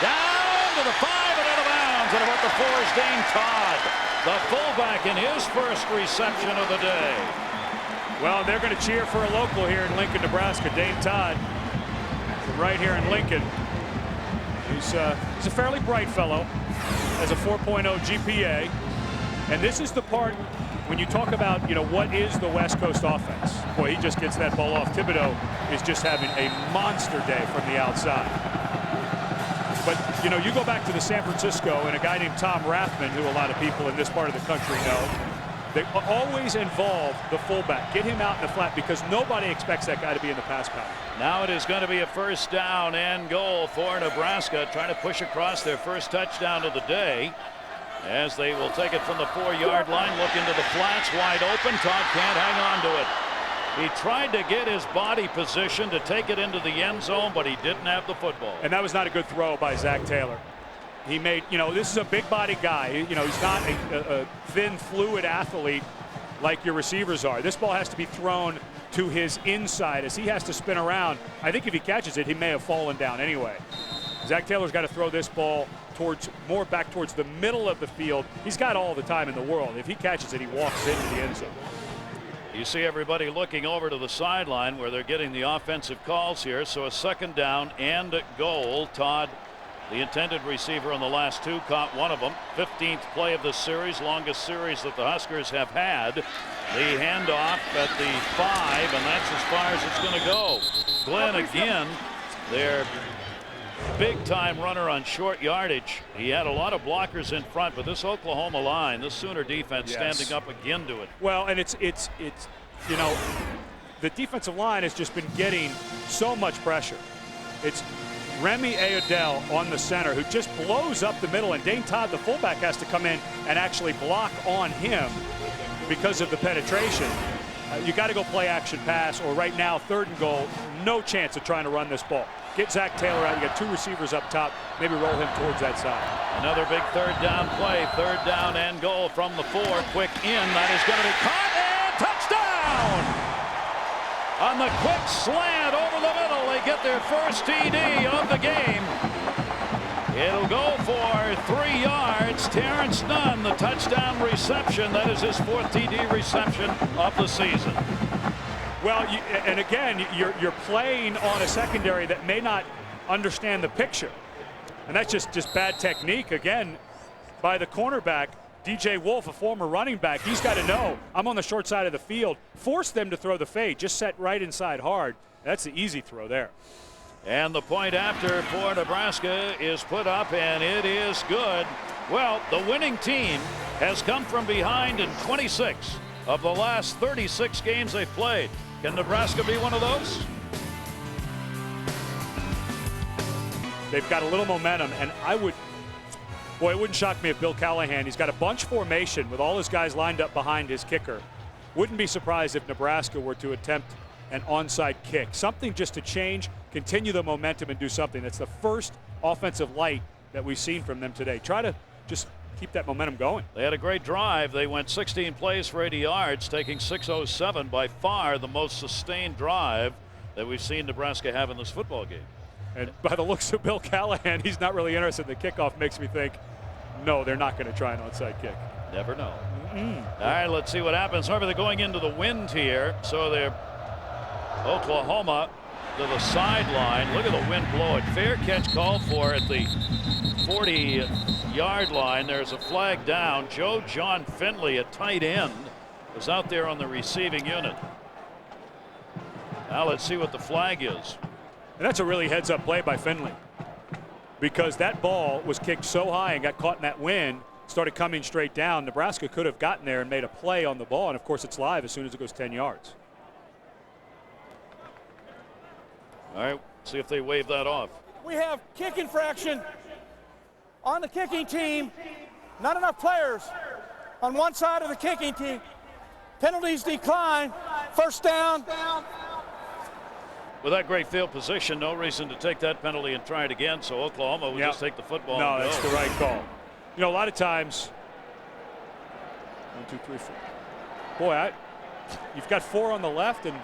Speaker 7: Down to the 5 and out of bounds. And about the 4 is Dane Todd, the fullback, in his first reception of the day.
Speaker 9: Well, they're going to cheer for a local here in Lincoln, Nebraska. Dane Todd from right here in Lincoln. He's a fairly bright fellow, has a 4.0 GPA. And this is the part when you talk about, what is the West Coast offense? Boy, he just gets that ball off. Thibodeau is just having a monster day from the outside. But, you go back to the San Francisco and a guy named Tom Rathman, who a lot of people in this part of the country know. They always involve the fullback. Get him out in the flat because nobody expects that guy to be in the pass pattern.
Speaker 7: Now it is going to be a 1st down and goal for Nebraska, trying to push across their first touchdown of the day. As they will take it from the 4-yard line, look into the flats, wide open. Todd can't hang on to it. He tried to get his body position to take it into the end zone, but he didn't have the football.
Speaker 9: And that was not a good throw by Zach Taylor. He made, this is a big body guy. He's not a thin, fluid athlete like your receivers are. This ball has to be thrown to his inside as he has to spin around. I think if he catches it, he may have fallen down anyway. Zach Taylor's got to throw this ball more back towards the middle of the field. He's got all the time in the world. If he catches it, he walks into the end zone.
Speaker 7: You see everybody looking over to the sideline where they're getting the offensive calls here. So a 2nd down and goal. Todd, the intended receiver on the last 2, caught one of them. 15th play of the series, longest series that the Huskers have had. The handoff at the 5, and that's as far as it's going to go. Glenn again, their big-time runner on short yardage. He had a lot of blockers in front, but this Oklahoma line, this Sooner defense, standing up again to it.
Speaker 9: Well, and it's the defensive line has just been getting so much pressure. It's Remy Ayodele on the center who just blows up the middle, and Dane Todd, the fullback, has to come in and actually block on him because of the penetration. You got to go play action pass, or right now 3rd and goal, no chance of trying to run this ball. Get Zach Taylor out. You got 2 receivers up top. Maybe roll him towards that side.
Speaker 7: Another big 3rd down play. 3rd down and goal from the 4. Quick in. That is going to be caught and touchdown! On the quick slant over the middle, they get their first TD of the game. It'll go for 3 yards. Terrence Nunn, the touchdown reception. That is his 4th TD reception of the season.
Speaker 9: Well, and again, you're playing on a secondary that may not understand the picture. And that's just bad technique, again, by the cornerback. DJ Wolf, a former running back, he's got to know, I'm on the short side of the field. Force them to throw the fade. Just set right inside hard. That's the easy throw there.
Speaker 7: And the point after for Nebraska is put up, and it is good. Well, the winning team has come from behind in 26 of the last 36 games they've played. Can Nebraska be one of those?
Speaker 9: They've got a little momentum, and boy, it wouldn't shock me if Bill Callahan, he's got a bunch formation with all his guys lined up behind his kicker. Wouldn't be surprised if Nebraska were to attempt an onside kick. Something just to change, continue the momentum, and do something. That's the first offensive light that we've seen from them today. Try to just keep that momentum going.
Speaker 7: They had a great drive. They went 16 plays for 80 yards, taking 6:07, by far the most sustained drive that we've seen Nebraska have in this football game.
Speaker 9: And by the looks of Bill Callahan, he's not really interested in the kickoff. Makes me think, no, they're not going to try an onside kick.
Speaker 7: Never know. All right, let's see what happens. Remember, they're going into the wind here, so they're Oklahoma to the sideline. Look at the wind blow it. Fair catch called for at the 40-yard line. There's a flag down. Joe John Finley, a tight end, was out there on the receiving unit. Now let's see what the flag is.
Speaker 9: And that's a really heads-up play by Finley, because that ball was kicked so high and got caught in that wind, started coming straight down. Nebraska could have gotten there and made a play on the ball, and of course it's live as soon as it goes 10 yards.
Speaker 7: All right, see if they wave that off.
Speaker 20: We have kick infraction on the kicking team. Not enough players on one side of the kicking team. Penalties decline. First down.
Speaker 7: With that great field position, no reason to take that penalty and try it again, so Oklahoma will just take the football and go.
Speaker 9: No, that's the right call. You know, a lot of times, 1, 2, 3, 4. Boy, you've got 4 on the left and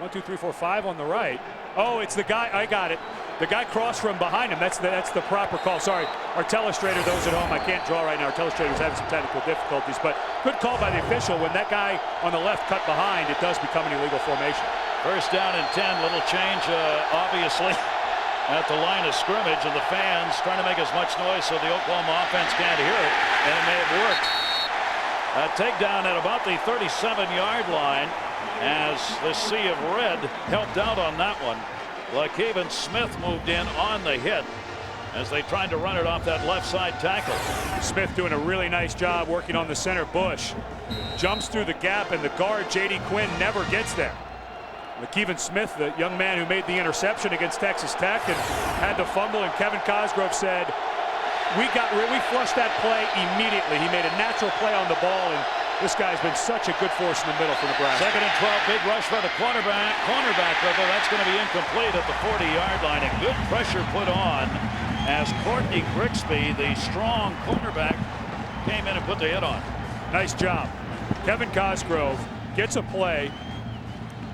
Speaker 9: 1, 2, 3, 4, 5 on the right. Oh, it's the guy. I got it. The guy crossed from behind him. That's the proper call. Sorry, our telestrator, those at home, I can't draw right now. Our telestrator's having some technical difficulties, but good call by the official. When that guy on the left cut behind, it does become an illegal formation.
Speaker 7: First down and 10, little change, obviously, at the line of scrimmage, and the fans trying to make as much noise so the Oklahoma offense can't hear it, and it may have worked. A takedown at about the 37-yard line, as the sea of red helped out on that one. LaKeven Smith moved in on the hit as they tried to run it off that left side tackle.
Speaker 9: Smith doing a really nice job working on the center. Bush jumps through the gap, and the guard, J.D. Quinn, never gets there. LaKeven Smith, the young man who made the interception against Texas Tech and had the fumble, and Kevin Cosgrove said, we flushed that play immediately. He made a natural play on the ball, and this guy's been such a good force in the middle for Nebraska.
Speaker 7: 2nd and 12, big rush by the cornerback, although that's going to be incomplete at the 40-yard line. And good pressure put on as Courtney Grigsby, the strong cornerback, came in and put the hit on.
Speaker 9: Nice job. Kevin Cosgrove gets a play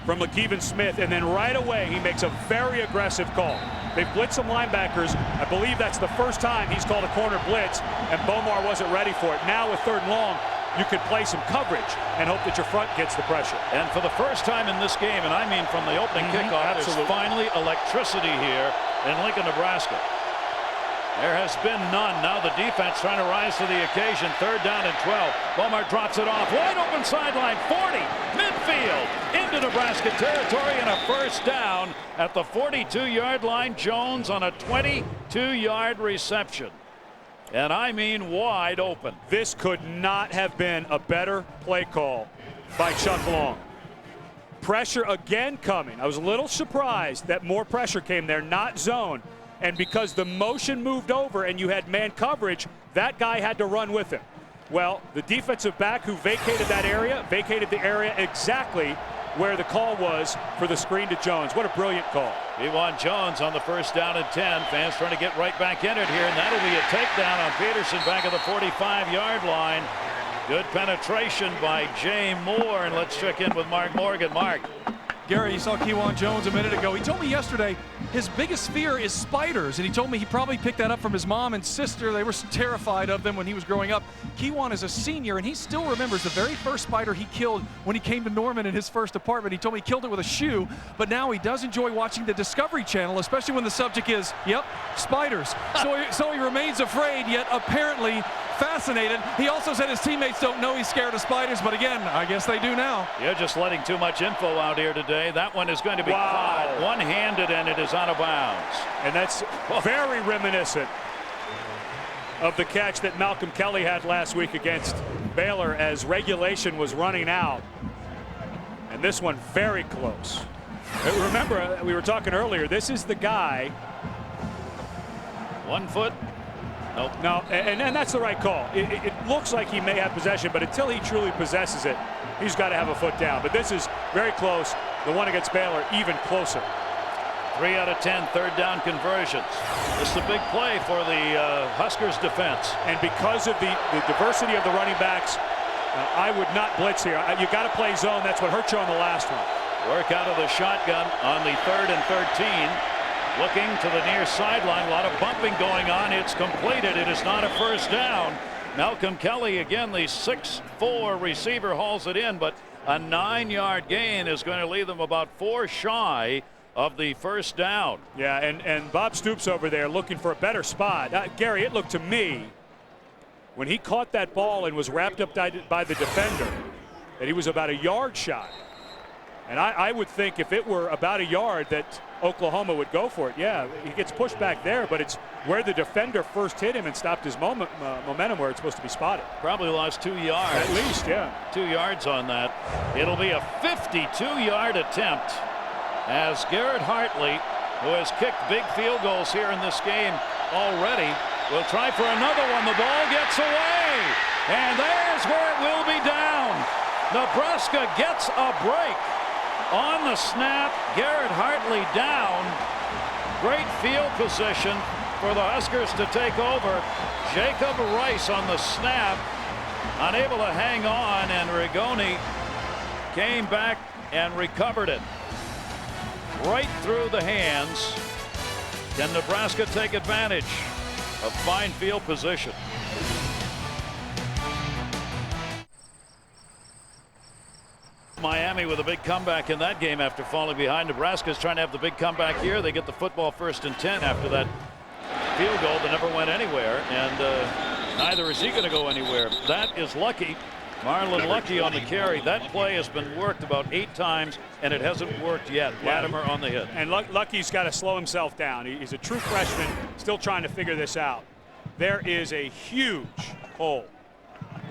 Speaker 9: from LaKeven Smith, and then right away he makes a very aggressive call. They've blitzed some linebackers. I believe that's the first time he's called a corner blitz, and Bomar wasn't ready for it. Now with 3rd and long, you could play some coverage and hope that your front gets the pressure.
Speaker 7: And for the first time in this game, and I mean from the opening kickoff, there's finally electricity here in Lincoln, Nebraska. There has been none. Now the defense trying to rise to the occasion. 3rd down and 12. Bomar drops it off. Wide open sideline. 40. Midfield. Into Nebraska territory, and a first down at the 42-yard line. Jones on a 22-yard reception. And I mean wide open.
Speaker 9: This could not have been a better play call by Chuck Long. Pressure again coming. I was a little surprised that more pressure came there, not zone. And because the motion moved over and you had man coverage, that guy had to run with him. Well, the defensive back who vacated that area, vacated the area exactly where the call was for the screen to Jones. What a brilliant call.
Speaker 7: He won Jones on the 1st down and 10. Fans trying to get right back in it here, and that'll be a takedown on Peterson back at the 45-yard line. Good penetration by Jay Moore, and let's check in with Mark Morgan. Mark.
Speaker 12: Gary, you saw Kewan Jones a minute ago. He told me yesterday his biggest fear is spiders, and he told me he probably picked that up from his mom and sister. They were terrified of them when he was growing up. Kewan is a senior, and he still remembers the very first spider he killed when he came to Norman in his first apartment. He told me he killed it with a shoe, but now he does enjoy watching the Discovery Channel, especially when the subject is, yep, spiders. So he remains afraid, yet apparently fascinated. He also said his teammates don't know he's scared of spiders, but again, I guess they do now.
Speaker 7: You're just letting too much info out here today. That one is going to be caught one-handed, and it is out of bounds.
Speaker 9: And that's very reminiscent of the catch that Malcolm Kelly had last week against Baylor as regulation was running out. And this one very close. Remember, we were talking earlier, this is the guy.
Speaker 7: 1 foot. Nope.
Speaker 9: No, and that's the right call. It looks like he may have possession, but until he truly possesses it, he's got to have a foot down. But this is very close. The one against Baylor, even closer.
Speaker 7: 3 out of 10 third down conversions. This is a big play for the Huskers defense.
Speaker 9: And because of the diversity of the running backs, I would not blitz here. You got to play zone. That's what hurt you on the last one.
Speaker 7: Work out of the shotgun on the 3rd and 13. Looking to the near sideline. A lot of bumping going on. It's completed. It is not a first down. Malcolm Kelly, again, the 6'4" receiver, hauls it in, but a 9-yard gain is going to leave them about 4 shy of the first down.
Speaker 9: Yeah, and Bob Stoops over there looking for a better spot. Gary, it looked to me when he caught that ball and was wrapped up by the defender that he was about a yard shy. And I would think if it were about a yard that Oklahoma would go for it. Yeah, he gets pushed back there, but it's where the defender first hit him and stopped his momentum where it's supposed to be spotted.
Speaker 7: Probably lost 2 yards.
Speaker 9: At least, yeah.
Speaker 7: 2 yards on that. It'll be a 52-yard attempt as Garrett Hartley, who has kicked big field goals here in this game already, will try for another one. The ball gets away, and there's where it will be down. Nebraska gets a break. On the snap, Garrett Hartley down. Great field position for the Huskers to take over. Jacob Rice on the snap, unable to hang on, and Rigoni came back and recovered it. Right through the hands. Can Nebraska take advantage of fine field position? Miami with a big comeback in that game after falling behind. Nebraska's trying to have the big comeback here. They get the football 1st and 10 after that field goal that never went anywhere, and neither is he going to go anywhere. That is Lucky. Marlon Lucky on the carry. That play has been worked about 8 times, and it hasn't worked yet. Latimer on the hit.
Speaker 9: And Lucky's got to slow himself down. He's a true freshman, still trying to figure this out. There is a huge hole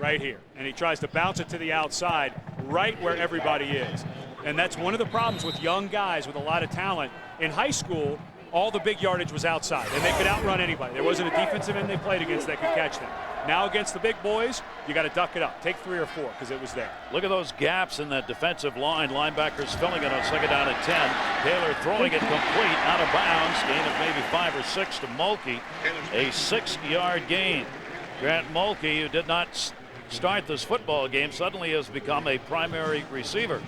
Speaker 9: right here, and he tries to bounce it to the outside right where everybody is. And that's one of the problems with young guys with a lot of talent. In high school, all the big yardage was outside, and they could outrun anybody. There wasn't a defensive end they played against that could catch them. Now against the big boys, you got to duck it up. Take 3 or 4 because it was there.
Speaker 7: Look at those gaps in that defensive line. Linebackers filling it on 2nd down and 10. Taylor throwing it complete out of bounds. Gain of maybe 5 or 6 to Mulkey. A 6-yard gain. Grant Mulkey, who did not start this football game, suddenly has become a primary receiver.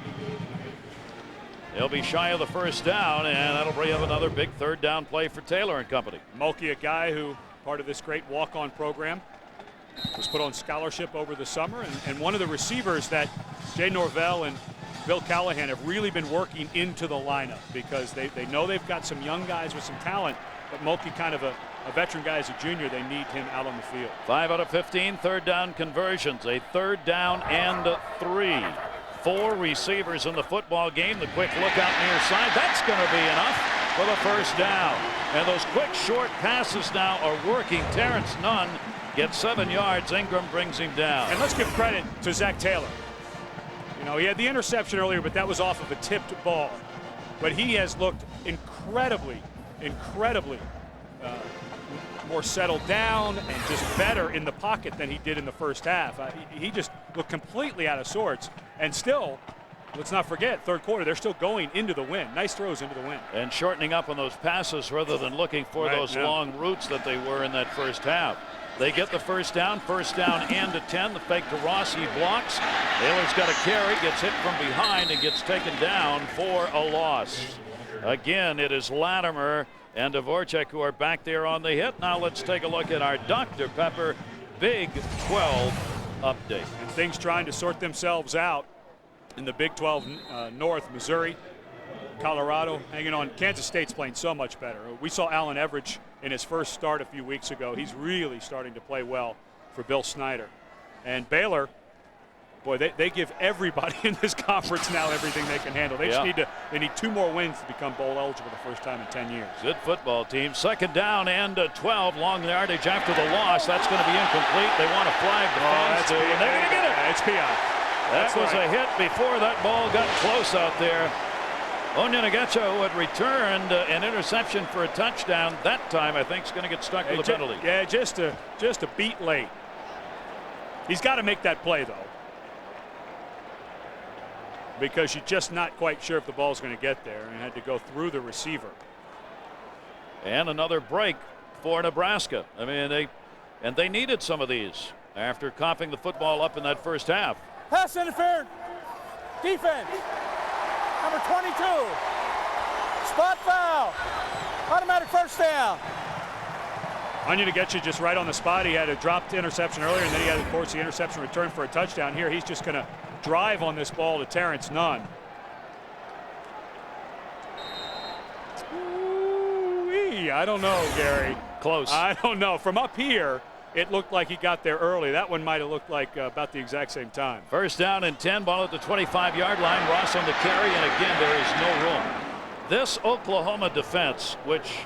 Speaker 7: They'll be shy of the first down, and that'll bring up another big 3rd down play for Taylor and company.
Speaker 9: Mulkey, a guy who, part of this great walk-on program, was put on scholarship over the summer, and one of the receivers that Jay Norvell and Bill Callahan have really been working into the lineup because they know they've got some young guys with some talent, but Mulkey, kind of a veteran guy as a junior, they need him out on the field.
Speaker 7: 5 out of 15 3rd down conversions, a 3rd down and 3. 4 receivers in the football game. The quick look out near side, that's going to be enough for the first down. And those quick short passes now are working. Terrence Nunn gets 7 yards. Ingram brings him down.
Speaker 9: And let's give credit to Zach Taylor. You know, he had the interception earlier, but that was off of a tipped ball. But he has looked incredibly more settled down and just better in the pocket than he did in the first half. He just looked completely out of sorts. And still, let's not forget, 3rd quarter, they're still going into the wind. Nice throws into the wind.
Speaker 7: And shortening up on those passes rather than looking for those long routes that they were in that first half. They get the first down and a 10. The fake to Ross, he blocks. Taylor's got a carry, gets hit from behind and gets taken down for a loss. Again, it is Latimer and Dvorak who are back there on the hit. Now let's take a look at our Dr. Pepper Big 12 update.
Speaker 9: And things trying to sort themselves out in the Big 12 North. Missouri, Colorado hanging on. Kansas State's playing so much better. We saw Allen Everidge in his first start a few weeks ago. He's really starting to play well for Bill Snyder. And Baylor, boy, they give everybody in this conference now everything they can handle. They just need 2 more wins to become bowl eligible the first time in 10 years.
Speaker 7: Good football team. Second down and 12. Long yardage after the loss. That's going to be incomplete. They want to flag the fans. They're going to get it.
Speaker 9: It's PI.
Speaker 7: That was a hit before that ball got close out there. Onyenagacho had returned an interception for a touchdown. That time, I think, is going to get stuck with a penalty.
Speaker 9: Yeah, just a beat late. He's got to make that play, though, because you're just not quite sure if the ball's going to get there, and had to go through the receiver.
Speaker 7: And another break for Nebraska. I mean, they needed some of these after coughing the football up in that first half.
Speaker 20: Pass interference. Defense. Number 22. Spot foul. Automatic first down.
Speaker 9: Onyenagacho just right on the spot. He had a dropped interception earlier, and then he had, of course, the interception return for a touchdown. Here, he's just going to drive on this ball to Terrence Nunn. Ooh-wee. I don't know, Gary.
Speaker 7: Close.
Speaker 9: I don't know. From up here, it looked like he got there early. That one might have looked like about the exact same time.
Speaker 7: First down and 10, ball at the 25-yard line. Ross on the carry, and again, there is no room. This Oklahoma defense, which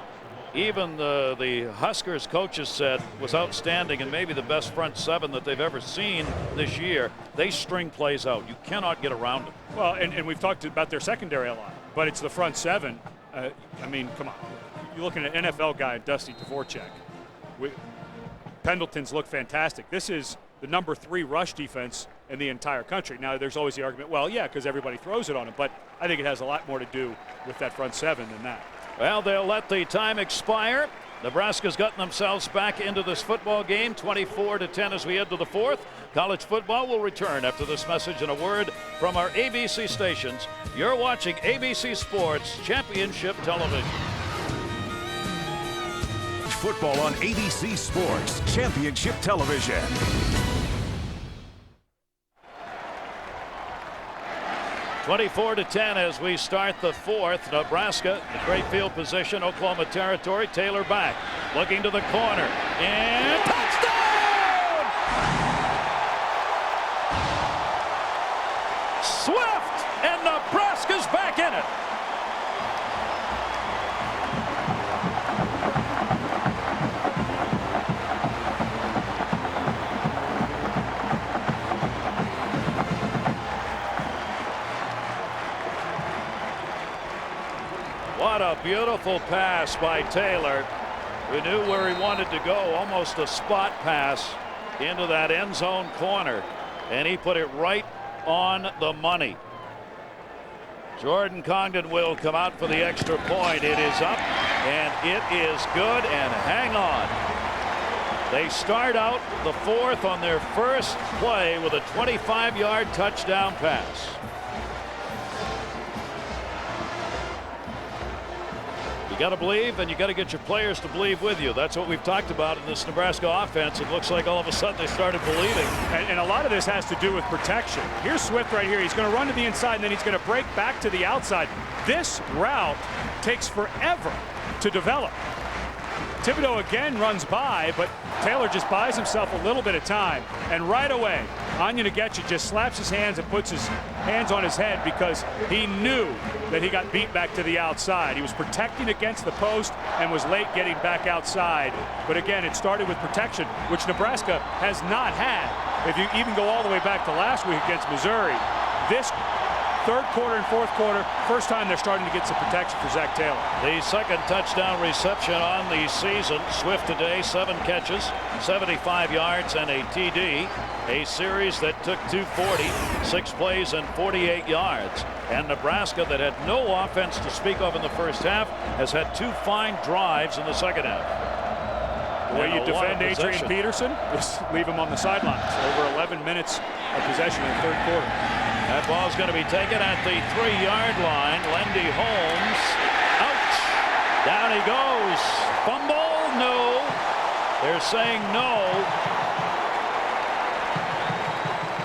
Speaker 7: even the Huskers coaches said was outstanding and maybe the best front seven that they've ever seen this year, they string plays out. You cannot get around them.
Speaker 9: Well, and we've talked about their secondary a lot, but it's the front seven. I mean, come on. You're looking at an NFL guy, Dusty Dvorak. Pendleton's look fantastic. This is the number 3 rush defense in the entire country. Now, there's always the argument, well, yeah, because everybody throws it on him, but I think it has a lot more to do with that front seven than that.
Speaker 7: Well, they'll let the time expire. Nebraska's gotten themselves back into this football game, 24-10 as we head to the 4th. College football will return after this message and a word from our ABC stations. You're watching ABC Sports Championship Television.
Speaker 15: Football on ABC Sports Championship Television.
Speaker 7: (24-10) as we start the 4th. Nebraska in great field position. Oklahoma territory. Taylor back, looking to the corner, and touchdown! Swift, and Nebraska's back in it. What a beautiful pass by Taylor, who knew where he wanted to go, almost a spot pass into that end zone corner, and he put it right on the money. Jordan Congdon will come out for the extra point. It is up, and it is good, and hang on. They start out the 4th on their first play with a 25-yard touchdown pass. You got to believe, and you got to get your players to believe with you. That's what we've talked about in this Nebraska offense. It looks like all of a sudden they started believing.
Speaker 9: And a lot of this has to do with protection. Here's Swift right here. He's going to run to the inside, and then he's going to break back to the outside. This route takes forever to develop. Thibodeau again runs by, but Taylor just buys himself a little bit of time. And right away, Onyenagacho just slaps his hands and puts his hands on his head because he knew that he got beat back to the outside. He was protecting against the post and was late getting back outside. But again, it started with protection, which Nebraska has not had. If you even go all the way back to last week against Missouri, this 3rd quarter and 4th quarter, first time they're starting to get some protection for Zach Taylor.
Speaker 7: The second touchdown reception on the season. Swift today, 7 catches, 75 yards and a TD. A series that took 240, 6 plays and 48 yards. And Nebraska, that had no offense to speak of in the first half, has had 2 fine drives in the second half.
Speaker 9: The way you defend Adrian Peterson is leave him on the sidelines. Over 11 minutes of possession in the third quarter.
Speaker 7: That ball's going to be taken at the 3-yard line. Lendy Holmes. Ouch. Down he goes. Fumble? No. They're saying no.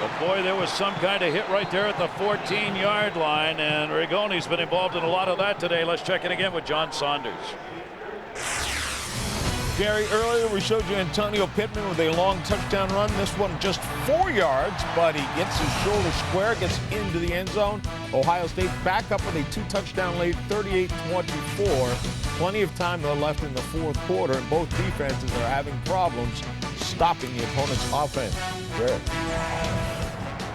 Speaker 7: But boy, there was some kind of hit right there at the 14-yard line, and Rigoni's been involved in a lot of that today. Let's check it again with John Saunders.
Speaker 4: Gary, earlier we showed you Antonio Pittman with a long touchdown run. This one just 4 yards, but he gets his shoulder square, gets into the end zone. Ohio State back up with a 2-touchdown lead, 38-24. Plenty of time left in the fourth quarter, and both defenses are having problems stopping the opponent's offense. Great.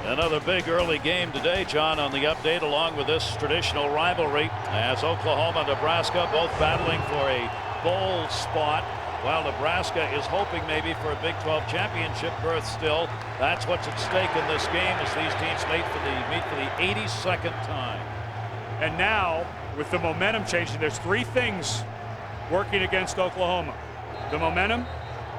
Speaker 7: Another big early game today, John, on the update, along with this traditional rivalry, as Oklahoma and Nebraska both battling for a bowl spot, while Nebraska is hoping maybe for a Big 12 championship berth still. That's what's at stake in this game as these teams meet for the 82nd time.
Speaker 9: And now, with the momentum changing, there's three things working against Oklahoma. The momentum,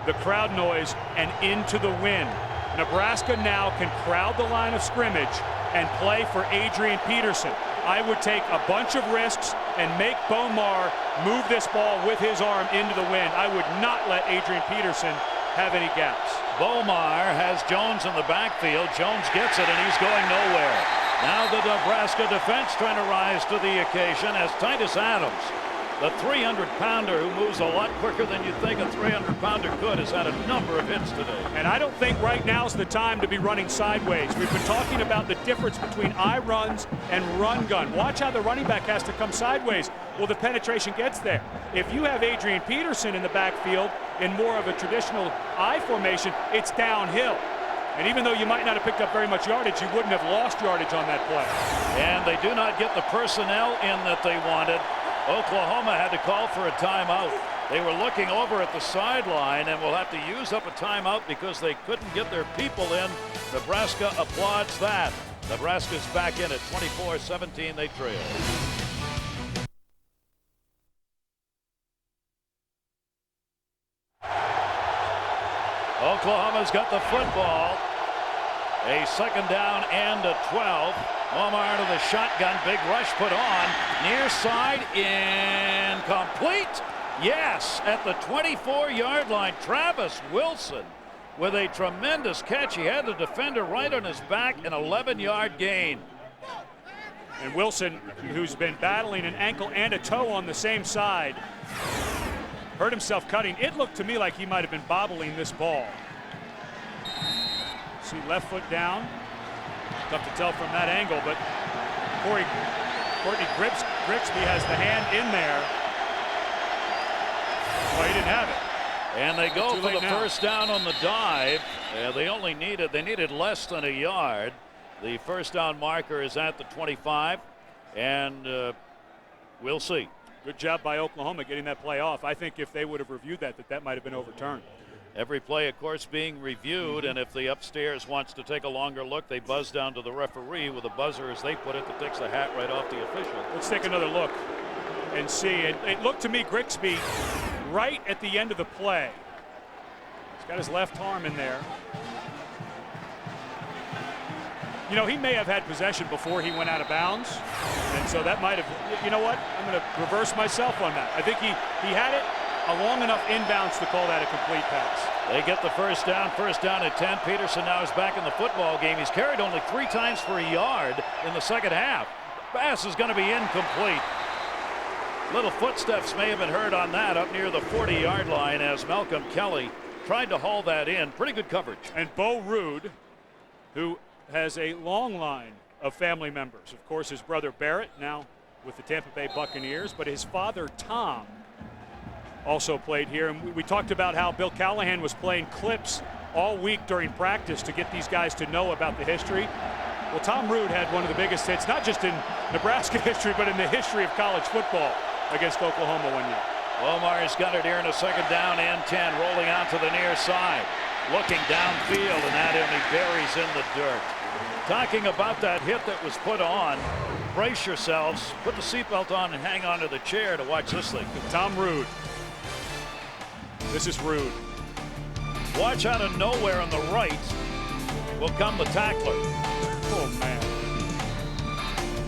Speaker 9: the crowd noise, and into the wind. Nebraska now can crowd the line of scrimmage and play for Adrian Peterson. I would take a bunch of risks and make Bomar move this ball with his arm into the wind. I would not let Adrian Peterson have any gaps.
Speaker 7: Bomar has Jones in the backfield. Jones gets it, and he's going nowhere. Now the Nebraska defense trying to rise to the occasion as Titus Adams, the 300-pounder who moves a lot quicker than you'd think a 300-pounder could, has had a number of hits today.
Speaker 9: And I don't think right now's the time to be running sideways. We've been talking about the difference between I runs and run gun. Watch how the running back has to come sideways. Well, the penetration gets there. If you have Adrian Peterson in the backfield in more of a traditional I formation, it's downhill. And even though you might not have picked up very much yardage, you wouldn't have lost yardage on that play.
Speaker 7: And they do not get the personnel in that they wanted. Oklahoma had to call for a timeout. They were looking over at the sideline and will have to use up a timeout because they couldn't get their people in. Nebraska applauds that. Nebraska's back in at 24-17. They trail. Oklahoma's got the football. A second down and a 12. Omar to the shotgun. Big rush put on. Near side. Incomplete. Yes, at the 24-yard line. Travis Wilson with a tremendous catch. He had the defender right on his back. An 11-yard gain.
Speaker 9: And Wilson, who's been battling an ankle and a toe on the same side, hurt himself cutting. It looked to me like he might have been bobbling this ball. See left foot down. Tough to tell from that angle, but Courtney Grigsby has the hand in there. Well, he didn't have it.
Speaker 7: And they go for the first down on the dive. They needed less than a yard. The first down marker is at the 25, and we'll see.
Speaker 9: Good job by Oklahoma getting that play off. I think if they would have reviewed that might have been overturned.
Speaker 7: Every play, of course, being reviewed, and if the upstairs wants to take a longer look, they buzz down to the referee with a buzzer, as they put it, that takes the hat right off the official.
Speaker 9: Let's take another look and see. It looked to me Grigsby right at the end of the play. He's got his left arm in there. You know, he may have had possession before he went out of bounds, and so that might have, you know what, I'm going to reverse myself on that. I think he had it a long enough inbounds to call that a complete pass.
Speaker 7: They get the first down at 10. Peterson now is back in the football game. He's carried only 3 times for a yard in the second half. Pass is going to be incomplete. Little footsteps may have been heard on that up near the 40-yard line as Malcolm Kelly tried to haul that in. Pretty good coverage.
Speaker 9: And Bo Ruud, who has a long line of family members. Of course, his brother Barrett, now with the Tampa Bay Buccaneers, but his father Tom also played here. And we talked about how Bill Callahan was playing clips all week during practice to get these guys to know about the history. Well, Tom Ruud had one of the biggest hits, not just in Nebraska history, but in the history of college football against Oklahoma one year.
Speaker 7: Omar's got it here in a second down and 10, rolling out to the near side. Looking downfield, and that only buries in the dirt. Talking about that hit that was put on, brace yourselves, put the seatbelt on and hang on to the chair to watch this thing.
Speaker 9: Tom Ruud. This is rude.
Speaker 7: Watch out of nowhere on the right will come the tackler.
Speaker 9: Oh, man.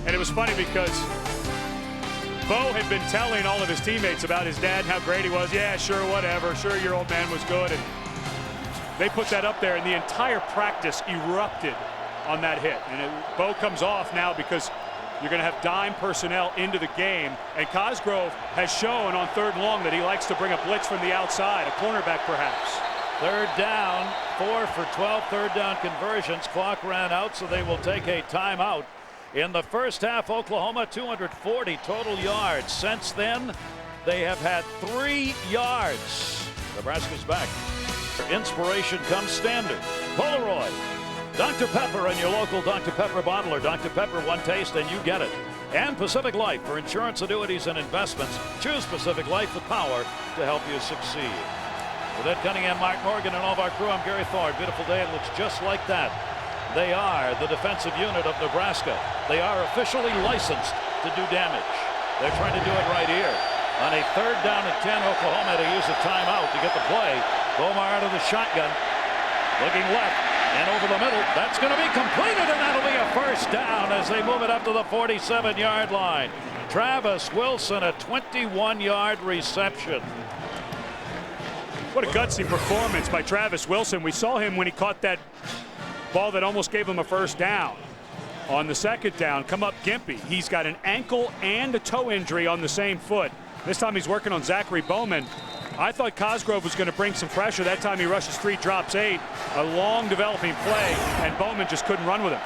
Speaker 9: And it was funny because Bo had been telling all of his teammates about his dad and how great he was. Yeah, sure, whatever. Sure, your old man was good. And they put that up there, and the entire practice erupted on that hit. And Bo comes off now because you're going to have dime personnel into the game. And Cosgrove has shown on 3rd and long that he likes to bring a blitz from the outside, a cornerback perhaps.
Speaker 7: 3rd down, 4 for 12 3rd down conversions. Clock ran out, so they will take a timeout. In the first half, Oklahoma 240 total yards. Since then, they have had 3 yards. Nebraska's back. Inspiration comes standard. Polaroid. Dr. Pepper and your local Dr. Pepper bottler. Dr. Pepper, one taste and you get it. And Pacific Life for insurance, annuities, and investments. Choose Pacific Life, the power to help you succeed. With Ed Cunningham, Mark Morgan, and all of our crew, I'm Gary Thorne. Beautiful day. It looks just like that. They are the defensive unit of Nebraska. They are officially licensed to do damage. They're trying to do it right here. On a 3rd down and 10, Oklahoma to use a timeout to get the play. Bomar out of the shotgun. Looking left and over the middle. That's going to be completed, and that'll be a first down as they move it up to the 47-yard line. Travis Wilson, a 21-yard reception.
Speaker 9: What a gutsy performance by Travis Wilson. We saw him when he caught that ball that almost gave him a first down. On the 2nd down, come up gimpy. He's got an ankle and a toe injury on the same foot. This time he's working on Zachary Bowman. I thought Cosgrove was going to bring some pressure. That time he rushes 3, drops 8. A long developing play, and Bowman just couldn't run with him.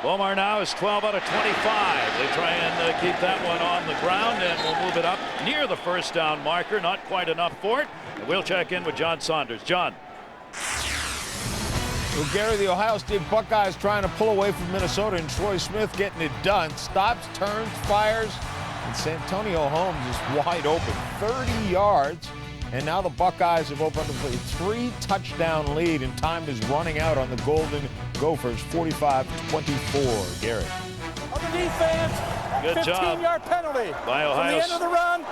Speaker 7: Bomar now is 12 out of 25. They try and keep that one on the ground, and we'll move it up near the first down marker. Not quite enough for it. And we'll check in with John Saunders. John.
Speaker 4: Well, Gary, the Ohio State Buckeyes trying to pull away from Minnesota, and Troy Smith getting it done. Stops, turns, fires, and Santonio Holmes is wide open. 30 yards, and now the Buckeyes have opened up a 3-touchdown lead, and time is running out on the Golden Gophers, 45-24. Gary.
Speaker 20: On the defense,
Speaker 7: Good job
Speaker 20: 15-yard penalty.
Speaker 7: By Ohio.
Speaker 20: From the end of the run,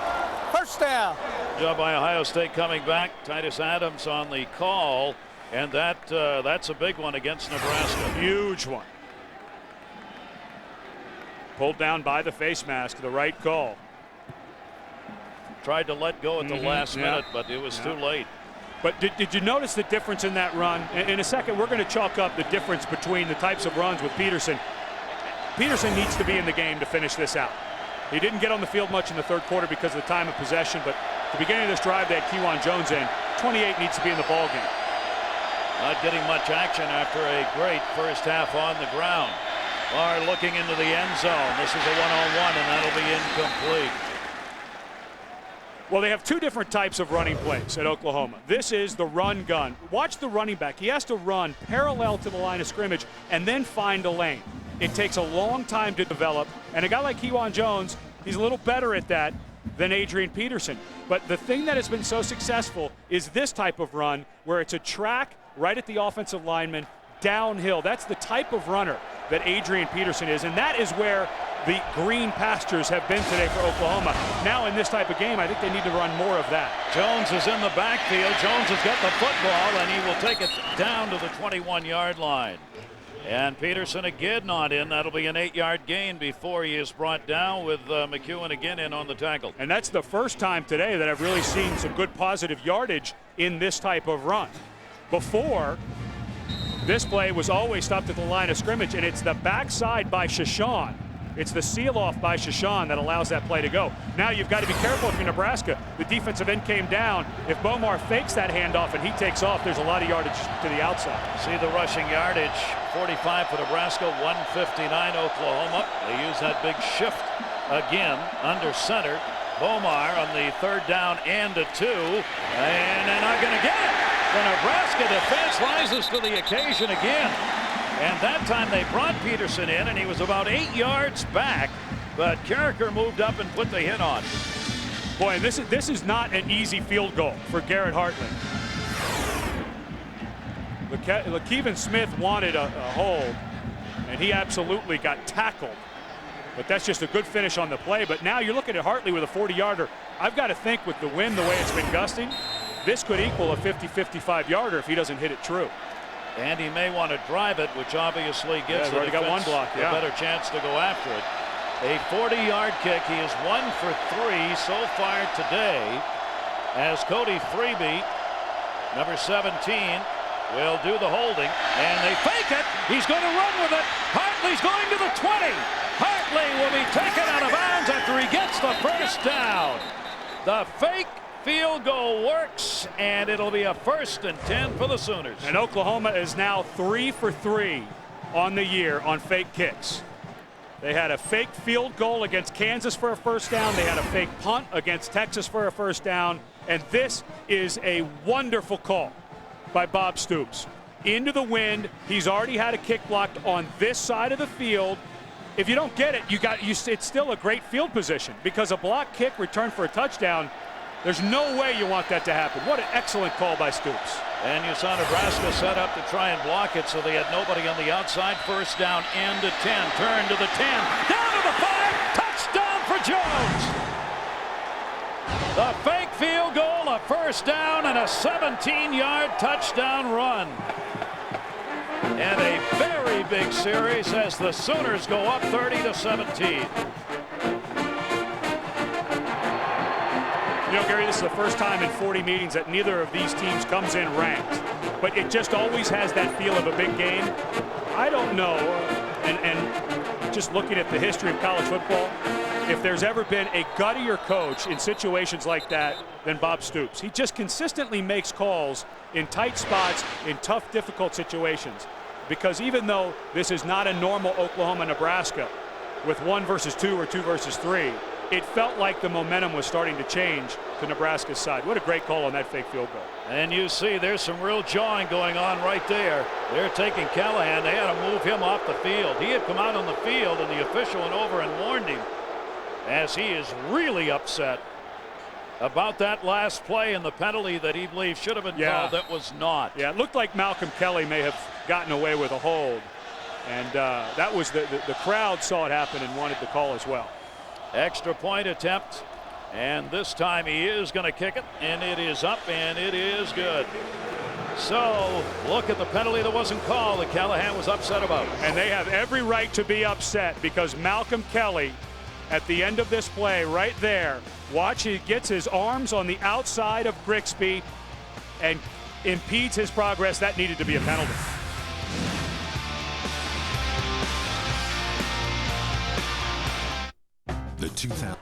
Speaker 20: first down.
Speaker 7: Good job by Ohio State coming back. Titus Adams on the call. And that's a big one against Nebraska.
Speaker 9: Huge one. Pulled down by the face mask, the right call.
Speaker 7: Tried to let go at the last minute, but it was too late.
Speaker 9: But did you notice the difference in that run? In a second, we're going to chalk up the difference between the types of runs with Peterson. Peterson needs to be in the game to finish this out. He didn't get on the field much in the 3rd quarter because of the time of possession, but at the beginning of this drive, they had Kejuan Jones in. 28 needs to be in the ball game.
Speaker 7: Not getting much action after a great first half on the ground. Barr looking into the end zone. This is a one-on-one, and that'll be incomplete.
Speaker 9: Well, they have 2 different types of running plays at Oklahoma. This is the run gun. Watch the running back. He has to run parallel to the line of scrimmage and then find a lane. It takes a long time to develop, and a guy like Kejuan Jones, he's a little better at that than Adrian Peterson. But the thing that has been so successful is this type of run where it's a track right at the offensive lineman, downhill. That's the type of runner that Adrian Peterson is, and that is where the green pastures have been today for Oklahoma. Now in this type of game, I think they need to run more of that.
Speaker 7: Jones is in the backfield. Jones has got the football, and he will take it down to the 21-yard line. And Peterson again not in. That'll be an 8-yard gain before he is brought down, with McEwen again in on the tackle.
Speaker 9: And that's the first time today that I've really seen some good positive yardage in this type of run. Before, this play was always stopped at the line of scrimmage, and it's the backside by Shashan. It's the seal-off by Shashan that allows that play to go. Now you've got to be careful if you're Nebraska. The defensive end came down. If Bomar fakes that handoff and he takes off, there's a lot of yardage to the outside.
Speaker 7: See the rushing yardage, 45 for Nebraska, 159 Oklahoma. They use that big shift again under center. Bomar on the 3rd down and a 2, and they're not going to get it. The Nebraska defense rises to the occasion again. And that time they brought Peterson in, and he was about 8 yards back, but Carricker moved up and put the hit on.
Speaker 9: Boy, this is not an easy field goal for Garrett Hartley. Lakeven Smith wanted a hold, and he absolutely got tackled. But that's just a good finish on the play. But now you're looking at Hartley with a 40-yarder. I've got to think with the wind the way it's been gusting, this could equal a 50-55 yarder if he doesn't hit it true.
Speaker 7: And he may want to drive it, which obviously gives the
Speaker 9: already got one
Speaker 7: defense
Speaker 9: block,
Speaker 7: a better chance to go after it. A 40-yard kick. He is 1 for 3 so far today, as Cody Freeby, number 17, will do the holding, and they fake it. He's going to run with it. Hartley's going to the 20. Hartley will be taken out of bounds after he gets the first down. The fake field goal works, and it'll be a 1st and 10 for the Sooners.
Speaker 9: And Oklahoma is now 3 for 3 on the year on fake kicks. They had a fake field goal against Kansas for a first down. They had a fake punt against Texas for a first down. And this is a wonderful call by Bob Stoops. Into the wind. He's already had a kick blocked on this side of the field. If you don't get it, it's still a great field position, because a block kick returned for a touchdown, there's no way you want that to happen. What an excellent call by Stoops.
Speaker 7: And you saw Nebraska set up to try and block it, so they had nobody on the outside. First down and to 10. Turn to the 10. Down to the 5. Touchdown for Jones. The fake field goal, a first down, and a 17-yard touchdown run. And a very big series as the Sooners go up 30-17.
Speaker 9: You know, Gary, this is the first time in 40 meetings that neither of these teams comes in ranked. But it just always has that feel of a big game. I don't know, and just looking at the history of college football, if there's ever been a guttier coach in situations like that than Bob Stoops. He just consistently makes calls in tight spots, in tough, difficult situations. Because even though this is not a normal Oklahoma-Nebraska with 1 versus 2 or 2 versus 3, it felt like the momentum was starting to change to Nebraska's side. What a great call on that fake field goal.
Speaker 7: And you see there's some real jawing going on right there. They're taking Callahan. They had to move him off the field. He had come out on the field, and the official went over and warned him, as he is really upset about that last play and the penalty that he believes should have been called that was not.
Speaker 9: Yeah, it looked like Malcolm Kelly may have gotten away with a hold. And that was the crowd saw it happen and wanted the call as well.
Speaker 7: Extra point attempt, and this time he is going to kick it, and it is up, and it is good. So look at the penalty that wasn't called that Callahan was upset about.
Speaker 9: And they have every right to be upset, because Malcolm Kelly, at the end of this play right there, watch, he gets his arms on the outside of Grigsby and impedes his progress. That needed to be a penalty.
Speaker 15: The 2000.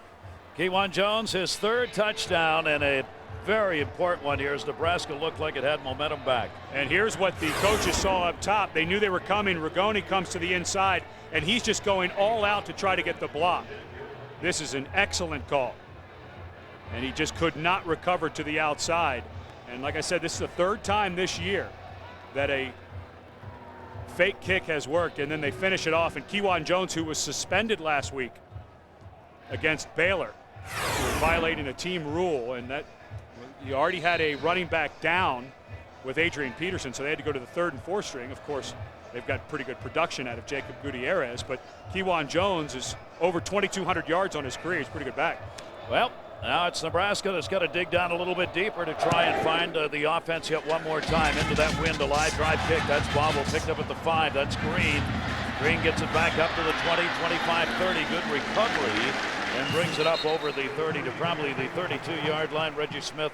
Speaker 7: Kewan Jones, his 3rd touchdown, and a very important one here as Nebraska looked like it had momentum back.
Speaker 9: And here's what the coaches saw up top. They knew they were coming. Rigoni comes to the inside, and he's just going all out to try to get the block. This is an excellent call. And he just could not recover to the outside. And like I said, this is the 3rd time this year that a fake kick has worked, and then they finish it off. And Kewan Jones, who was suspended last week against Baylor for violating a team rule, and that he already had a running back down with Adrian Peterson, so they had to go to the 3rd and 4th string. Of course, they've got pretty good production out of Jacob Gutierrez, but Kewan Jones is over 2,200 yards on his career. He's a pretty good back.
Speaker 7: Well, now it's Nebraska that's got to dig down a little bit deeper to try and find the offense yet one more time. Into that wind, a live drive kick. That's Bobble picked up at the 5. That's Green. Green gets it back up to the 20, 25, 30. Good recovery, and brings it up over the 30 to probably the 32-yard line. Reggie Smith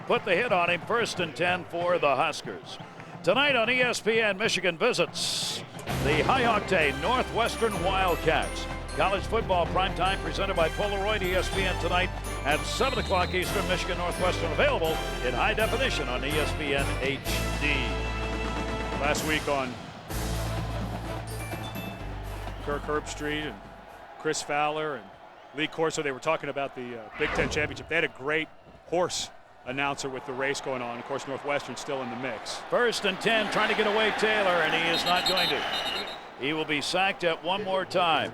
Speaker 7: put the hit on him. 1st and 10 for the Huskers. Tonight on ESPN, Michigan visits the high-octane Northwestern Wildcats. College football primetime presented by Polaroid. ESPN tonight at 7 o'clock Eastern. Michigan Northwestern available in high definition on ESPN HD.
Speaker 9: Last week on Kirk Herbstreit and Chris Fowler and Lee Corso, they were talking about the Big Ten Championship. They had a great horse announcer with the race going on. Of course, Northwestern still in the mix.
Speaker 7: 1st and 10, trying to get away Taylor, and he is not going to. He will be sacked at one more time.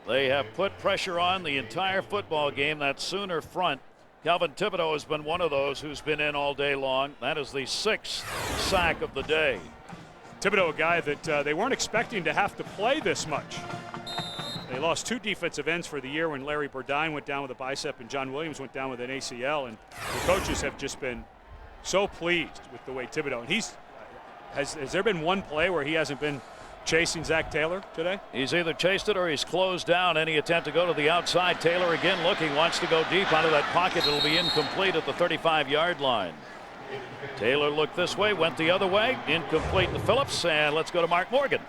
Speaker 7: They have put pressure on the entire football game. That Sooner front. Calvin Thibodeau has been one of those who's been in all day long. That is the 6th sack of the day.
Speaker 9: Thibodeau, a guy that they weren't expecting to have to play this much. They lost 2 defensive ends for the year when Larry Burdine went down with a bicep and John Williams went down with an ACL, and the coaches have just been so pleased with the way Thibodeau, and has there been one play where he hasn't been chasing Zach Taylor today?
Speaker 7: He's either chased it or he's closed down any attempt to go to the outside. Taylor again looking, wants to go deep out of that pocket. It'll be incomplete at the 35-yard line. Taylor looked this way, went the other way, incomplete to Phillips, and let's go to Mark Morgan.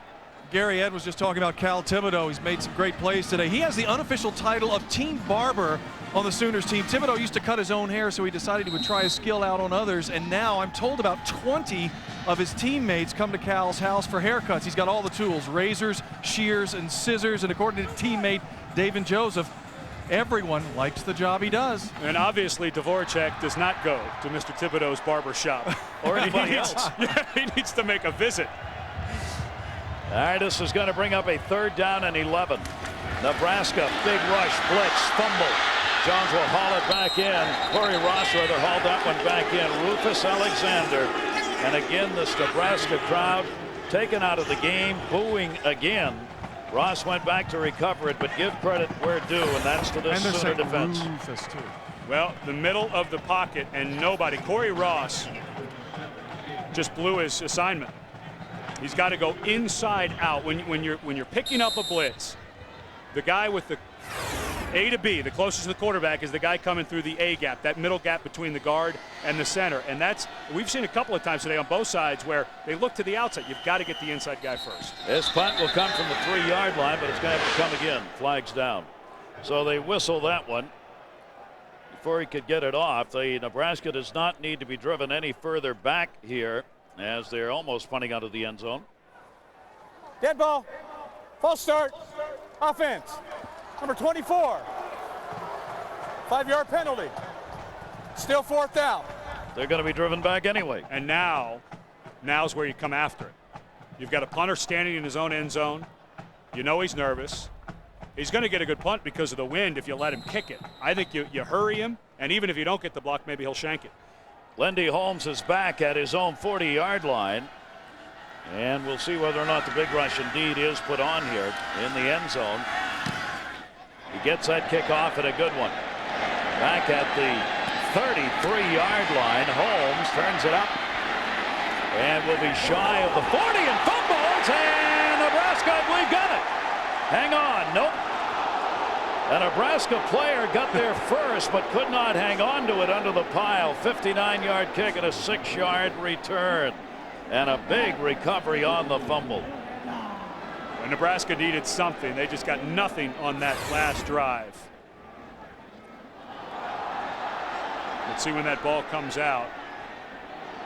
Speaker 12: Gary Ed was just talking about Cal Thibodeau. He's made some great plays today. He has the unofficial title of team barber on the Sooners team. Thibodeau used to cut his own hair, so he decided he would try his skill out on others, and now I'm told about 20 of his teammates come to Cal's house for haircuts. He's got all the tools, razors, shears, and scissors, and according to teammate David Joseph, everyone likes the job he does.
Speaker 9: And obviously Dvorak does not go to Mr. Thibodeau's barber shop.
Speaker 7: Or anybody else.
Speaker 9: Yeah, he needs to make a visit.
Speaker 7: All right, this is going to bring up a 3rd down and 11. Nebraska, big rush, blitz, fumble. Jones will haul it back in. Corey Ross rather hauled that one back in. Rufus Alexander. And again, this Nebraska crowd taken out of the game, booing again. Ross went back to recover it, but give credit where due, and that's to this Sooner defense.
Speaker 12: Rufus too.
Speaker 9: Well, the middle of the pocket and nobody. Corey Ross just blew his assignment. He's got to go inside out. When you're picking up a blitz, the guy with the A to B, the closest to the quarterback, is the guy coming through the A gap, that middle gap between the guard and the center. And we've seen a couple of times today on both sides where they look to the outside. You've got to get the inside guy first.
Speaker 7: This punt will come from the 3-yard line, but it's going to have to come again. Flags down. So they whistle that one before he could get it off. The Nebraska does not need to be driven any further back here, as they're almost punting out of the end zone.
Speaker 20: Dead ball. False start. Offense. Number 24. 5-yard penalty. Still 4th down.
Speaker 7: They're going to be driven back anyway.
Speaker 9: And now's where you come after it. You've got a punter standing in his own end zone. You know he's nervous. He's going to get a good punt because of the wind if you let him kick it. I think you hurry him, and even if you don't get the block, maybe he'll shank it.
Speaker 7: Lendy Holmes is back at his own 40-yard line. And we'll see whether or not the big rush indeed is put on here in the end zone. He gets that kickoff and a good one. Back at the 33-yard line, Holmes turns it up and will be shy of the 40 and fumbles, and Nebraska, I believe, got it. Hang on, nope. A Nebraska player got there first but could not hang on to it under the pile. 59-yard kick and a 6-yard return. And a big recovery on the fumble.
Speaker 9: And Nebraska needed something. They just got nothing on that last drive. Let's see when that ball comes out.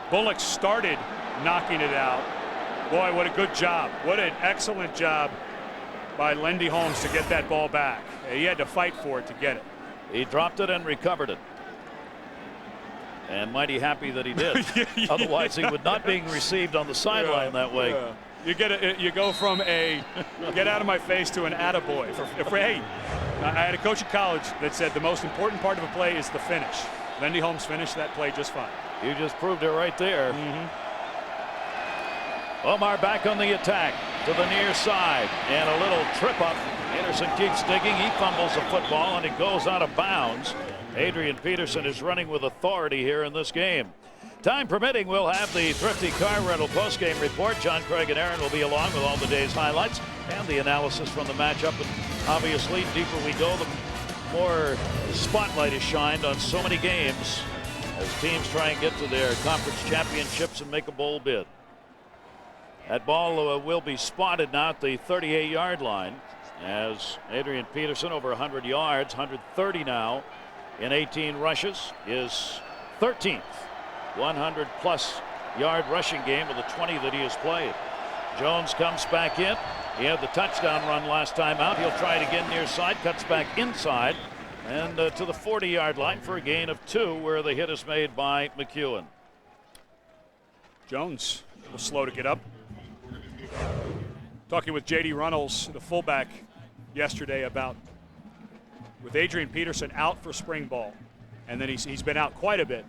Speaker 9: Bullock started knocking it out. Boy, what a good job. What an excellent job by Lendy Holmes to get that ball back. He had to fight for it to get it.
Speaker 7: He dropped it and recovered it. And mighty happy that he did. Yeah. Otherwise, he would not be received on the sideline that way.
Speaker 9: Yeah. You go from a get out of my face to an attaboy. Hey, I had a coach at college that said the most important part of a play is the finish. Lendy Holmes finished that play just fine.
Speaker 7: You just proved it right there. Omar back on the attack to the near side, and a little trip up. Anderson keeps digging. He fumbles the football, and it goes out of bounds. Adrian Peterson is running with authority here in this game. Time permitting, we'll have the Thrifty Car Rental postgame report. John, Craig, and Aaron will be along with all the day's highlights and the analysis from the matchup. And obviously, deeper we go, the more spotlight is shined on so many games as teams try and get to their conference championships and make a bowl bid. That ball will be spotted now at the 38-yard line as Adrian Peterson, over 100 yards, 130 now in 18 rushes, is 13th 100-plus yard rushing game of the 20 that he has played. Jones comes back in. He had the touchdown run last time out. He'll try it again near side, cuts back inside and to the 40-yard line for a gain of 2, where the hit is made by McEwen.
Speaker 9: Jones was slow to get up. Talking with J.D. Runnels, the fullback, yesterday about with Adrian Peterson out for spring ball, and then he's been out quite a bit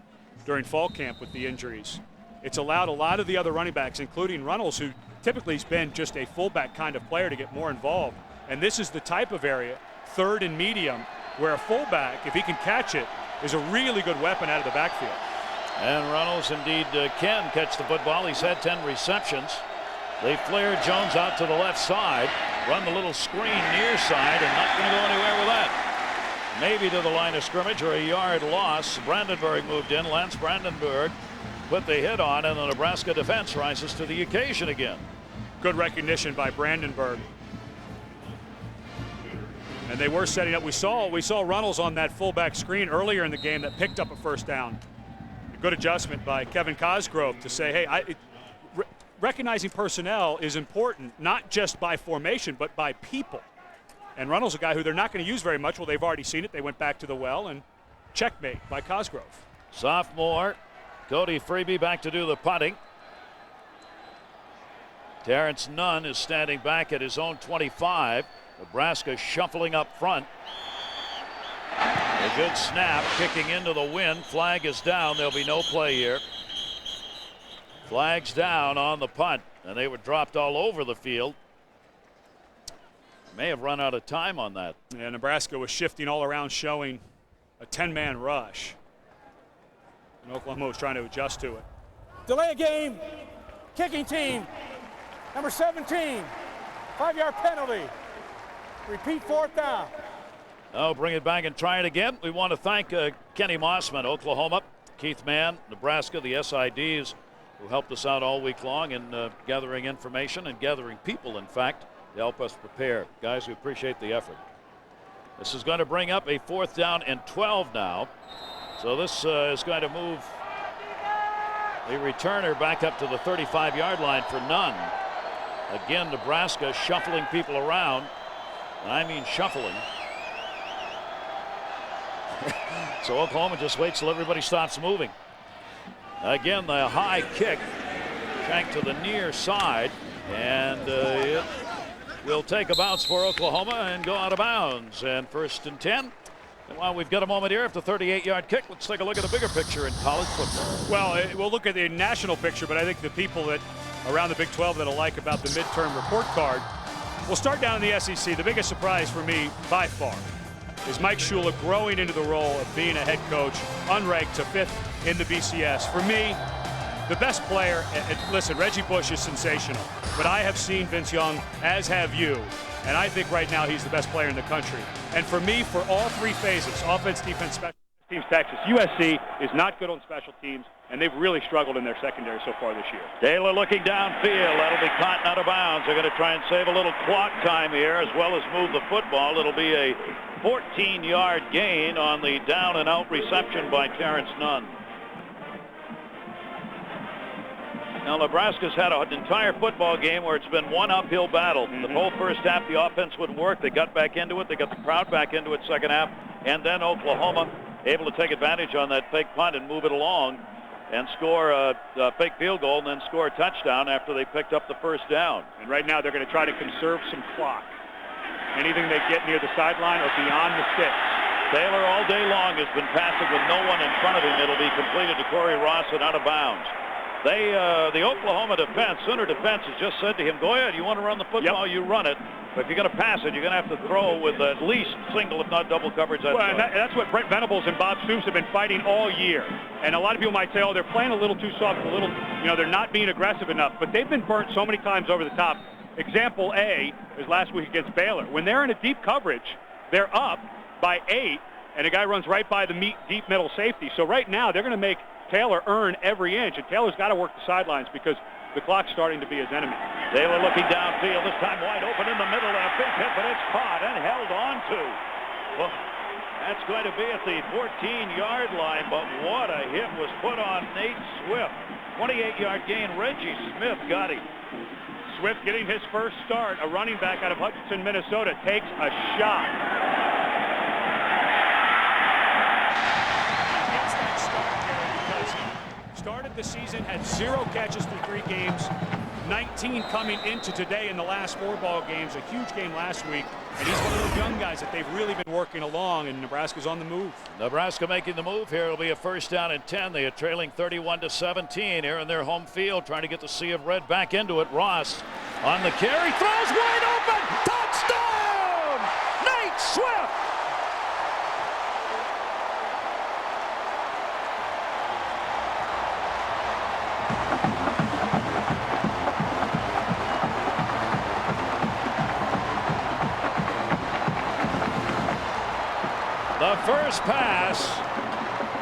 Speaker 9: during fall camp with the injuries. It's allowed a lot of the other running backs, including Runnels, who typically has been just a fullback kind of player, to get more involved. And this is the type of area, third and medium, where a fullback, if he can catch it, is a really good weapon out of the backfield.
Speaker 7: And Runnels indeed can catch the football. He's had 10 receptions. They flare Jones out to the left side, run the little screen near side, and not going to go anywhere with that. Maybe to the line of scrimmage or a yard loss. Brandenburg moved in. Lance Brandenburg put the hit on, and the Nebraska defense rises to the occasion again.
Speaker 9: Good recognition by Brandenburg. And they were setting up. We saw Runnels on that fullback screen earlier in the game that picked up a first down. A good adjustment by Kevin Cosgrove to say, hey, recognizing personnel is important, not just by formation, but by people. And Runnels, a guy who they're not going to use very much. Well, they've already seen it. They went back to the well, and checkmate by Cosgrove.
Speaker 7: Sophomore Cody Freeby back to do the punting. Terrence Nunn is standing back at his own 25. Nebraska shuffling up front. A good snap, kicking into the wind. Flag is down. There'll be no play here. Flag's down on the punt, and they were dropped all over the field. May have run out of time on that.
Speaker 9: Yeah, Nebraska was shifting all around, showing a 10-man rush. And Oklahoma was trying to adjust to it.
Speaker 20: Delay a game. Kicking team. Number 17. 5-yard penalty. Repeat 4th down.
Speaker 7: Oh, bring it back and try it again. We want to thank Kenny Mossman, Oklahoma, Keith Mann, Nebraska, the SIDs, who helped us out all week long in gathering information and gathering people, in fact, to help us prepare. Guys, we appreciate the effort. This is going to bring up a 4th down and 12 now. So this is going to move the returner back up to the 35-yard line for Nunn. Again, Nebraska shuffling people around. And I mean shuffling. So Oklahoma just waits till everybody stops moving. Again, the high kick shanked to the near side, and it will take a bounce for Oklahoma and go out of bounds. And 1st and 10. And while we've got a moment here after 38-yard kick, let's take a look at the bigger picture in college football.
Speaker 9: Well, we'll look at the national picture, but I think the people that around the Big 12 that'll like about the midterm report card. We'll start down in the SEC. The biggest surprise for me, by far, is Mike Shula growing into the role of being a head coach, unranked to 5th in the BCS. For me, the best player, and listen, Reggie Bush is sensational, but I have seen Vince Young, as have you, and I think right now he's the best player in the country. And for me, for all 3 phases, offense, defense, special teams, Texas, USC is not good on special teams, and they've really struggled in their secondary so far this year.
Speaker 7: Taylor looking downfield. That'll be caught and out of bounds. They're going to try and save a little clock time here as well as move the football. It'll be a 14-yard gain on the down and out reception by Terrence Nunn. Now, Nebraska's had an entire football game where it's been one uphill battle. The whole first half, the offense wouldn't work. They got back into it. They got the crowd back into it second half. And then Oklahoma able to take advantage on that fake punt and move it along and score a fake field goal and then score a touchdown after they picked up the first down.
Speaker 9: And right now they're going to try to conserve some clock. Anything they get near the sideline or beyond the sticks.
Speaker 7: Taylor all day long has been passing with no one in front of him. It'll be completed to Corey Ross and out of bounds. The Oklahoma defense, Sooner defense, has just said to him, go ahead, you want to run the football, you run it. But if you're going to pass it, you're going to have to throw with at least single, if not double coverage.
Speaker 9: That's what Brent Venables and Bob Stoops have been fighting all year. And a lot of people might say, oh, they're playing a little too soft, they're not being aggressive enough. But they've been burnt so many times over the top. Example A is last week against Baylor. When they're in a deep coverage, they're up by 8, and a guy runs right by the deep middle safety. So right now, they're going to make Taylor earn every inch, and Taylor's got to work the sidelines because the clock's starting to be his enemy.
Speaker 7: Taylor looking downfield, this time wide open in the middle, and a big hit, but it's caught and held on to. Well, that's going to be at the 14-yard line, but what a hit was put on Nate Swift. 28-yard gain, Reggie Smith got him.
Speaker 9: Swift getting his first start, a running back out of Hutchinson, Minnesota, takes a shot. Started the season, had 0 catches through 3 games, 19 coming into today in the last 4 ball games, a huge game last week, and he's one of those young guys that they've really been working along, and Nebraska's on the move.
Speaker 7: Nebraska making the move here. It'll be a 1st down and 10. They are trailing 31-17 here in their home field, trying to get the Sea of Red back into it. Ross on the carry, throws wide open, touchdown! Nate Swift! The first pass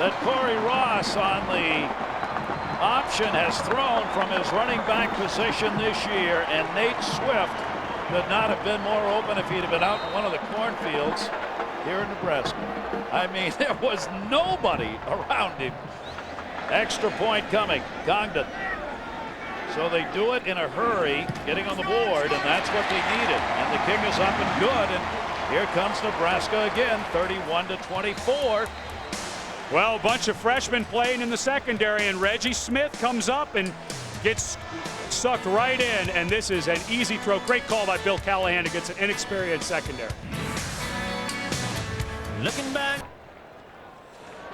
Speaker 7: that Corey Ross on the option has thrown from his running back position this year, and Nate Swift could not have been more open if he'd have been out in one of the cornfields here in Nebraska. I mean, there was nobody around him. Extra point coming, Congdon. So they do it in a hurry, getting on the board, and that's what they needed. And the kick is up and good, and here comes Nebraska again, 31-24.
Speaker 9: Well, a bunch of freshmen playing in the secondary, and Reggie Smith comes up and gets sucked right in, and this is an easy throw. Great call by Bill Callahan against an inexperienced secondary.
Speaker 7: Looking back.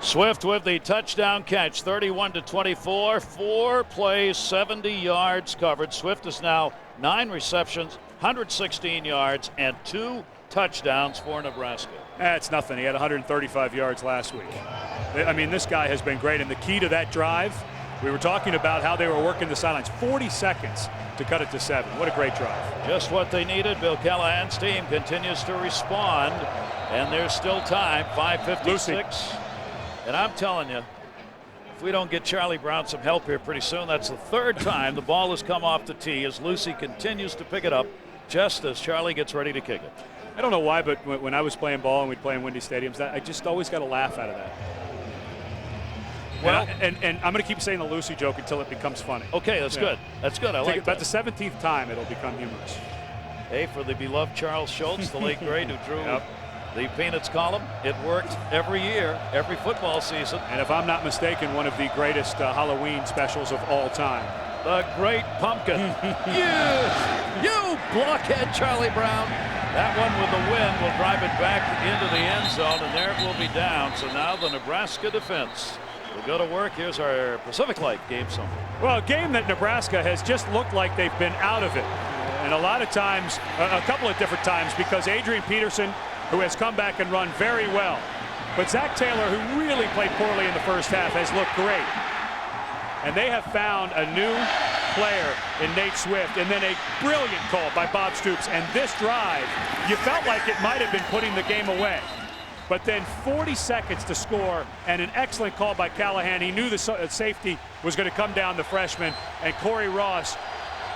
Speaker 7: Swift with the touchdown catch, 31-24. 4 plays, 70 yards covered. Swift is now 9 receptions, 116 yards, and 2 touchdowns for Nebraska.
Speaker 9: That's nothing. He had 135 yards last week. I mean, this guy has been great, and the key to that drive, we were talking about how they were working the sidelines. 40 seconds to cut it to 7. What a great drive.
Speaker 7: Just what they needed. Bill Callahan's team continues to respond, and there's still time. 5:56. And I'm telling you, if we don't get Charlie Brown some help here pretty soon, that's the 3rd time the ball has come off the tee as Lucy continues to pick it up just as Charlie gets ready to kick it.
Speaker 9: I don't know why, but when I was playing ball and we'd play in windy stadiums, I just always got a laugh out of that. Well, and I'm going to keep saying the Lucy joke until it becomes funny.
Speaker 7: Okay, that's good. That's good. I like
Speaker 9: about
Speaker 7: that.
Speaker 9: the 17th time it'll become humorous.
Speaker 7: Hey, for the beloved Charles Schultz, the late great who drew the Peanuts column. It worked every year, every football season.
Speaker 9: And if I'm not mistaken, one of the greatest Halloween specials of all time.
Speaker 7: The Great Pumpkin. you blockhead, Charlie Brown. That one with the wind will drive it back into the end zone, and there it will be down. So now the Nebraska defense will go to work. Here's our Pacific Light game summary.
Speaker 9: Well, a game that Nebraska has just looked like they've been out of it. And a lot of times, a couple of different times, because Adrian Peterson, who has come back and run very well. But Zach Taylor, who really played poorly in the first half, has looked great. And they have found a new player in Nate Swift, and then a brilliant call by Bob Stoops. And this drive, you felt like it might have been putting the game away. But then 40 seconds to score, and an excellent call by Callahan. He knew the safety was going to come down, the freshman, and Corey Ross.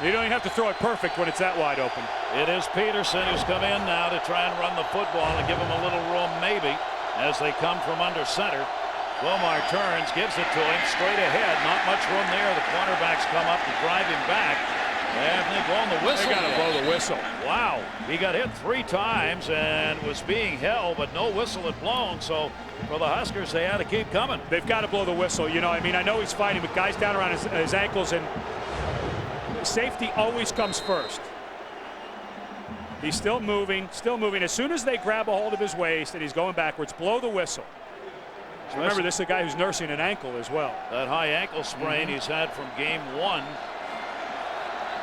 Speaker 9: You don't even have to throw it perfect when it's that wide open.
Speaker 7: It is Peterson who's come in now to try and run the football and give him a little room maybe as they come from under center. Bomar turns, gives it to him straight ahead. Not much room there. The cornerbacks come up to drive him back. And they blow the whistle.
Speaker 9: They got to blow the whistle.
Speaker 7: Wow. He got hit 3 times and was being held, but no whistle had blown. So for the Huskers, they had to keep coming.
Speaker 9: They've got to blow the whistle. You know, I mean, I know he's fighting, but guys down around his ankles, and safety always comes first. He's still moving, still moving. As soon as they grab a hold of his waist and he's going backwards, blow the whistle. Remember, this is a guy who's nursing an ankle as well.
Speaker 7: That high ankle sprain he's had from game 1.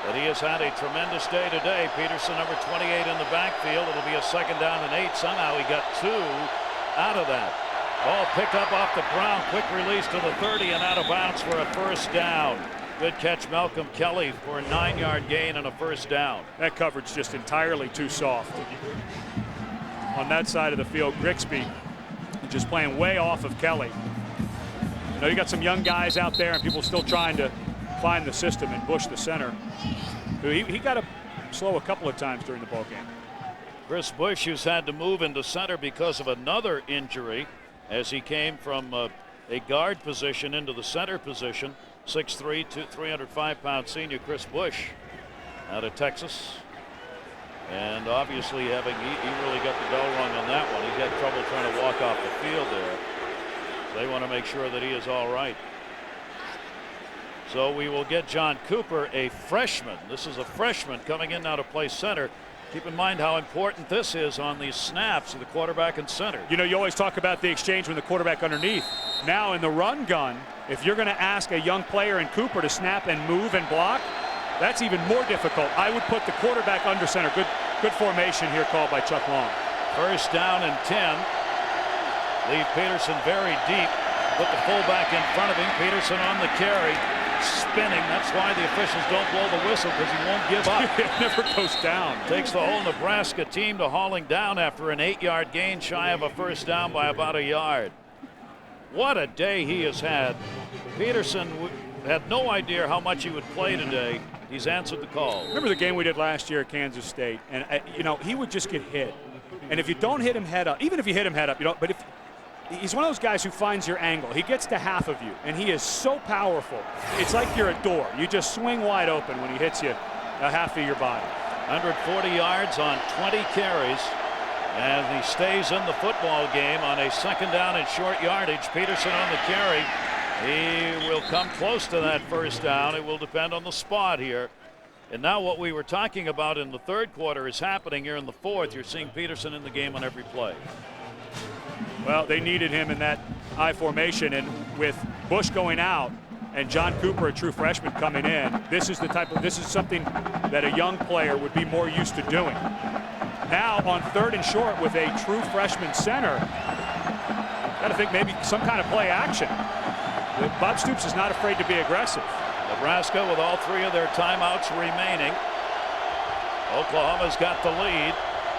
Speaker 7: But he has had a tremendous day today. Peterson, number 28 in the backfield. It'll be a 2nd down and 8. Somehow he got 2 out of that. Ball picked up off the ground. Quick release to the 30 and out of bounds for a 1st down. Good catch, Malcolm Kelly, for a 9-yard gain and a 1st down.
Speaker 9: That coverage just entirely too soft. On that side of the field, Grigsby just playing way off of Kelly. You know, you got some young guys out there and people still trying to find the system, and Bush, the center, he got up slow a couple of times during the ball game.
Speaker 7: Chris Bush, who's had to move into center because of another injury as he came from a guard position into the center position. 6'3", 305-pound senior Chris Bush out of Texas. And obviously he really got the bell rung on that one. He's had trouble trying to walk off the field there. They want to make sure that he is all right. So we will get John Cooper, a freshman. This is a freshman coming in now to play center. Keep in mind how important this is on these snaps of the quarterback and center.
Speaker 9: You know, you always talk about the exchange with the quarterback underneath. Now in the run gun, if you're going to ask a young player in Cooper to snap and move and block, that's even more difficult. I would put the quarterback under center. Good formation here called by Chuck Long.
Speaker 7: 1st down and 10. Leave Peterson very deep. Put the fullback in front of him. Peterson on the carry. spinning. That's why the officials don't blow the whistle, because he won't give up.
Speaker 9: It never goes down.
Speaker 7: Takes the whole Nebraska team to hauling down after an 8-yard gain, shy of a first down by about a yard. What a day he has had. Peterson had no idea how much he would play today. He's answered the call.
Speaker 9: Remember the game we did last year at Kansas State? And, you know, he would just get hit. And if you don't hit him head up, even if you hit him head up, you know, but if he's one of those guys who finds your angle. He gets to half of you, and he is so powerful. It's like you're a door. You just swing wide open when he hits you a half of your body.
Speaker 7: 140 yards on 20 carries. And he stays in the football game on a second down and short yardage. Peterson on the carry. He will come close to that first down. It will depend on the spot here. And now what we were talking about in the third quarter is happening here in the fourth. You're seeing Peterson in the game on every play.
Speaker 9: Well, they needed him in that I formation, and with Bush going out and John Cooper, a true freshman, coming in, this is something that a young player would be more used to doing. Now on third and short with a true freshman center, got to think maybe some kind of play action. Bob Stoops is not afraid to be aggressive.
Speaker 7: Nebraska with all 3 of their timeouts remaining. Oklahoma's got the lead.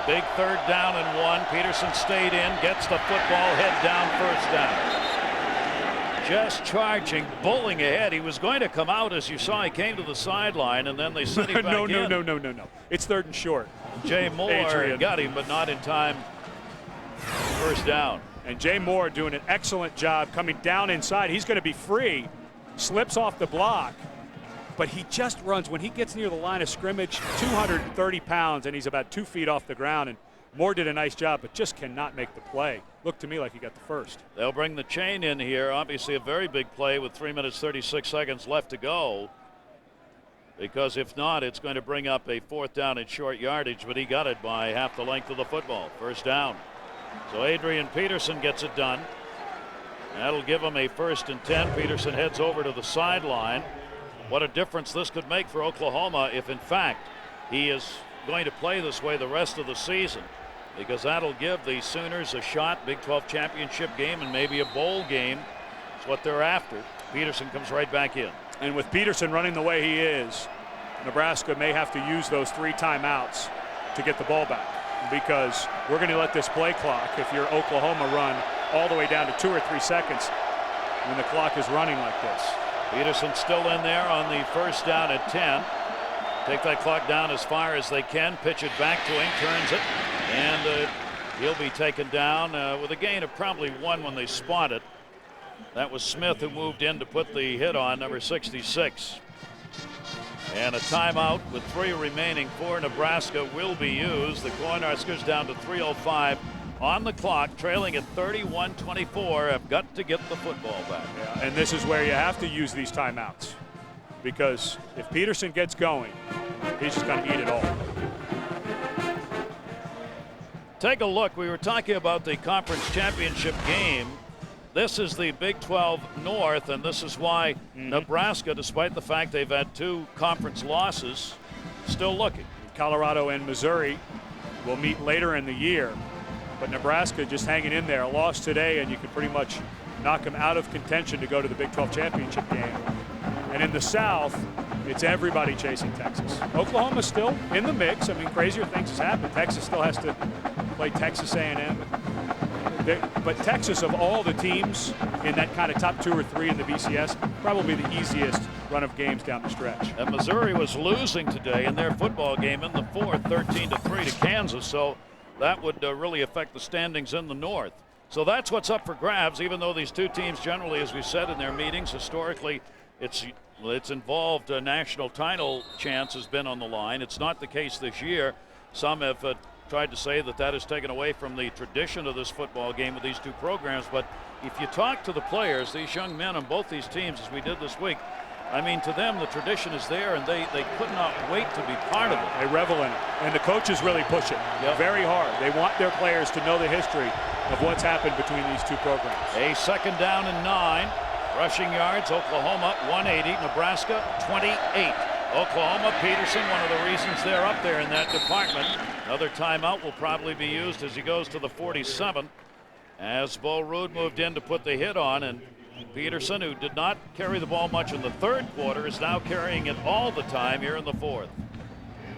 Speaker 7: Big third down and 1. Peterson stayed in, gets the football, head down, first down. Just charging, bowling ahead. He was going to come out, as you saw. He came to the sideline, and then they sent him back in.
Speaker 9: No. It's third and short.
Speaker 7: Jay Moore got him, but not in time. First down.
Speaker 9: And Jay Moore doing an excellent job coming down inside. He's going to be free, slips off the block, but he just runs. When he gets near the line of scrimmage, 230 pounds, and he's about 2 feet off the ground. And Moore did a nice job, but just cannot make the play. Looked to me like he got the first.
Speaker 7: They'll bring the chain in here. Obviously a very big play with 3 minutes 36 seconds left to go. Because if not, it's going to bring up a fourth down and short yardage, but he got it by half the length of the football. First down. So Adrian Peterson gets it done. That'll give him a 1st and 10. Peterson heads over to the sideline. What a difference this could make for Oklahoma if, in fact, he is going to play this way the rest of the season, because that'll give the Sooners a shot, Big 12 championship game, and maybe a bowl game. It's what they're after. Peterson comes right back in.
Speaker 9: And with Peterson running the way he is, Nebraska may have to use those 3 timeouts to get the ball back, because we're going to let this play clock, if you're Oklahoma, run all the way down to 2 or 3 seconds when the clock is running like this.
Speaker 7: Peterson still in there on the first down at 10. Take that clock down as far as they can, pitch it back to him, turns it, and he'll be taken down with a gain of probably 1 when they spot it. That was Smith who moved in to put the hit on, number 66. And a timeout with 3 remaining for Nebraska will be used. The Cornhuskers down to 3:05 on the clock, trailing at 31-24, have got to get the football back.
Speaker 9: Yeah, and this is where you have to use these timeouts, because if Peterson gets going, he's just going to eat it all.
Speaker 7: Take a look. We were talking about the conference championship game. This is the Big 12 North, and this is why Nebraska, despite the fact they've had 2 conference losses, still looking.
Speaker 9: Colorado and Missouri will meet later in the year, but Nebraska just hanging in there. A loss today, and you can pretty much knock them out of contention to go to the Big 12 championship game. And in the South, it's everybody chasing Texas. Oklahoma's still in the mix. I mean, crazier things has happened. Texas still has to play Texas A&M. But Texas, of all the teams in that kind of top 2 or 3 in the BCS, probably the easiest run of games down the stretch.
Speaker 7: And Missouri was losing today in their football game in the fourth, 13-3 to Kansas, so that would really affect the standings in the North. So that's what's up for grabs, even though these 2 teams generally, as we said in their meetings, historically, it's involved a national title chance has been on the line. It's not the case this year. Some have tried to say that has taken away from the tradition of this football game with these 2 programs. But if you talk to the players, these young men on both these teams, as we did this week, I mean, to them, the tradition is there, and they could not wait to be part of it.
Speaker 9: They revel in it. And the coaches really push it very hard. They want their players to know the history of what's happened between these 2 programs.
Speaker 7: A second down and 9. Rushing yards, Oklahoma 180, Nebraska 28. Oklahoma, Peterson, one of the reasons they're up there in that department. Another timeout will probably be used as he goes to the 47. As Bo Ruud moved in to put the hit on, and Peterson, who did not carry the ball much in the third quarter, is now carrying it all the time here in the fourth.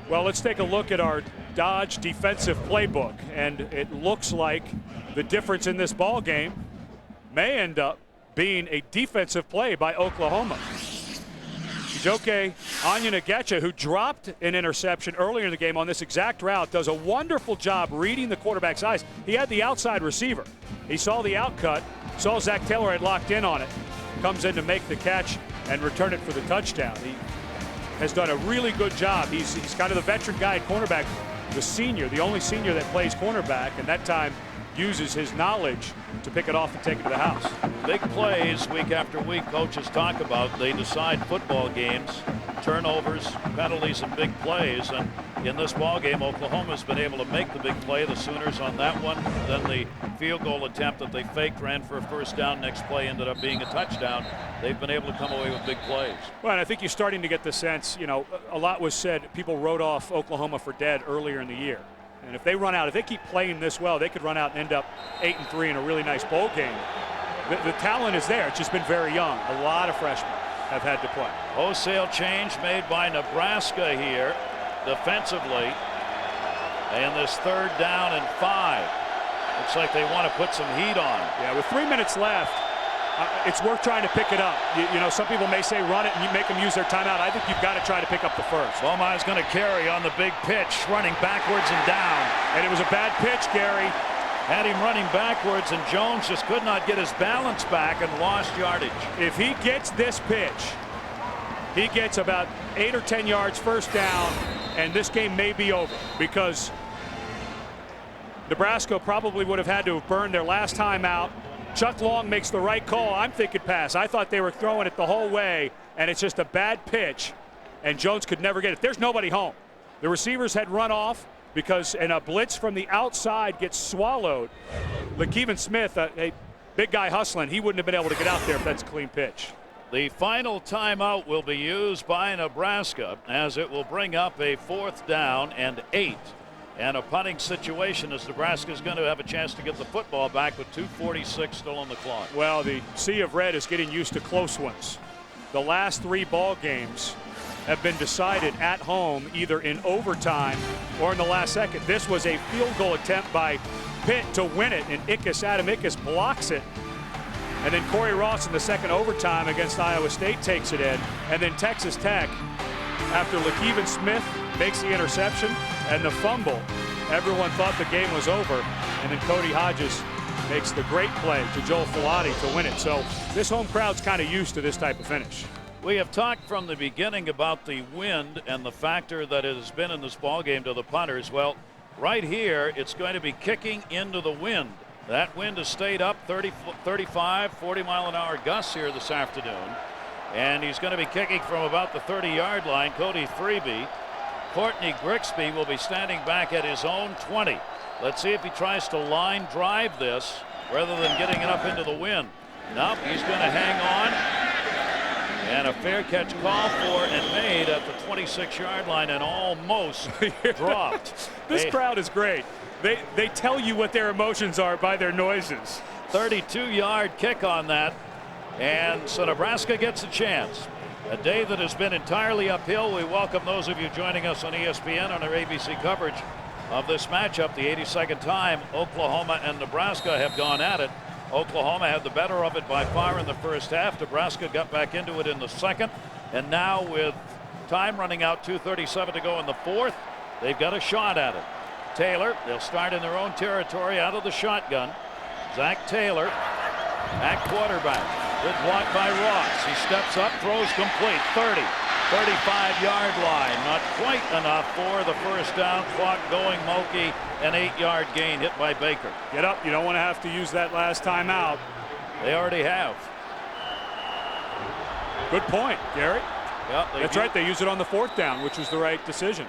Speaker 9: Well, let's take a look at our Dodge defensive playbook, and it looks like the difference in this ball game may end up being a defensive play by Oklahoma. Joke Onyenagecha, who dropped an interception earlier in the game on this exact route, does a wonderful job reading the quarterback's eyes. He had the outside receiver. He saw the out cut, saw Zach Taylor had locked in on it, comes in to make the catch and return it for the touchdown. He has done a really good job. He's kind of the veteran guy at cornerback, the senior, the only senior that plays cornerback, and that time uses his knowledge to pick it off and take it to the house.
Speaker 7: Big plays week after week, coaches talk about. They decide football games, turnovers, penalties, and big plays. And in this ball game, Oklahoma's been able to make the big play. The Sooners on that one. Then the field goal attempt that they faked, ran for a first down. Next play ended up being a touchdown. They've been able to come away with big plays.
Speaker 9: Well, and I think you're starting to get the sense, you know, a lot was said. People wrote off Oklahoma for dead earlier in the year. And if they run out, if they keep playing this well, they could run out and end up 8-3 in a really nice bowl game. The talent is there. It's just been very young. A lot of freshmen have had to play.
Speaker 7: Wholesale change made by Nebraska here defensively. And this 3rd down and 5. Looks like they want to put some heat on.
Speaker 9: Yeah, with 3 minutes left, it's worth trying to pick it up. You know, some people may say run it and you make them use their timeout. I think you've got to try to pick up the first.
Speaker 7: Beaumont's going to carry on the big pitch, running backwards and down.
Speaker 9: And it was a bad pitch, Gary.
Speaker 7: Had him running backwards, and Jones just could not get his balance back and lost yardage.
Speaker 9: If he gets this pitch, he gets about 8 or 10 yards first down, and this game may be over because Nebraska probably would have had to have burned their last time out. Chuck Long makes the right call. I'm thinking pass. I thought they were throwing it the whole way, and it's just a bad pitch, and Jones could never get it. There's nobody home. The receivers had run off because in a blitz from the outside gets swallowed. Lakeven Smith, a big guy hustling, he wouldn't have been able to get out there if that's a clean pitch.
Speaker 7: The final timeout will be used by Nebraska as it will bring up a 4th down and 8. And a punting situation as Nebraska is going to have a chance to get the football back with 2:46 still on the clock.
Speaker 9: Well, the Sea of Red is getting used to close ones. The last 3 ball games have been decided at home either in overtime or in the last second. This was a field goal attempt by Pitt to win it, and Adam Ickes blocks it. And then Corey Ross in the second overtime against Iowa State takes it in. And then Texas Tech, after Lakeven Smith makes the interception and the fumble, everyone thought the game was over. And then Cody Hodges makes the great play to Joel Filati to win it. So this home crowd's kind of used to this type of finish.
Speaker 7: We have talked from the beginning about the wind and the factor that it has been in this ball game to the punters. Well, right here, it's going to be kicking into the wind. That wind has stayed up 35, 40-mile-an-hour gusts here this afternoon. And he's going to be kicking from about the 30-yard line. Cody Freeby. Courtney Grigsby will be standing back at his own 20. Let's see if he tries to line drive this rather than getting it up into the wind. Nope, he's going to hang on. And a fair catch called for and made at the 26-yard line and almost dropped.
Speaker 9: This crowd is great. They tell you what their emotions are by their noises.
Speaker 7: 32-yard kick on that. And so Nebraska gets a chance. A day that has been entirely uphill. We welcome those of you joining us on ESPN on our ABC coverage of this matchup. The 82nd time Oklahoma and Nebraska have gone at it. Oklahoma had the better of it by far in the first half. Nebraska got back into it in the second. And now with time running out, 2:37 to go in the fourth, they've got a shot at it. Taylor, they'll start in their own territory out of the shotgun. Zach Taylor at quarterback. Good block by Ross. He steps up, throws complete. 30, 35-yard line. Not quite enough for the first down. Clock going. Mulkey, an 8-yard gain hit by Baker.
Speaker 9: Get up. You don't want to have to use that last time out.
Speaker 7: They already have.
Speaker 9: Good point, Gary.
Speaker 7: Yep,
Speaker 9: that's right. They use it on the 4th down, which was the right decision.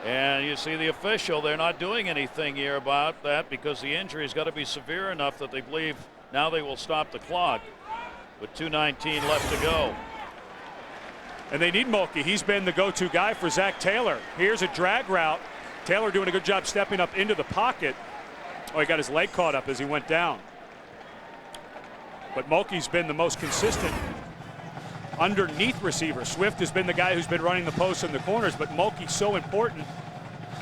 Speaker 7: And you see the official, they're not doing anything here about that because the injury's got to be severe enough that they believe now they will stop the clock with 2:19 left to go.
Speaker 9: And they need Mulkey. He's been the go-to guy for Zach Taylor. Here's a drag route. Taylor doing a good job stepping up into the pocket. Oh, he got his leg caught up as he went down. But Mulkey's been the most consistent underneath receiver. Swift has been the guy who's been running the posts and the corners, but Mulkey's so important.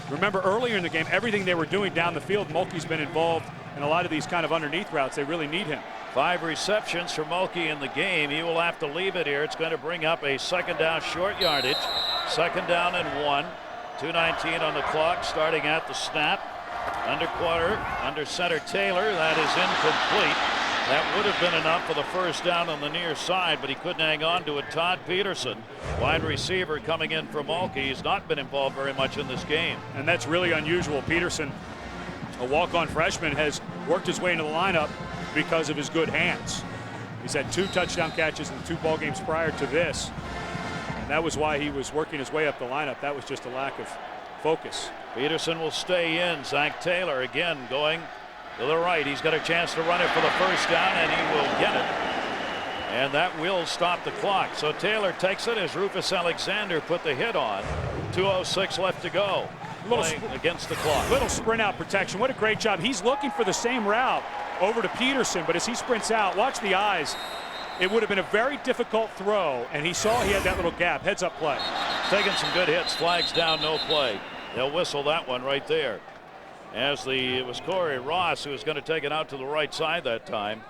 Speaker 9: Remember earlier in the game, everything they were doing down the field, Mulkey's been involved in a lot of these kind of underneath routes. They really need him.
Speaker 7: 5 receptions for Mulkey in the game. He will have to leave it here. It's going to bring up a second down, short yardage. Second down and 1. 2:19 on the clock, starting at the snap. Under center Taylor. That is incomplete. That would have been enough for the first down on the near side, but he couldn't hang on to it. Todd Peterson, wide receiver, coming in for Mulkey. He's not been involved very much in this game.
Speaker 9: And that's really unusual. Peterson, a walk-on freshman, has worked his way into the lineup because of his good hands. He's had 2 touchdown catches in the 2 ball games prior to this. And that was why he was working his way up the lineup. That was just a lack of focus.
Speaker 7: Peterson will stay in. Zach Taylor again going to the right. He's got a chance to run it for the first down, and he will get it. And that will stop the clock. So Taylor takes it as Rufus Alexander put the hit on. 2:06 left to go. Playing against the clock.
Speaker 9: Little sprint out protection. What a great job. He's looking for the same route over to Peterson, but as he sprints out, watch the eyes. It would have been a very difficult throw, and he saw he had that little gap. Heads up play.
Speaker 7: Taking some good hits. Flags down, no play. They'll whistle that one right there. As it was Corey Ross who was going to take it out to the right side that time.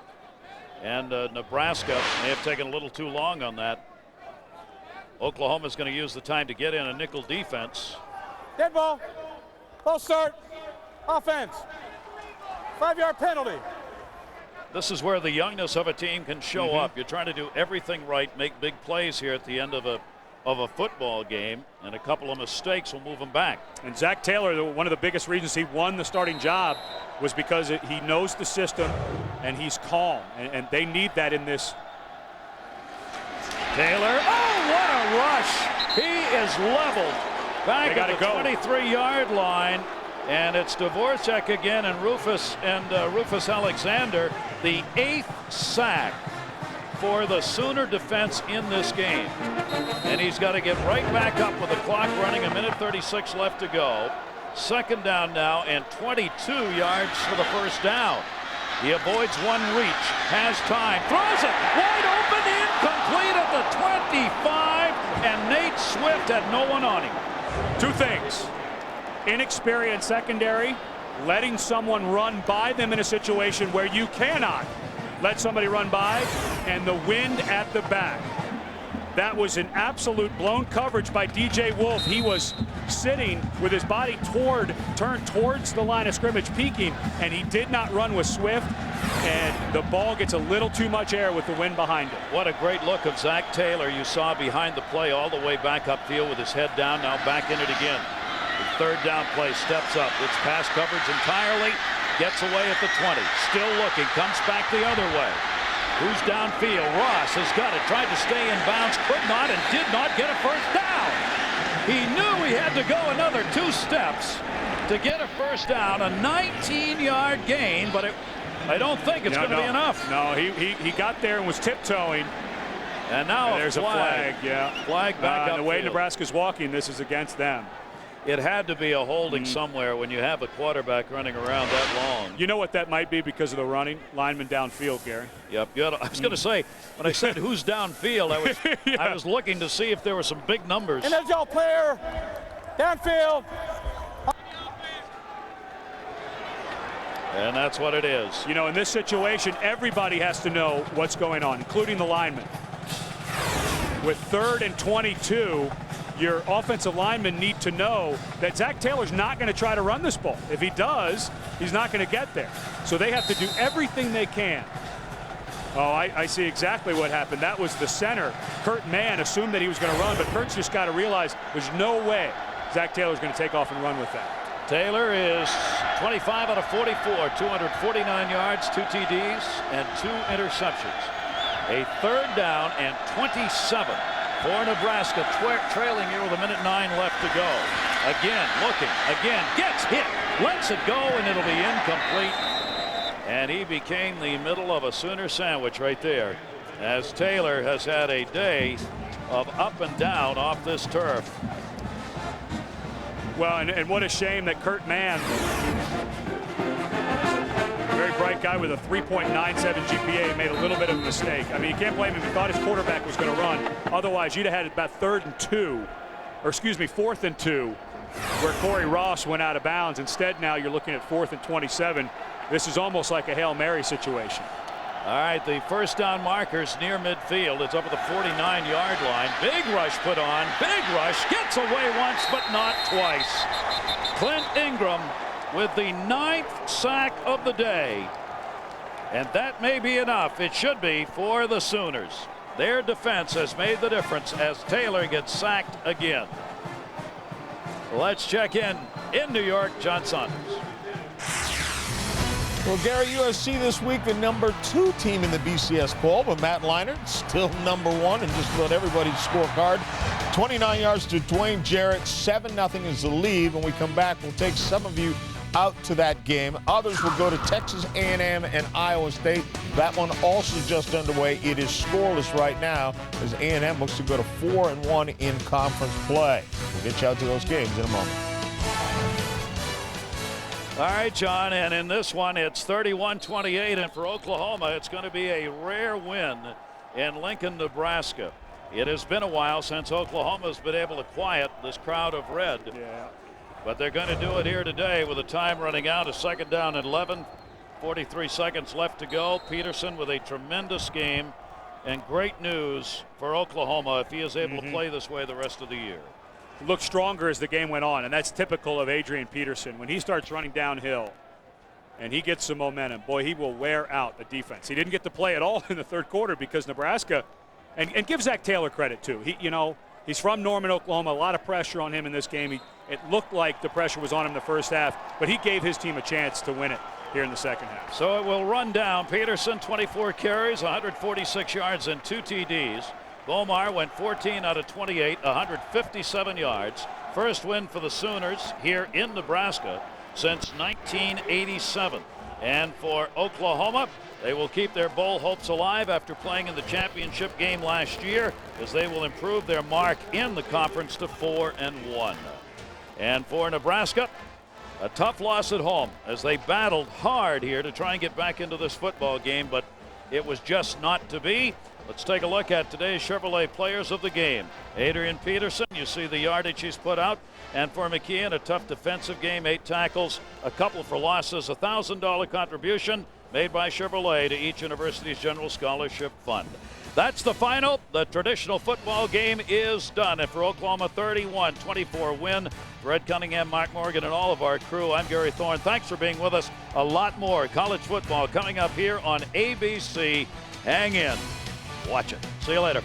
Speaker 7: And Nebraska may have taken a little too long on that. Oklahoma's going to use the time to get in a nickel defense.
Speaker 20: Dead ball. False start. Offense. 5-yard penalty.
Speaker 7: This is where the youngness of a team can show up. You're trying to do everything right, make big plays here at the end of a football game, and a couple of mistakes will move them back.
Speaker 9: And Zach Taylor, one of the biggest reasons he won the starting job was because he knows the system and he's calm, and they need that in this.
Speaker 7: Taylor, oh, what a rush. He is leveled back at the 23-yard line, and it's Dvorak again and Rufus Alexander, the 8th sack for the Sooner defense in this game. And he's got to get right back up with the clock running, 1:36 left to go. Second down now and 22 yards for the first down. He avoids one reach, has time, throws it wide open, incomplete at the 25, and Nate Swift had no one on him.
Speaker 9: 2 things. Inexperienced secondary, letting someone run by them in a situation where you cannot let somebody run by, and the wind at the back. That was an absolute blown coverage by DJ Wolf. He was sitting with his body turned towards the line of scrimmage, peeking, and he did not run with Swift, and the ball gets a little too much air with the wind behind it.
Speaker 7: What a great look of Zach Taylor you saw behind the play all the way back upfield with his head down, now back in it again. The third down play steps up. It's pass coverage entirely. Gets away at the 20. Still looking. Comes back the other way. Who's downfield? Ross has got it. Tried to stay in bounds. Could not and did not get a first down. He knew he had to go another 2 steps to get a first down. A 19-yard gain, but I don't think it's going to be enough.
Speaker 9: No, he got there and was tiptoeing.
Speaker 7: And now
Speaker 9: there's a flag. Yeah.
Speaker 7: Flag back up.
Speaker 9: The way Nebraska's walking, this is against them.
Speaker 7: It had to be a holding somewhere when you have a quarterback running around that long.
Speaker 9: You know what that might be because of the running lineman downfield, Gary.
Speaker 7: Yep. I was going to say, when I said who's downfield, I was looking to see if there were some big numbers.
Speaker 20: And there's y'all player downfield.
Speaker 7: And that's what it is.
Speaker 9: You know, in this situation, everybody has to know what's going on, including the linemen. With 3rd and 22, your offensive linemen need to know that Zach Taylor's not going to try to run this ball. If he does, he's not going to get there. So they have to do everything they can. Oh, I see exactly what happened. That was the center. Kurt Mann assumed that he was going to run, but Kurt's just got to realize there's no way Zach Taylor's going to take off and run with that.
Speaker 7: Taylor is 25 out of 44, 249 yards, 2 TDs, and 2 interceptions. A 3rd down and 27. For Nebraska, trailing here with 1:09 left to go. Again, looking, again, gets hit, lets it go, and it'll be incomplete. And he became the middle of a Sooner sandwich right there, as Taylor has had a day of up and down off this turf.
Speaker 9: Well, and what a shame that Kurt Mann, very bright guy. guy with a 3.97 GPA made a little bit of a mistake. I mean, you can't blame him. He thought his quarterback was going to run. Otherwise, you'd have had about 4th and 2, where Corey Ross went out of bounds. Instead, now you're looking at 4th and 27. This is almost like a Hail Mary situation.
Speaker 7: All right, the first down markers near midfield. It's up at the 49-yard line. Big rush put on. Big rush. Gets away once, but not twice. Clint Ingram with the 9th sack of the day. And that may be enough. It should be for the Sooners. Their defense has made the difference as Taylor gets sacked again. Let's check in New York, John Saunders.
Speaker 4: Well, Gary, USC this week the number 2 team in the BCS poll, but Matt Leinart still number 1 and just about everybody's scorecard. 29 yards to Dwayne Jarrett, 7-0 is the lead. When we come back, we'll take some of you out to that game. Others will go to Texas A&M and Iowa State. That one also just underway. It is scoreless right now as A&M looks to go to 4-1 in conference play. We'll get you out to those games in a moment.
Speaker 7: All right, John, and in this one, it's 31-28, and for Oklahoma, it's going to be a rare win in Lincoln, Nebraska. It has been a while since Oklahoma's been able to quiet this crowd of red.
Speaker 9: Yeah.
Speaker 7: But they're going to do it here today with the time running out. A 2nd down and 11, 43 seconds left to go. Peterson with a tremendous game, and great news for Oklahoma if he is able to play this way the rest of the year.
Speaker 9: Looked stronger as the game went on, and that's typical of Adrian Peterson. When he starts running downhill and he gets some momentum, boy, he will wear out the defense. He didn't get to play at all in the 3rd quarter because Nebraska, and give Zach Taylor credit too. He's from Norman, Oklahoma. A lot of pressure on him in this game. It looked like the pressure was on him the first half, but he gave his team a chance to win it here in the second half.
Speaker 7: So it will run down. Peterson, 24 carries, 146 yards, and 2 TDs. Bomar went 14 out of 28, 157 yards. First win for the Sooners here in Nebraska since 1987. And for Oklahoma, they will keep their bowl hopes alive after playing in the championship game last year, as they will improve their mark in the conference to 4-1. And for Nebraska, a tough loss at home as they battled hard here to try and get back into this football game, but it was just not to be. Let's take a look at today's Chevrolet players of the game. Adrian Peterson, you see the yardage he's put out. And for McKeon, a tough defensive game, 8 tackles, a couple for losses, a $1,000 contribution made by Chevrolet to each university's general scholarship fund. That's the final. The traditional football game is done. And for Oklahoma, 31-24 win. For Ed Cunningham, Mark Morgan, and all of our crew, I'm Gary Thorne. Thanks for being with us. A lot more college football coming up here on ABC. Hang in. Watch it. See you later.